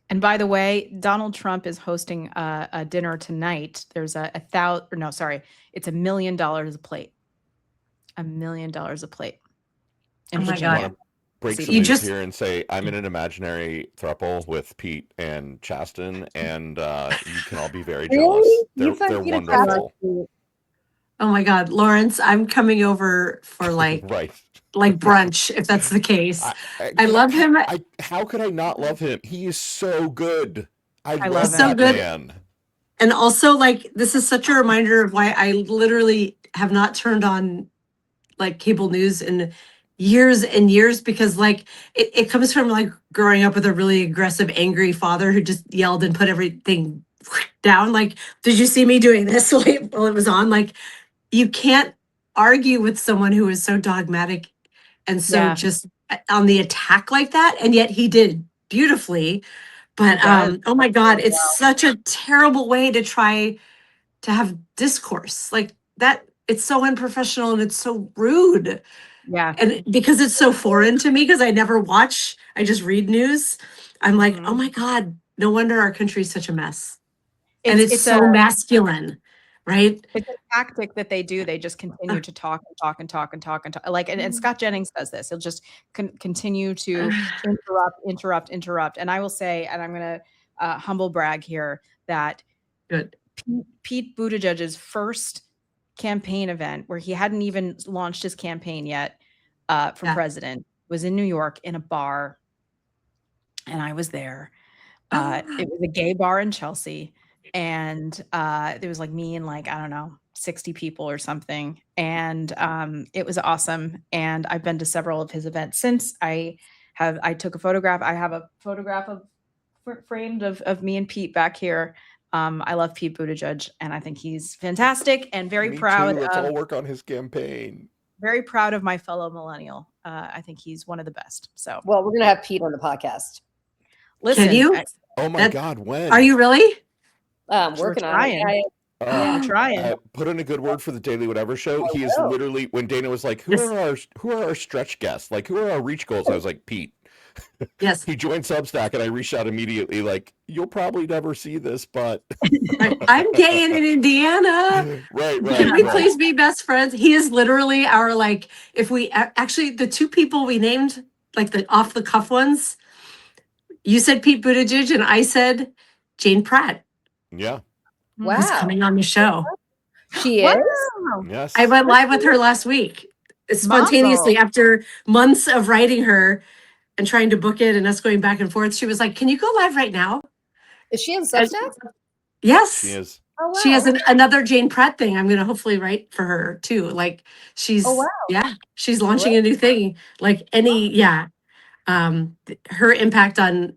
And by the way, Donald Trump is hosting a dinner tonight. There's it's $1 million a plate. $1 million a plate. Oh my God. Break some You news just- here and say I'm in an imaginary throuple with Pete and Chasten, and you can all be very jealous. They're wonderful. Oh my God, Lawrence, I'm coming over for like Right. like brunch, if that's the case. I love him. How could I not love him? He is so good. I love love him. that So good. man. And also, like, this is such a reminder of why I literally have not turned on like cable news in years and years, because like it comes from like growing up with a really aggressive, angry father who just yelled and put everything down. Like, did you see me doing this while it was on? Like, you can't argue with someone who is so dogmatic and so just on the attack like that. And yet he did beautifully. But oh my God, it's such a terrible way to try to have discourse like that. It's so unprofessional and it's so rude. Yeah. And because it's so foreign to me, because I never watch, I just read news. I'm like, oh my God, no wonder our country's such a mess. And it's so masculine, right? It's a tactic that they do. They just continue to talk and talk and talk and talk and talk. Like, and Scott Jennings does this. He'll just continue to interrupt. And I will say, and I'm going to humble brag here, that Pete Buttigieg's first campaign event, where he hadn't even launched his campaign yet for president, was in New York in a bar. And I was there. It was a gay bar in Chelsea. And there was like me and like, I don't know, 60 people or something. And it was awesome. And I've been to several of his events since. I took a photograph. I have a photograph framed of me and Pete back here. I love Pete Buttigieg, and I think he's fantastic and very Me proud. too. Let's all work on his campaign. Very proud of my fellow millennial. I think he's one of the best. So, well, we're gonna have Pete on the podcast. Listen, Can you? Oh my God, when? Are you really? Working on it. I'm trying. Put in a good word for the Daily Whatever show. He is literally, when Dana was like, who are our stretch guests? Like, who are our reach goals? I was like, Pete. Yes. He joined Substack, and I reached out immediately like, you'll probably never see this, but I'm gay and in Indiana. Right. Can we please be best friends? He is literally our, like, if we actually, the two people we named, like the off the cuff ones, you said Pete Buttigieg and I said Jane Pratt. Yeah. Wow. Who's coming on the show. She is? Yes. I went live with her last week, spontaneously, after months of writing her and trying to book it and us going back and forth. She was like, can you go live right now? Is she in Substack? Yes. She is. Oh, wow. She has another Jane Pratt thing. I'm going to hopefully write for her too. Like she's, she's launching a new thing. Like her impact on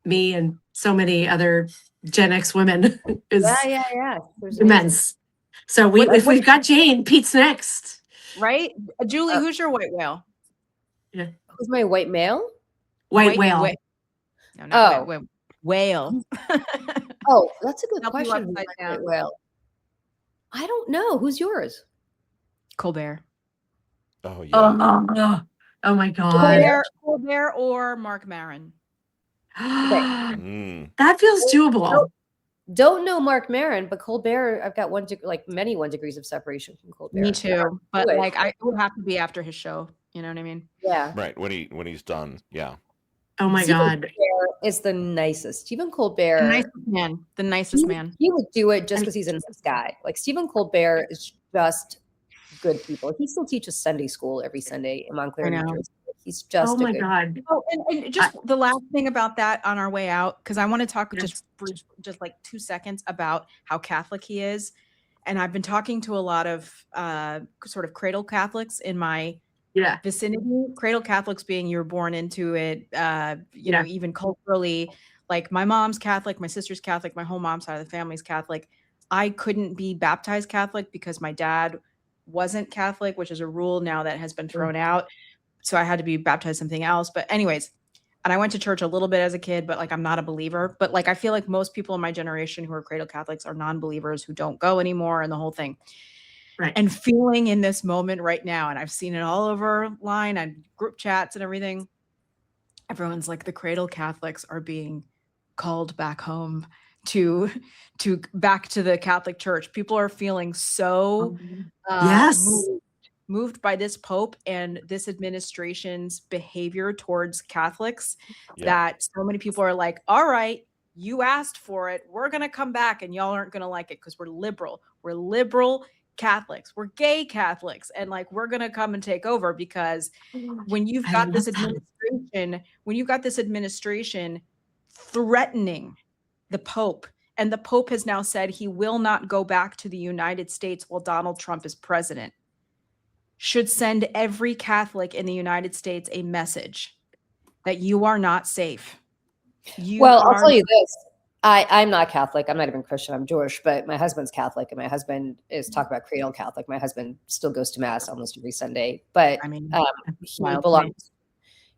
me and so many other Gen X women is immense. So if we've got Jane, Pete's next. Right? Julie, who's your white whale? Yeah. Who's my white male? White whale. No, not white whale. Oh, that's a good Help you question. upside White down. whale. I don't know. Who's yours? Colbert. Oh yeah. Oh my God. Colbert or Mark Maron. That feels doable. Don't know Mark Maron, but Colbert, I've got 1 degrees of separation from Colbert. Me too. But like it would have to be after his show. You know what I mean? Yeah. Right. When he's done. Yeah. Oh my God. Colbert is the nicest. Stephen Colbert. The nicest man. He would do it just because he's a nice guy. Like Stephen Colbert is just good people. He still teaches Sunday school every Sunday in Montclair, New Jersey. He's just oh my God. Oh, and just the last thing about that on our way out, because I want to talk just like 2 seconds about how Catholic he is. And I've been talking to a lot of sort of cradle Catholics in my vicinity. Cradle Catholics being you were born into it, you know, even culturally. Like my mom's Catholic, my sister's Catholic, my whole mom's side of the family's Catholic. I couldn't be baptized Catholic because my dad wasn't Catholic, which is a rule now that has been thrown out. So I had to be baptized something else. But anyways, and I went to church a little bit as a kid, but like I'm not a believer. But like I feel like most people in my generation who are cradle Catholics are non-believers who don't go anymore and the whole thing. Right. And feeling in this moment right now, and I've seen it all over line and group chats and everything. Everyone's like the cradle Catholics are being called back home to back to the Catholic Church. People are feeling so moved by this Pope and this administration's behavior towards Catholics that so many people are like, all right, you asked for it. We're going to come back and y'all aren't going to like it because we're liberal. We're liberal Catholics. We're gay Catholics. And like, we're going to come and take over because when you've got this administration threatening the Pope, and the Pope has now said he will not go back to the United States while Donald Trump is president, should send every Catholic in the United States a message that you are not safe. I'll tell you this. I'm not Catholic. I'm not even Christian. I'm Jewish, but my husband's Catholic, and my husband is talk about cradle Catholic. My husband still goes to mass almost every Sunday, but I mean,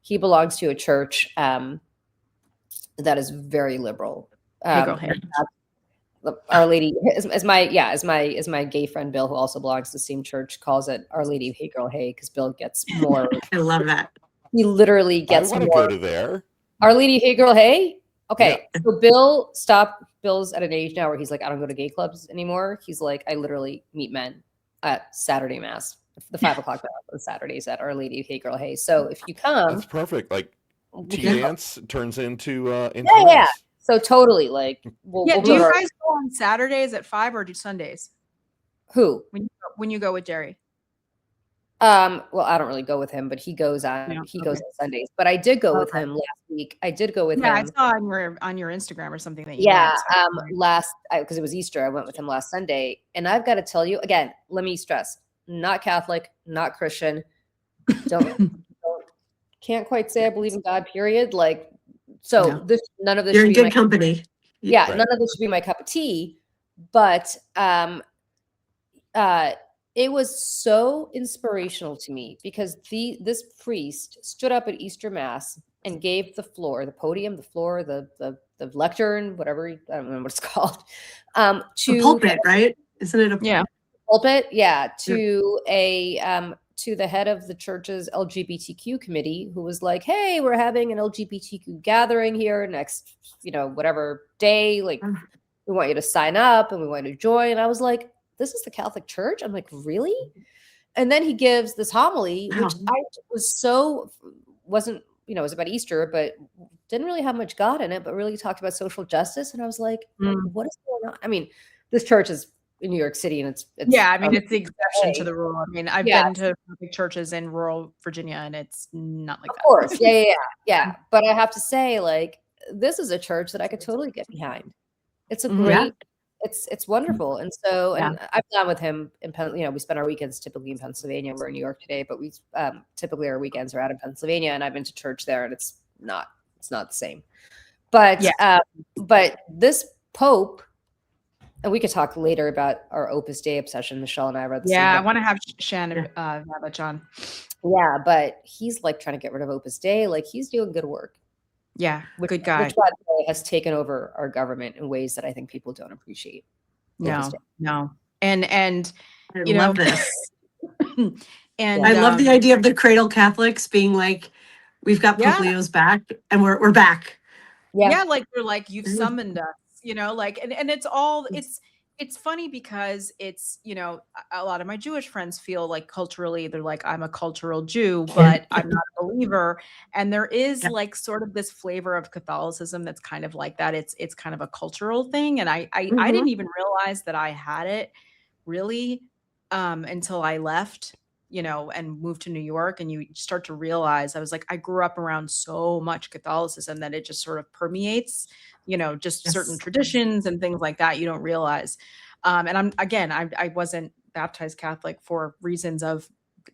he belongs to a church that is very liberal. Our Lady, as my gay friend Bill, who also belongs to the same church, calls it Our Lady of Hey Girl Hey, because Bill gets more. I love that. He literally gets more. I want to go to there. Our Lady of Hey Girl Hey. Okay, so Bill's at an age now where he's like, I don't go to gay clubs anymore. He's like, I literally meet men at Saturday mass, the 5 o'clock mass on Saturdays at Our Lady of Hey Girl Hey. So if you come, that's perfect. Like tea dance turns into yeah. So totally, like, we'll do you guys go on Saturdays at 5 or do Sundays? Who? When you go with Jerry? Well, I don't really go with him, but he goes on Sundays. But I did go with him last week. I did go with Yeah, I him. saw on your Instagram or something that you Yeah, went. because it was Easter, I went with him last Sunday, and I've got to tell you again. Let me stress: not Catholic, not Christian. Can't quite say I believe in God. Period. Like, so none of this. You're should in be good company. Yeah, Right. none of this should be my cup of tea. But it was so inspirational to me because this priest stood up at Easter Mass and gave the podium, the lectern, whatever, I don't know what it's called. To the pulpit, right? Isn't it a pulpit? Yeah, to the head of the church's LGBTQ committee, who was like, "Hey, we're having an LGBTQ gathering here next, whatever day. Like, we want you to sign up and we want you to join." And I was like, "This is the Catholic Church?" I'm like, "Really?" And then he gives this homily, which I wasn't, it was about Easter, but didn't really have much God in it, but really talked about social justice. And I was like, what is going on? I mean, this church is in New York City, and it's yeah, I mean, it's the exception to the rule. I mean, I've Yeah. been to Catholic churches in rural Virginia, and it's not like that. Of course. Yeah. But I have to say, like, this is a church that I could totally get behind. It's a great, it's wonderful. And so, and I've gone with him in, we spend our weekends typically in Pennsylvania. We're in New York today, but we typically our weekends are out in Pennsylvania, and I've been to church there, and it's not the same. But, but this Pope, and we could talk later about our Opus Dei obsession. Michelle and I read the same I book. want to have Shannon Babich on. Yeah, but he's like trying to get rid of Opus Dei. Like, he's doing good work. Yeah, good guy. Which, by the way, has taken over our government in ways that I think people don't appreciate. No. And I love this. and I love the idea of the cradle Catholics being like, we've got Pope Leo's back, and we're back. Yeah, like they're like, you've summoned us, like, and it's all it's funny because it's, a lot of my Jewish friends feel like culturally they're like, I'm a cultural Jew, but I'm not a believer. And there is like sort of this flavor of Catholicism that's kind of like that. It's kind of a cultural thing. And I didn't even realize that I had it really until I left, and moved to New York. And you start to realize, I was like, I grew up around so much Catholicism that it just sort of permeates, just certain traditions and things like that you don't realize. And I wasn't baptized Catholic for reasons of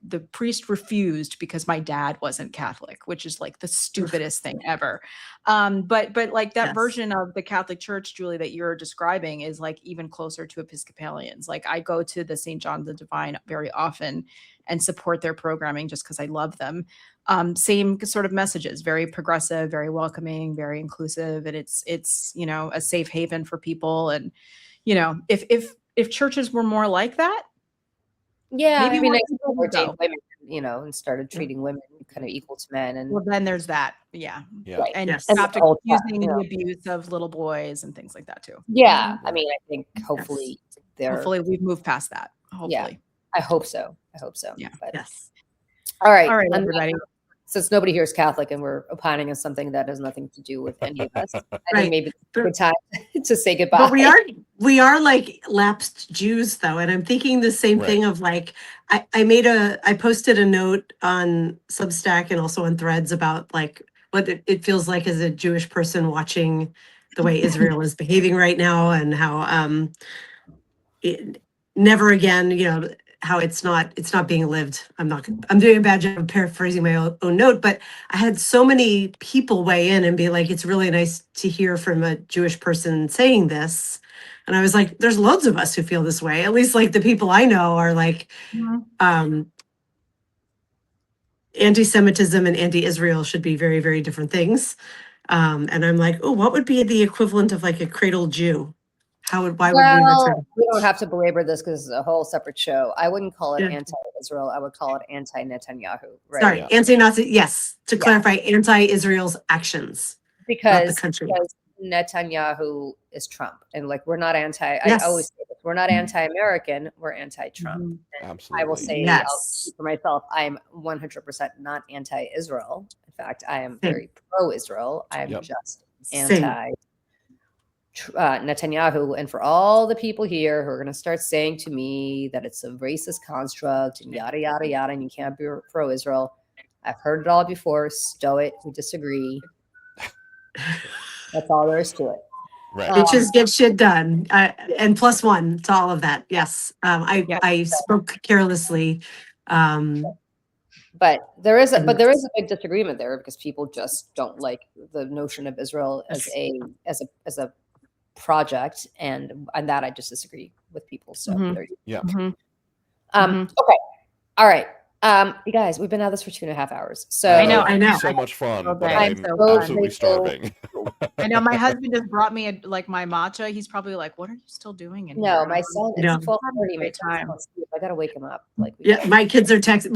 the priest refused because my dad wasn't Catholic, which is like the stupidest thing ever. But like that version of the Catholic Church, Julie, that you're describing is like even closer to Episcopalians. Like I go to the St. John the Divine very often and support their programming just because I love them. Same sort of messages, very progressive, very welcoming, very inclusive. And it's, a safe haven for people. And, if churches were more like that, maybe more nice people to would ordain go. women, and started treating women kind of equal to men. And Well, then there's that. Yeah. Right. And And stopped the whole time, accusing the abuse of little boys and things like that too. Yeah. I mean, I think hopefully Hopefully we've moved past that. Hopefully. Yeah, I hope so. Yeah. But, yes. All right. All right, everybody. Since nobody here is Catholic and we're opining on something that has nothing to do with any of us, I think maybe it's a good time to say goodbye. But we are like lapsed Jews though. And I'm thinking the same thing of like, I posted a note on Substack and also on Threads about like what it feels like as a Jewish person watching the way Israel is behaving right now, and how never again, how it's not being lived. I'm doing a bad job of paraphrasing my own note, but I had so many people weigh in and be like, it's really nice to hear from a Jewish person saying this. And I was like, there's loads of us who feel this way. At least like the people I know are like, anti-Semitism and anti-Israel should be very, very different things. And I'm like, oh, what would be the equivalent of like a cradle Jew? Why would we return? We don't have to belabor this because it's a whole separate show. I wouldn't call it anti-Israel. I would call it anti-Netanyahu. Right? Sorry, anti-Nazi. Yes, to clarify, anti-Israel's actions. Because the country. Netanyahu is Trump, and like we're not anti. I always say this: we're not anti-American. We're anti-Trump. Absolutely. I will say, I'll speak for myself. I am 100% not anti-Israel. In fact, I am very pro-Israel. I'm just anti. Netanyahu, and for all the people here who are going to start saying to me that it's a racist construct and yada, yada, yada, and you can't be pro-Israel. I've heard it all before. Stow it. We disagree. That's all there is to it. Right. Bitches get shit done. And +1 to all of that. Yes. I spoke carelessly. But there is a big disagreement there because people just don't like the notion of Israel as a project, and that I just disagree with people. So there you go. Okay. All right. You guys, we've been at this for 2.5 hours. So I know. So much fun, but Okay. I'm So absolutely starving. I know my husband just brought me my matcha. He's probably like, "What are you still doing?" In No, here? my son. No. It's 12:30. My time. I gotta wake him up. My kids are texting.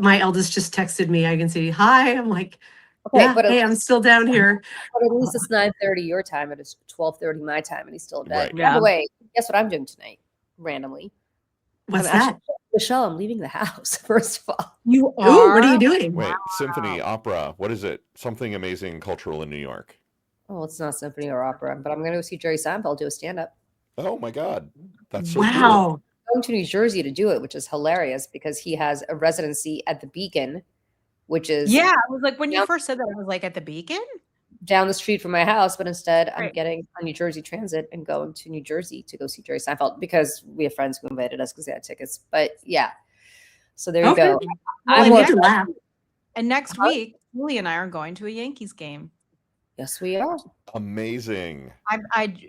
My eldest just texted me. I can see, hi. I'm like, Okay, yeah, but hey, I'm still down here. But at least it's 9:30 your time. It is 12:30 my time, and he's still in bed. Right. By the way, guess what I'm doing tonight? Randomly. What's I'm that? Michelle, I'm leaving the house, first of all. You are? Ooh, what are you doing? Wait, symphony, opera. What is it? Something amazing cultural in New York. Well, it's not symphony or opera, but I'm going to go see Jerry Seinfeld do a stand-up. Oh my God. That's so wow. cool. I'm going to New Jersey to do it, which is hilarious because he has a residency at the Beacon, which is I was like, when you first said that, I was like, at the Beacon? Down the street from my house, but instead I'm getting on New Jersey Transit and going to New Jersey to go see Jerry Seinfeld because we have friends who invited us because they had tickets. But yeah, so there you go. And next week, Julie and I are going to a Yankees game. Yes, we are. Amazing.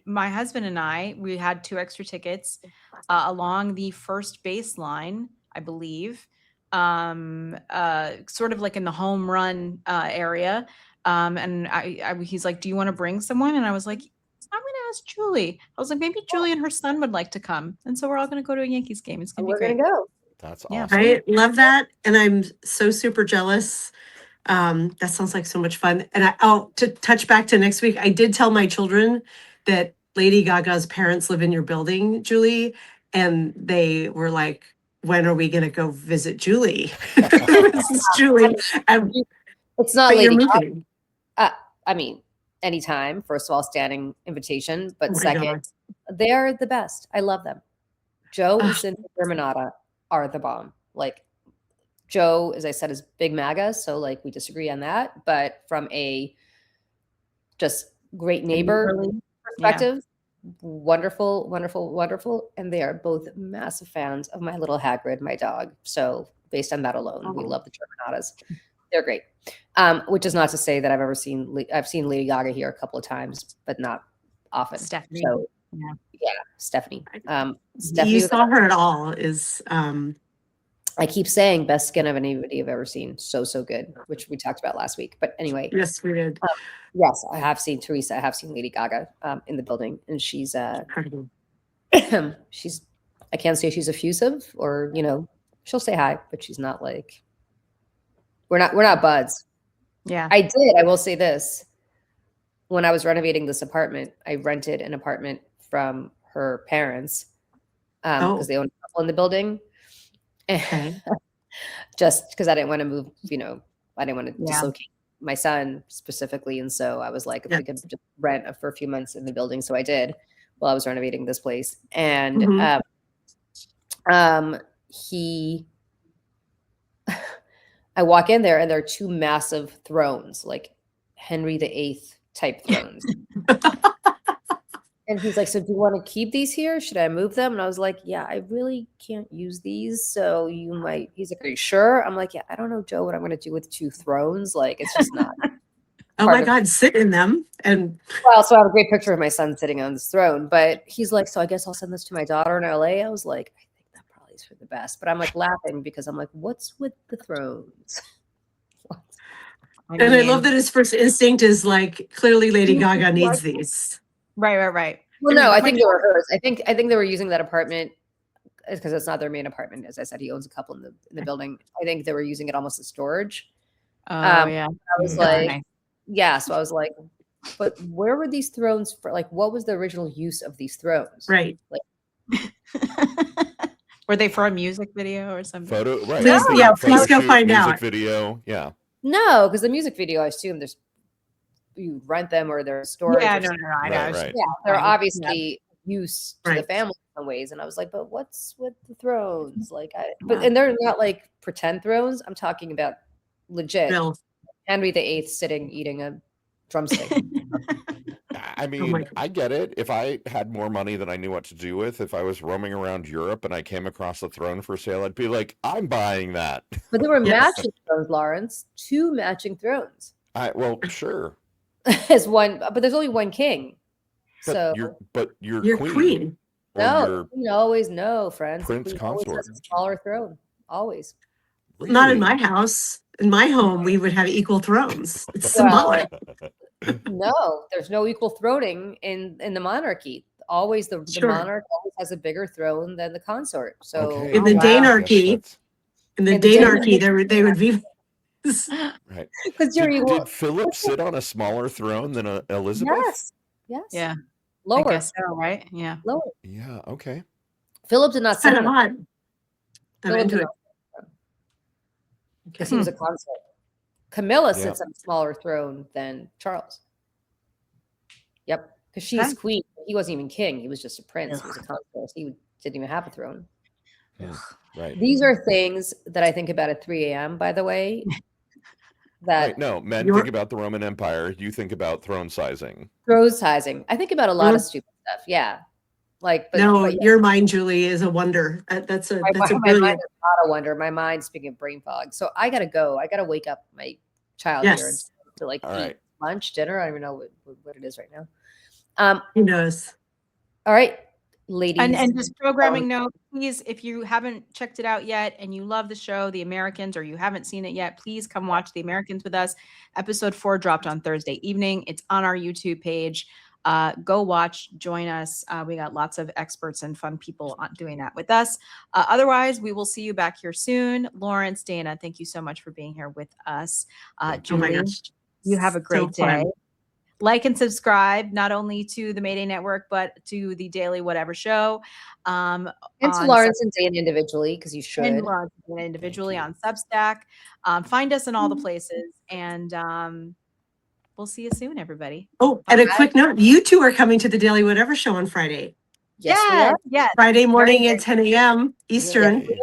My husband and I, we had 2 extra tickets along the first baseline, I believe, sort of like in the home run area. And he's like, "Do you want to bring someone?" And I was like, "I'm going to ask Julie." I was like, maybe Julie and her son would like to come. And so we're all going to go to a Yankees game. It's going to be great. We're going to go. That's Yeah. awesome. I love that. And I'm so super jealous. That sounds like so much fun. And to touch back to next week, I did tell my children that Lady Gaga's parents live in your building, Julie. And they were like, when are we going to go visit Julie? This is Julie. It's not but Lady you're Gaga. moving. I mean, anytime. First of all, standing invitation. But Oh my second, God. they're the best. I love them. Joe and Cindy Germanata are the bomb. Like, Joe, as I said, is big MAGA, so like we disagree on that. But from a just great neighbor perspective, wonderful, wonderful, wonderful. And they are both massive fans of my little Hagrid, my dog. So based on that alone, we love the Germanatas. They're great. Which is not to say that I've seen Lady Gaga here a couple of times, but not often. Stephanie. So yeah, Stephanie. Stephanie, You saw her at all is I keep saying best skin of anybody I've ever seen. So good, which we talked about last week. But anyway, yes, we did. Yes, I have seen Teresa. I have seen Lady Gaga in the building, and she's she's. I can't say she's effusive, or she'll say hi, but she's not like. We're not buds. Yeah, I did. I will say this: when I was renovating this apartment, I rented an apartment from her parents because they own a couple in the building. Just because I didn't want to move, I didn't want to dislocate my son specifically. And so I was like, if we could just rent for a few months in the building. So I did while I was renovating this place. And I walk in there and there are 2 massive thrones, like Henry VIII type thrones. And he's like, so do you want to keep these here? Should I move them? And I was like, yeah, I really can't use these. So you might. He's like, are you sure? I'm like, yeah, I don't know, Joe, what I'm going to do with 2 thrones. Like, it's just not. Oh my God, sit in them. And well, so I have a great picture of my son sitting on this throne. But he's like, so I guess I'll send this to my daughter in LA. I was like, I think that probably is for the best. But I'm like laughing because I'm like, what's with the thrones? I love that his first instinct is like, clearly Lady Gaga needs these. Right. Well, no, I think they were hers. I think they were using that apartment because it's not their main apartment. As I said, he owns a couple in the building. I think they were using it almost as storage. Yeah. I was like, yeah. So I was like, but where were these thrones for? Like, what was the original use of these thrones? Right. Like, were they for a music video or something? Photo, right? Please go find music out. Video, yeah. No, because the music video, I assume there's you rent them or they're storage. Yeah, or no, I know. Right. Yeah, they're Right. obviously use to the Right. family in some ways. And I was like, but what's with the thrones? Like, and they're not like pretend thrones. I'm talking about legit Real. Henry VIII sitting eating a drumstick. I mean, my God. I get it. If I had more money than I knew what to do with, if I was roaming around Europe and I came across a throne for sale, I'd be like, I'm buying that. But there were Yes. matching thrones, Lawrence. 2 matching thrones. Well, sure. As one, but there's only one king. But So you're Your queen. queen. Or no, your queen always no, friends. The prince queen always consort. has a smaller throne. Always. Not in Really? my house. In my home, we would have equal thrones. It's Well, symbolic. no, there's no equal throning in the monarchy. Always the Sure. monarch always has a bigger throne than the consort. So Okay. In the wow. Danarchy, Yes, in the In the Danarchy, they would be. right. because you're equal. Did Philip sit on a smaller throne than Elizabeth? Yes. Yeah. I Lower. guess so, right? Yeah. Lower. Yeah. Okay. Philip did not It's sit kind of on it. odd. I'm Philip into did it. not because he was a consort. Camilla Yeah. sits on a smaller throne than Charles. Yep, because she's Okay. queen. He wasn't even king. He was just a prince. He was a consort. He didn't even have a throne. Right. These are things that I think about at 3 a.m., by the way. That Right. No, men You're- think about the Roman Empire. You think about throne sizing. throne sizing. I think about a lot of You're- stupid stuff. Yeah. Like, but, No, but yeah, your mind, Julie, is a wonder. That's a my mind brilliant. is not a wonder. My mind, speaking of brain fog. So I gotta go. I gotta wake up my child here and Yes. to like All eat right. lunch, dinner. I don't even know what it is right now. Who knows? All right, ladies. And just programming note, please, if you haven't checked it out yet and you love the show, The Americans, or you haven't seen it yet, please come watch The Americans with us. Episode 4 dropped on Thursday evening. It's on our YouTube page. Go watch, join us. We got lots of experts and fun people doing that with us. Otherwise, we will see you back here soon. Lawrence, Dana, thank you so much for being here with us. Oh my Julie, gosh. you have a great So fun. day. Like and subscribe not only to the Mayday Network, but to the Daily Whatever Show. and to on Lawrence and Dan individually, because you should. and Lawrence and individually on Substack. Find us in all the places, and we'll see you soon, everybody. Oh, and a quick note: you two are coming to the Daily Whatever Show on Friday. Yes, we are. Yes. Friday morning at 10 a.m. Eastern. Yay.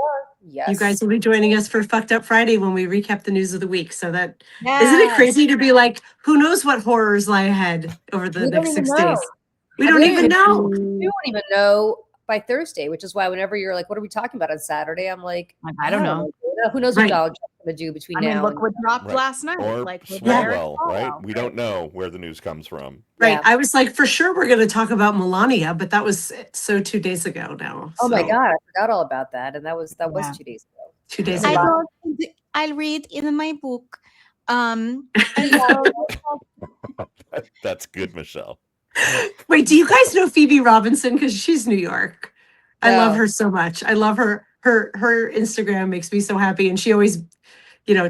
Yes. You guys will be joining us for Fucked Up Friday when we recap the news of the week. So that Yes. isn't it crazy to be like, who knows what horrors lie ahead over the We don't next even 6 know. days? We don't even know. We won't even know by Thursday, which is why whenever you're like, what are we talking about on Saturday? I'm like, I don't know. Who knows Right. what Donald Trump's going to do between I mean, now look and what dropped Right. last night. Or Like with Eric Swalwell, right? Swalwell. We don't know where the news comes from. Right. Yeah. I was like, for sure we're going to talk about Melania, but that was so 2 days ago now. Oh my So, God, I forgot all about that. And that was Yeah. 2 days ago. 2 days Yeah. ago. I'll read in my book. That's good, Michelle. Wait, do you guys know Phoebe Robinson? Because she's New York. I love No. her so much. I love her. Her Instagram makes me so happy. And she always,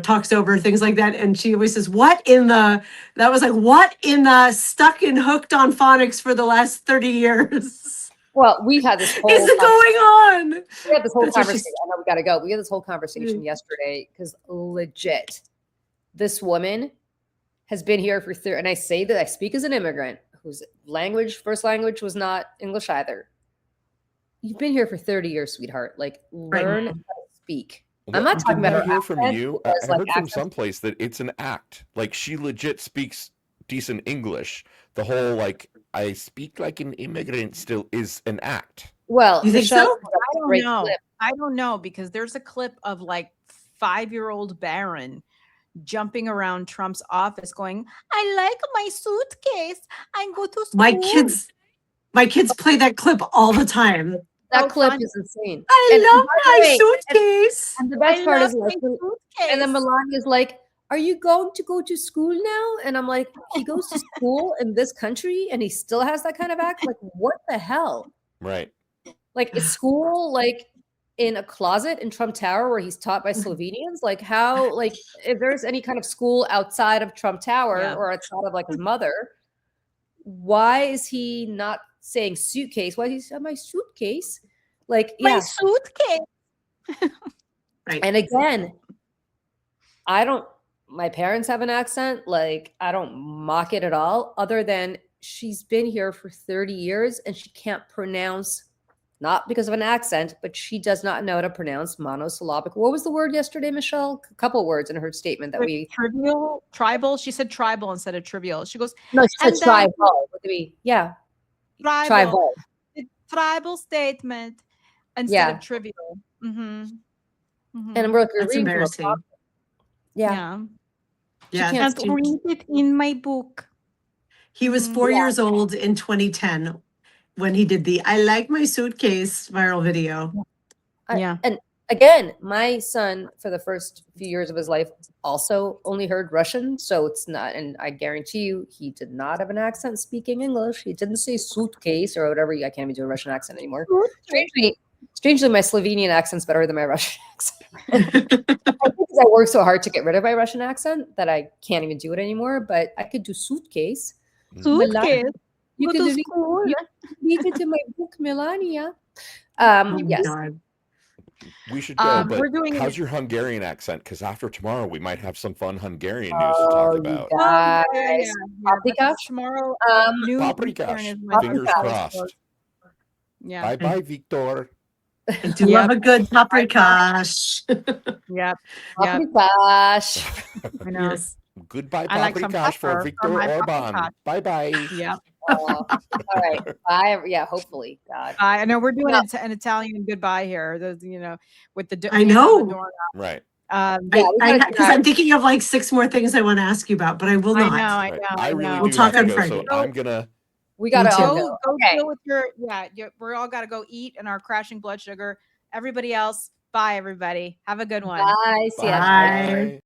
talks over things like that. And she always says, what in the stuck and hooked on phonics for the last 30 years Well, we had this whole is going on? We had this whole That's what conversation. she's- I know we got to go. We had this whole conversation yesterday because legit, this woman has been here for and I say that I speak as an immigrant whose first language was not English either. You've been here for 30 years, sweetheart. Like, learn how to speak. I'm not talking Did about I her hear from accent you. because, I like, heard from accents- someplace that it's an act. Like she legit speaks decent English. The whole like I speak like an immigrant still is an act. Well, You think Michelle, so? that's I a don't great know. clip. I don't know because there's a clip of like 5-year-old Baron jumping around Trump's office going, I like my suitcase. I go to school. My kids play that clip all the time. That So clip funny. is insane. I And love by the my way, suitcase. And the best I part love is, my like, suitcase. and then Melania's like, are you going to go to school now? And I'm like, he goes to school in this country and he still has that kind of act? Like, what the hell? Right. Like, is school like in a closet in Trump Tower where he's taught by Slovenians? Like, how, like, if there's any kind of school outside of Trump Tower Yeah. or outside of like his mother, why is he not saying suitcase? Why is he saying my suitcase? Like, My yeah. suitcase. Right. And again, my parents have an accent. Like, I don't mock it at all, other than she's been here for 30 years and she can't pronounce, not because of an accent, but she does not know how to pronounce monosyllabic. What was the word yesterday, Michelle? A couple words in her statement that we... Trivial, tribal. She said tribal instead of trivial. She goes, No, she said and then- tribal. What do we... Yeah. Tribal. Tribal statement instead Yeah. of trivial. Mm-hmm. Mm-hmm. And we're That's reading from a embarrassing. book. Yeah. Yeah, She that's can't too- read it in my book. He was 4 years old in 2010 when he did the "I like my suitcase" viral video. And again, my son, for the first few years of his life, also only heard Russian. So it's not, and I guarantee you, he did not have an accent speaking English. He didn't say suitcase or whatever. I can't even do a Russian accent anymore. Strangely, my Slovenian accent's better than my Russian accent. I think because I worked so hard to get rid of my Russian accent that I can't even do it anymore. But I could do suitcase. Suitcase. You Go could to read it in my book, Melania. Yes. We should go, but we're doing how's it- your Hungarian accent? Because after tomorrow, we might have some fun Hungarian news to talk about. Guys, Paprika. Tomorrow, new Paprikash. Eastern is my Fingers birthday. crossed. Yeah. Bye bye, Victor. I do love a good paprikash. Yep. Paprikash. I know. Yes. Goodbye, I like some Paprikash for pepper Victor for my Orban. paprikash. Bye bye. Yep. All right. Bye. Yeah, hopefully. God. I know we're doing an Italian goodbye here. Those, you know, with the I know. Right. Because I'm thinking of like 6 more things I want to ask you about, but I will not. I know. I really We'll do talk have on to go, Friday. so I'm gonna. We gotta Me too. all Go go. Okay. deal with your we're all gotta go eat and our crashing blood sugar. Everybody else, bye everybody. Have a good one. Bye. See ya. Bye.